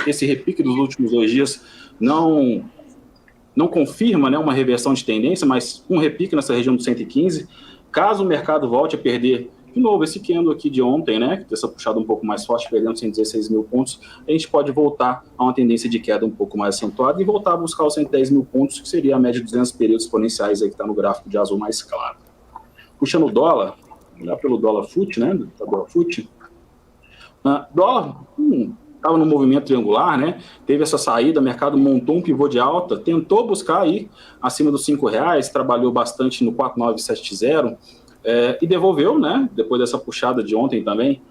Esse repique dos últimos 2 dias não confirma, né, uma reversão de tendência, mas um repique nessa região dos 115. Caso o mercado volte a perder de novo esse candle aqui de ontem, né, que essa puxada um pouco mais forte, perdendo 116 mil pontos, a gente pode voltar a uma tendência de queda um pouco mais acentuada e voltar a buscar os 110 mil pontos, que seria a média de 200 períodos exponenciais aí que está no gráfico de azul mais claro. Puxando o dólar, olhar pelo dólar FUT, né, dólar FUT, dólar estava no movimento triangular, né, teve essa saída, o mercado montou um pivô de alta, tentou buscar aí acima dos R$5, trabalhou bastante no 4970, e devolveu, né, depois dessa puxada de ontem também,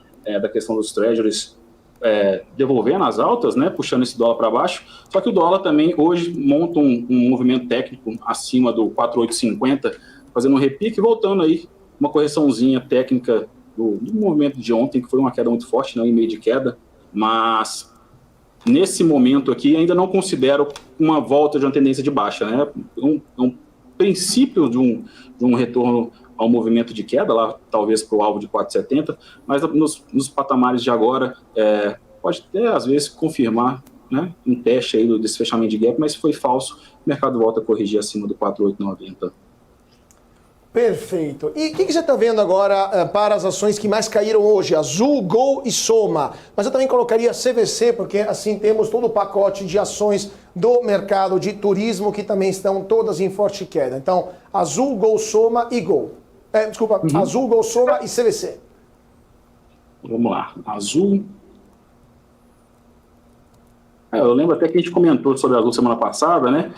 da questão dos treasuries, devolvendo as altas, né, puxando esse dólar para baixo, só que o dólar também hoje monta um movimento técnico acima do 4,850, fazendo um repique, voltando aí uma correçãozinha técnica do movimento de ontem, que foi uma queda muito forte, né, em meio de queda, mas nesse momento aqui ainda não considero uma volta de uma tendência de baixa, né, um princípio de um retorno ao movimento de queda, lá talvez para o alvo de 4,70, mas nos patamares de agora pode até às vezes confirmar, né, um teste aí desse fechamento de gap, mas se foi falso, o mercado volta a corrigir acima do 4,890. Perfeito. E o que você está vendo agora para as ações que mais caíram hoje? Azul, Gol e Soma. Mas eu também colocaria CVC, porque assim temos todo o pacote de ações do mercado de turismo que também estão todas em forte queda. Então, Azul, Gol, Soma e Gol. Azul, Gol, Soma e CVC. Vamos lá. Azul. Eu lembro até que a gente comentou sobre a Azul semana passada, né?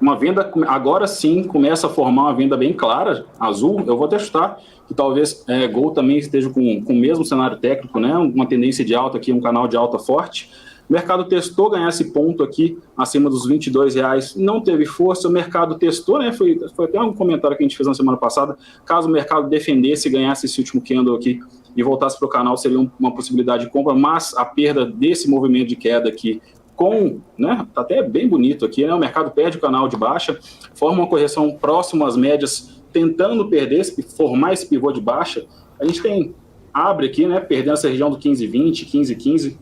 Uma venda, agora sim, começa a formar uma venda bem clara, Azul. Eu vou testar que talvez Gol também esteja com o mesmo cenário técnico, né? Uma tendência de alta aqui, um canal de alta forte. O mercado testou ganhar esse ponto aqui, acima dos R$22, não teve força. O mercado testou, né? Foi até um comentário que a gente fez na semana passada. Caso o mercado defendesse e ganhasse esse último candle aqui e voltasse para o canal, seria uma possibilidade de compra, mas a perda desse movimento de queda aqui, né, tá até bem bonito aqui, né? O mercado perde o canal de baixa, forma uma correção próxima às médias, tentando formar esse pivô de baixa. A gente abre aqui, né, perdendo essa região do 15,20, 15,15,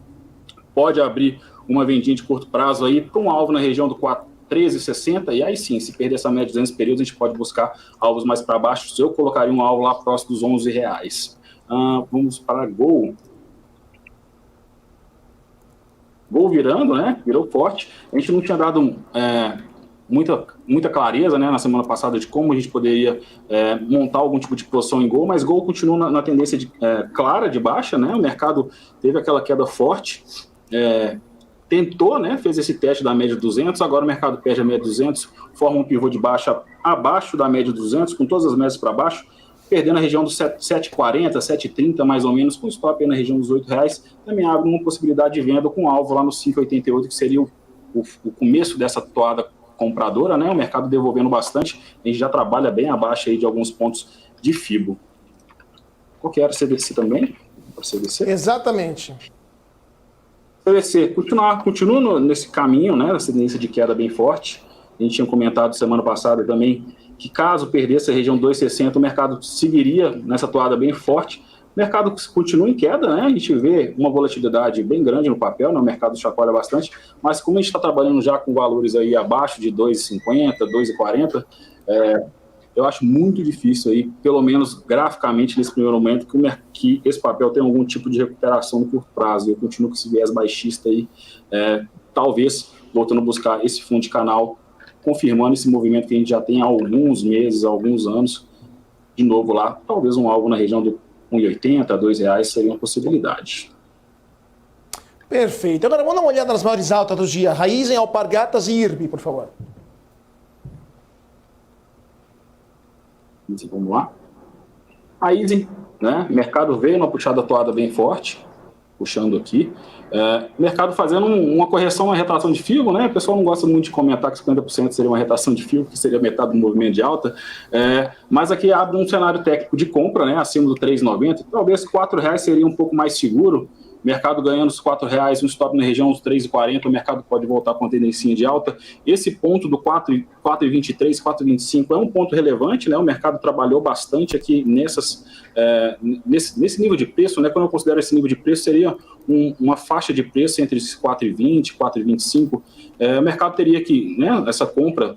pode abrir uma vendinha de curto prazo aí para um alvo na região do 13,60, e aí sim, se perder essa média de 200 períodos, a gente pode buscar alvos mais para baixo. Eu colocaria um alvo lá próximo dos R$11. Vamos para Gol. Gol virando, né? Virou forte. A gente não tinha dado muita clareza, né, na semana passada de como a gente poderia montar algum tipo de posição em Gol, mas Gol continua na tendência clara de baixa, né? O mercado teve aquela queda forte, tentou, né? Fez esse teste da média de 200, agora o mercado perde a média de 200, forma um pivô de baixa abaixo da média de 200, com todas as médias para baixo, perdendo a região dos 7,40, 7,30 mais ou menos, com stop aí na região dos R$8, também abre uma possibilidade de venda com alvo lá no 5,88, que seria o começo dessa toada compradora, né? O mercado devolvendo bastante, a gente já trabalha bem abaixo aí de alguns pontos de FIBO. Qual que era? CVC também? CVC? Exatamente. CVC, continua nesse caminho, né? Nessa tendência de queda bem forte. A gente tinha comentado semana passada também que caso perdesse a região 2,60, o mercado seguiria nessa toada bem forte. O mercado continua em queda, né? A gente vê uma volatilidade bem grande no papel, né? O mercado chacoalha bastante, mas como a gente está trabalhando já com valores aí abaixo de 2,50, 2,40, eu acho muito difícil aí, pelo menos graficamente nesse primeiro momento, que esse papel tenha algum tipo de recuperação no curto prazo. Eu continuo com esse viés baixista aí, talvez voltando a buscar esse fundo de canal, confirmando esse movimento que a gente já tem há alguns meses, há alguns anos, de novo lá, talvez um alvo na região do 1,80 a R$2 seria uma possibilidade. Perfeito. Agora vamos dar uma olhada nas maiores altas do dia. Raizen, Alpargatas e IRB, por favor. Vamos lá. Raizen, né? Mercado veio numa puxada toada bem forte, puxando aqui. Mercado fazendo uma correção, uma retração de FIBO, né? O pessoal não gosta muito de comentar que 50% seria uma retração de FIBO, que seria metade do movimento de alta, mas aqui abre um cenário técnico de compra, né? Acima do 3,90, talvez R$4 seria um pouco mais seguro. Mercado ganhando os R$4, um stop na região dos 3,40, o mercado pode voltar com a tendência de alta. Esse ponto do 4,23, 4,25 é um ponto relevante, né? O mercado trabalhou bastante aqui nesse nível de preço, né? Quando eu considero esse nível de preço, seria uma faixa de preço entre esses 4,20, 4,25. O mercado teria que, né? Essa compra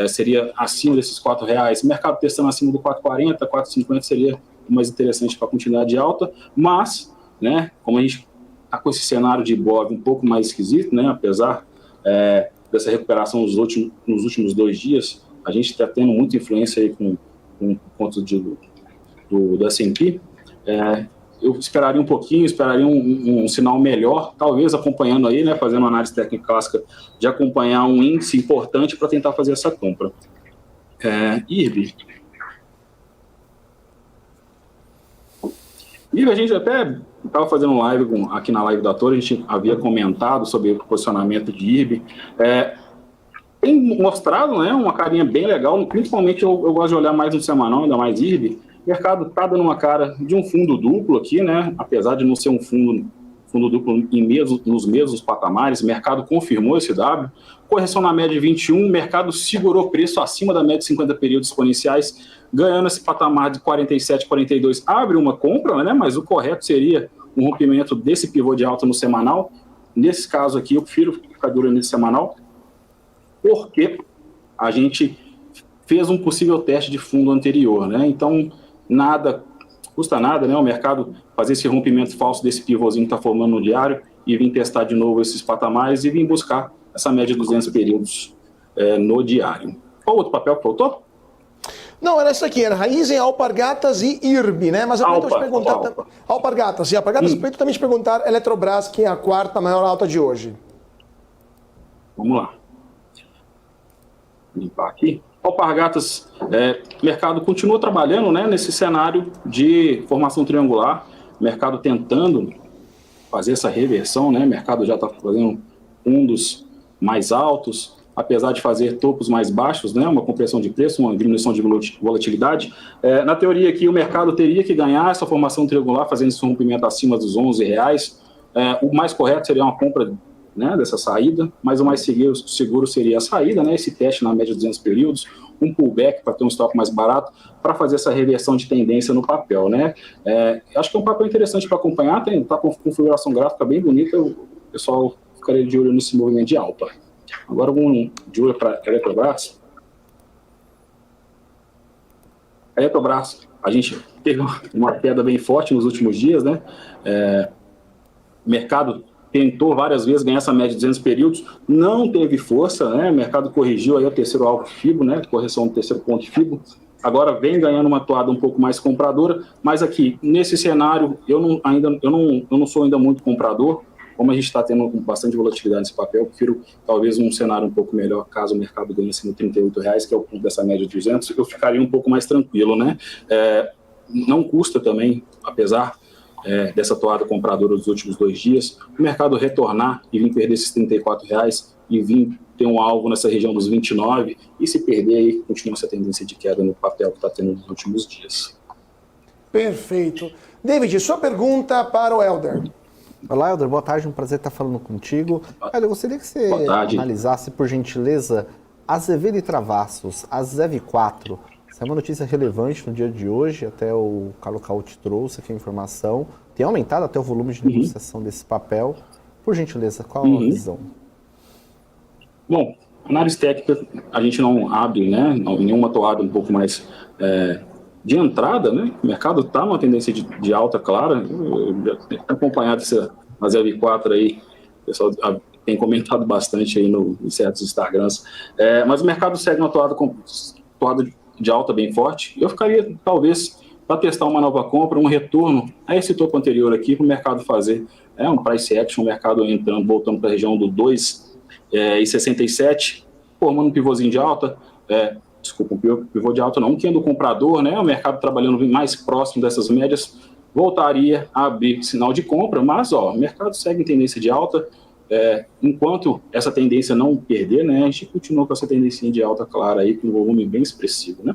seria acima desses R$4. O mercado testando acima do 4,40, 4,50 seria mais interessante para a continuidade de alta, mas, né? Como a gente está com esse cenário de Ibov um pouco mais esquisito, né? Apesar dessa recuperação nos últimos 2 dias, a gente está tendo muita influência aí com pontos do S&P. Eu esperaria um pouquinho, esperaria um sinal melhor, talvez acompanhando aí, né? Fazendo uma análise técnica clássica de acompanhar um índice importante para tentar fazer essa compra. IRB. E a gente até estava fazendo live aqui na live da Torre, a gente havia comentado sobre o posicionamento de IRB. Tem mostrado, né, uma carinha bem legal, principalmente eu gosto de olhar mais no semanal, ainda mais IRB. O mercado está dando uma cara de um fundo duplo aqui, né, apesar de não ser um fundo duplo nos mesmos patamares, o mercado confirmou esse W. Correção na média de 21, o mercado segurou preço acima da média de 50 períodos exponenciais, ganhando esse patamar de 47, 42, abre uma compra, né? Mas o correto seria um rompimento desse pivô de alta no semanal. Nesse caso aqui, eu prefiro ficar de olho nesse semanal, porque a gente fez um possível teste de fundo anterior, né? Então, custa nada, né? O mercado fazer esse rompimento falso desse pivôzinho que está formando no diário e vir testar de novo esses patamares e vir buscar essa média de 200 períodos no diário. Qual outro papel que faltou? Não, era essa aqui, era Raízen, Alpargatas e IRB, né? Mas eu também te perguntar... Alpargatas, eu também te perguntar Eletrobras, que é a quarta maior alta de hoje. Vamos lá. Vou limpar aqui. Alpargatas, o mercado continua trabalhando, né, nesse cenário de formação triangular, mercado tentando fazer essa reversão, né? O mercado já está fazendo fundos mais altos, apesar de fazer topos mais baixos, né? Uma compressão de preço, uma diminuição de volatilidade. Na teoria aqui, o mercado teria que ganhar essa formação triangular, fazendo esse rompimento acima dos R$11. O mais correto seria uma compra, né, dessa saída, mas o mais seguro seria a saída, né? Esse teste na média de 200 períodos, um pullback para ter um stop mais barato, para fazer essa reversão de tendência no papel, né? Acho que é um papel interessante para acompanhar, está com configuração gráfica bem bonita, o pessoal ficaria de olho nesse movimento de alta. Agora vamos de olho para a Eletrobras. A Eletrobras, a gente teve uma queda bem forte nos últimos dias, né? O mercado tentou várias vezes ganhar essa média de 200 períodos, não teve força, né? O mercado corrigiu aí o terceiro alvo FIBO, né? Correção do terceiro ponto de FIBO. Agora vem ganhando uma toada um pouco mais compradora, mas aqui, nesse cenário, eu não sou ainda muito comprador. Como a gente está tendo bastante volatilidade nesse papel, eu prefiro talvez um cenário um pouco melhor, caso o mercado ganhe assim, no R$38, que é o ponto dessa média de 200, eu ficaria um pouco mais tranquilo, né? Não custa também, apesar dessa toada compradora dos últimos 2 dias, o mercado retornar e vir perder esses R$34 e vir ter um alvo nessa região dos 29, e se perder aí, continua essa tendência de queda no papel que está tendo nos últimos dias. Perfeito. David, sua pergunta para o Helder. Olá, Helder, boa tarde, um prazer estar falando contigo. Helder, eu gostaria que você analisasse, por gentileza, Azevedo e Travassos, a ZEV4. Essa é uma notícia relevante no dia de hoje, até o Carlos Cauti trouxe aqui a informação. Tem aumentado até o volume de negociação desse papel. Por gentileza, qual a visão? Bom, análise técnica, a gente não abre, né, nenhuma toada um pouco mais de entrada, né? O mercado está numa tendência de alta clara. Eu já tenho acompanhado essa ZEV4 aí, o pessoal tem comentado bastante aí em certos Instagrams. Mas o mercado segue uma toada de alta bem forte. Eu ficaria, talvez, para testar uma nova compra, um retorno a esse topo anterior aqui, para o mercado fazer um price action, o mercado entrando, voltando para a região do 2,67, formando um pivôzinho de alta, desculpa, um pivô de alta não, um candle comprador, né? O mercado trabalhando mais próximo dessas médias, voltaria a abrir sinal de compra, mas o mercado segue em tendência de alta, enquanto essa tendência não perder, né, a gente continua com essa tendência de alta clara aí, com um volume bem expressivo, né?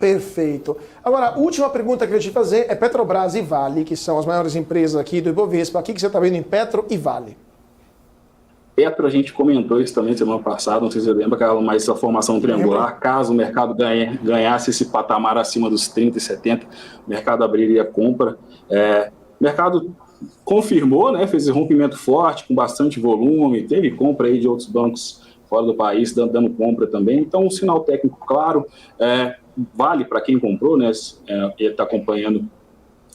Perfeito. Agora, a última pergunta que eu queria te fazer é Petrobras e Vale, que são as maiores empresas aqui do Ibovespa. O que você está vendo em Petro e Vale? Petro, a gente comentou isso também semana passada, não sei se você lembra, mas essa formação triangular, caso o mercado ganhasse esse patamar acima dos 30 e 70, o mercado abriria compra. O mercado confirmou, né, fez esse rompimento forte, com bastante volume, teve compra aí de outros bancos fora do país, dando compra também. Então, um sinal técnico claro, vale para quem comprou, né, e está acompanhando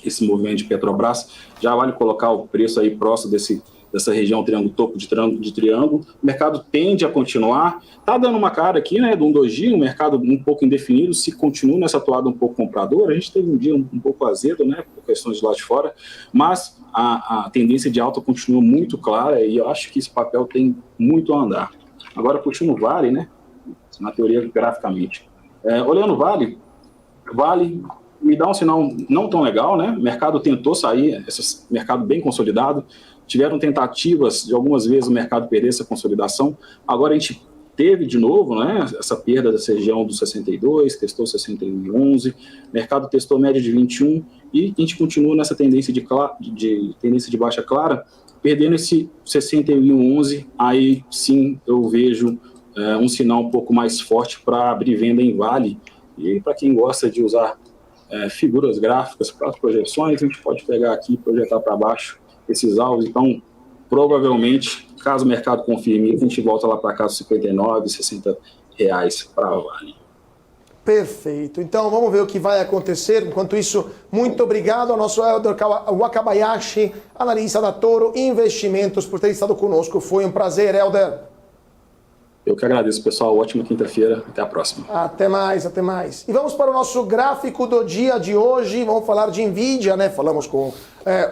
esse movimento de Petrobras, já vale colocar o preço aí próximo dessa região topo de triângulo. O mercado tende a continuar, está dando uma cara aqui, né, de um doji, um mercado um pouco indefinido, se continua nessa toada um pouco compradora. A gente teve um dia um pouco azedo, né, por questões de lá de fora, mas a tendência de alta continua muito clara e eu acho que esse papel tem muito a andar. Agora, puxando o Vale, né, na teoria graficamente. Olhando o Vale me dá um sinal não tão legal, né, o mercado tentou sair, esse mercado bem consolidado, tiveram tentativas de algumas vezes o mercado perder essa consolidação. Agora a gente teve de novo, né, essa perda dessa região dos 62, testou 61,11, o mercado testou média de 21 e a gente continua nessa tendência tendência de baixa clara, perdendo esse 61,11, aí sim eu vejo um sinal um pouco mais forte para abrir venda em Vale. E para quem gosta de usar figuras gráficas para as projeções, a gente pode pegar aqui e projetar para baixo esses alvos. Então, provavelmente, caso o mercado confirme, a gente volta lá para casa 59, 60 para a Vale. Perfeito. Então vamos ver o que vai acontecer. Enquanto isso, muito obrigado ao nosso Helder Wakabayashi, analista da Toro Investimentos, por ter estado conosco. Foi um prazer, Helder. Eu que agradeço, pessoal. Ótima quinta-feira. Até a próxima. Até mais, até mais. E vamos para o nosso gráfico do dia de hoje. Vamos falar de Nvidia, né? Falamos com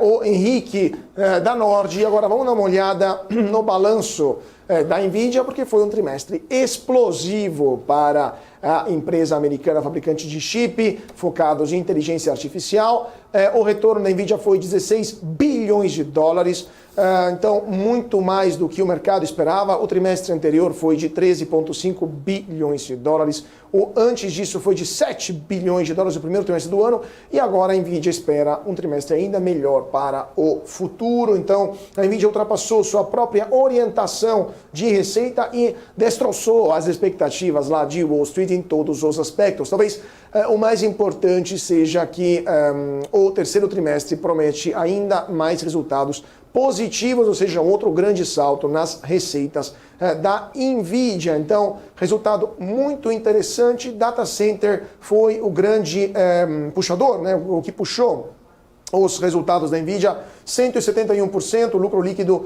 o Henrique da Nord. E agora vamos dar uma olhada no balanço da Nvidia, porque foi um trimestre explosivo para a empresa americana fabricante de chip, focados em inteligência artificial. O retorno da Nvidia foi 16 bilhões de dólares, então muito mais do que o mercado esperava. O trimestre anterior foi de 13,5 bilhões de dólares. Antes disso foi de 7 bilhões de dólares no primeiro trimestre do ano, e agora a Nvidia espera um trimestre ainda melhor para o futuro. Então a Nvidia ultrapassou sua própria orientação de receita e destroçou as expectativas lá de Wall Street em todos os aspectos. Talvez o mais importante seja que o terceiro trimestre promete ainda mais resultados positivos, ou seja, outro grande salto nas receitas da Nvidia. Então, resultado muito interessante. Data Center foi o grande puxador, né? O que puxou os resultados da Nvidia, 171%, o lucro líquido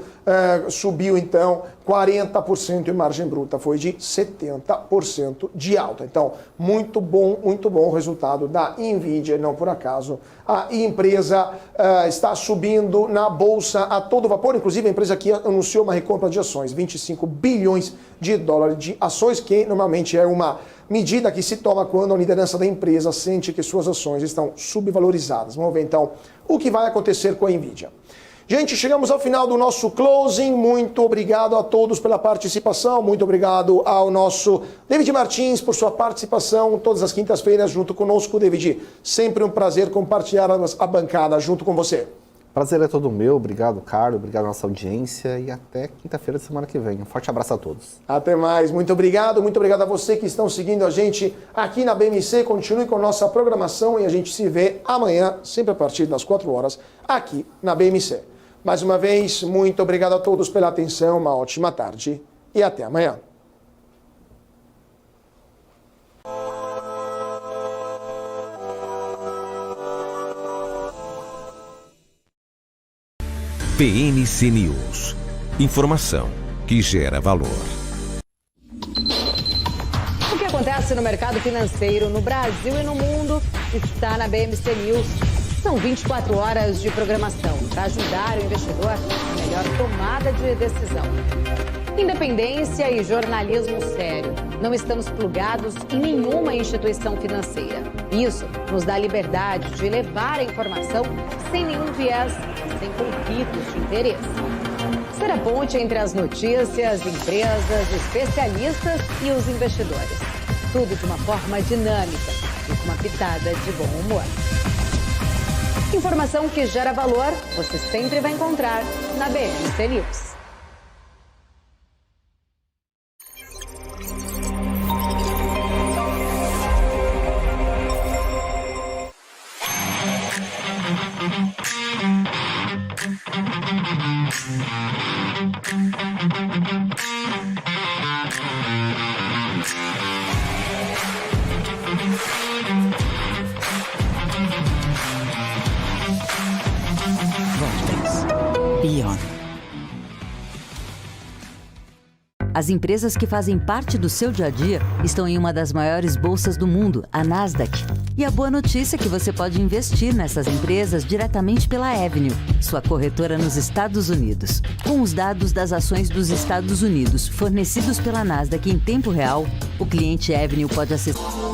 subiu então 40% e margem bruta foi de 70% de alta. Então, muito bom o resultado da Nvidia, não por acaso. A empresa está subindo na bolsa a todo vapor, inclusive a empresa que anunciou uma recompra de ações, 25 bilhões de dólares de ações, que normalmente é uma medida que se toma quando a liderança da empresa sente que suas ações estão subvalorizadas. Vamos ver então o que vai acontecer com a Nvidia. Gente, chegamos ao final do nosso closing. Muito obrigado a todos pela participação. Muito obrigado ao nosso David Martins por sua participação todas as quintas-feiras junto conosco. David, sempre um prazer compartilhar a bancada junto com você. Prazer é todo meu. Obrigado, Carlos. Obrigado à nossa audiência e até quinta-feira da semana que vem. Um forte abraço a todos. Até mais. Muito obrigado a você que estão seguindo a gente aqui na BMC. Continue com a nossa programação e a gente se vê amanhã, sempre a partir das 4 horas, aqui na BMC. Mais uma vez, muito obrigado a todos pela atenção, uma ótima tarde e até amanhã. BMC News. Informação que gera valor. O que acontece no mercado financeiro no Brasil e no mundo está na BMC News. São 24 horas de programação para ajudar o investidor na melhor tomada de decisão. Independência e jornalismo sério. Não estamos plugados em nenhuma instituição financeira. Isso nos dá liberdade de levar a informação sem nenhum viés, sem conflitos de interesse. Ser a ponte entre as notícias, empresas, especialistas e os investidores. Tudo de uma forma dinâmica e com uma pitada de bom humor. Informação que gera valor, você sempre vai encontrar na BMC News. As empresas que fazem parte do seu dia a dia estão em uma das maiores bolsas do mundo, a Nasdaq. E a boa notícia é que você pode investir nessas empresas diretamente pela Avenue, sua corretora nos Estados Unidos. Com os dados das ações dos Estados Unidos fornecidos pela Nasdaq em tempo real, o cliente Avenue pode acessar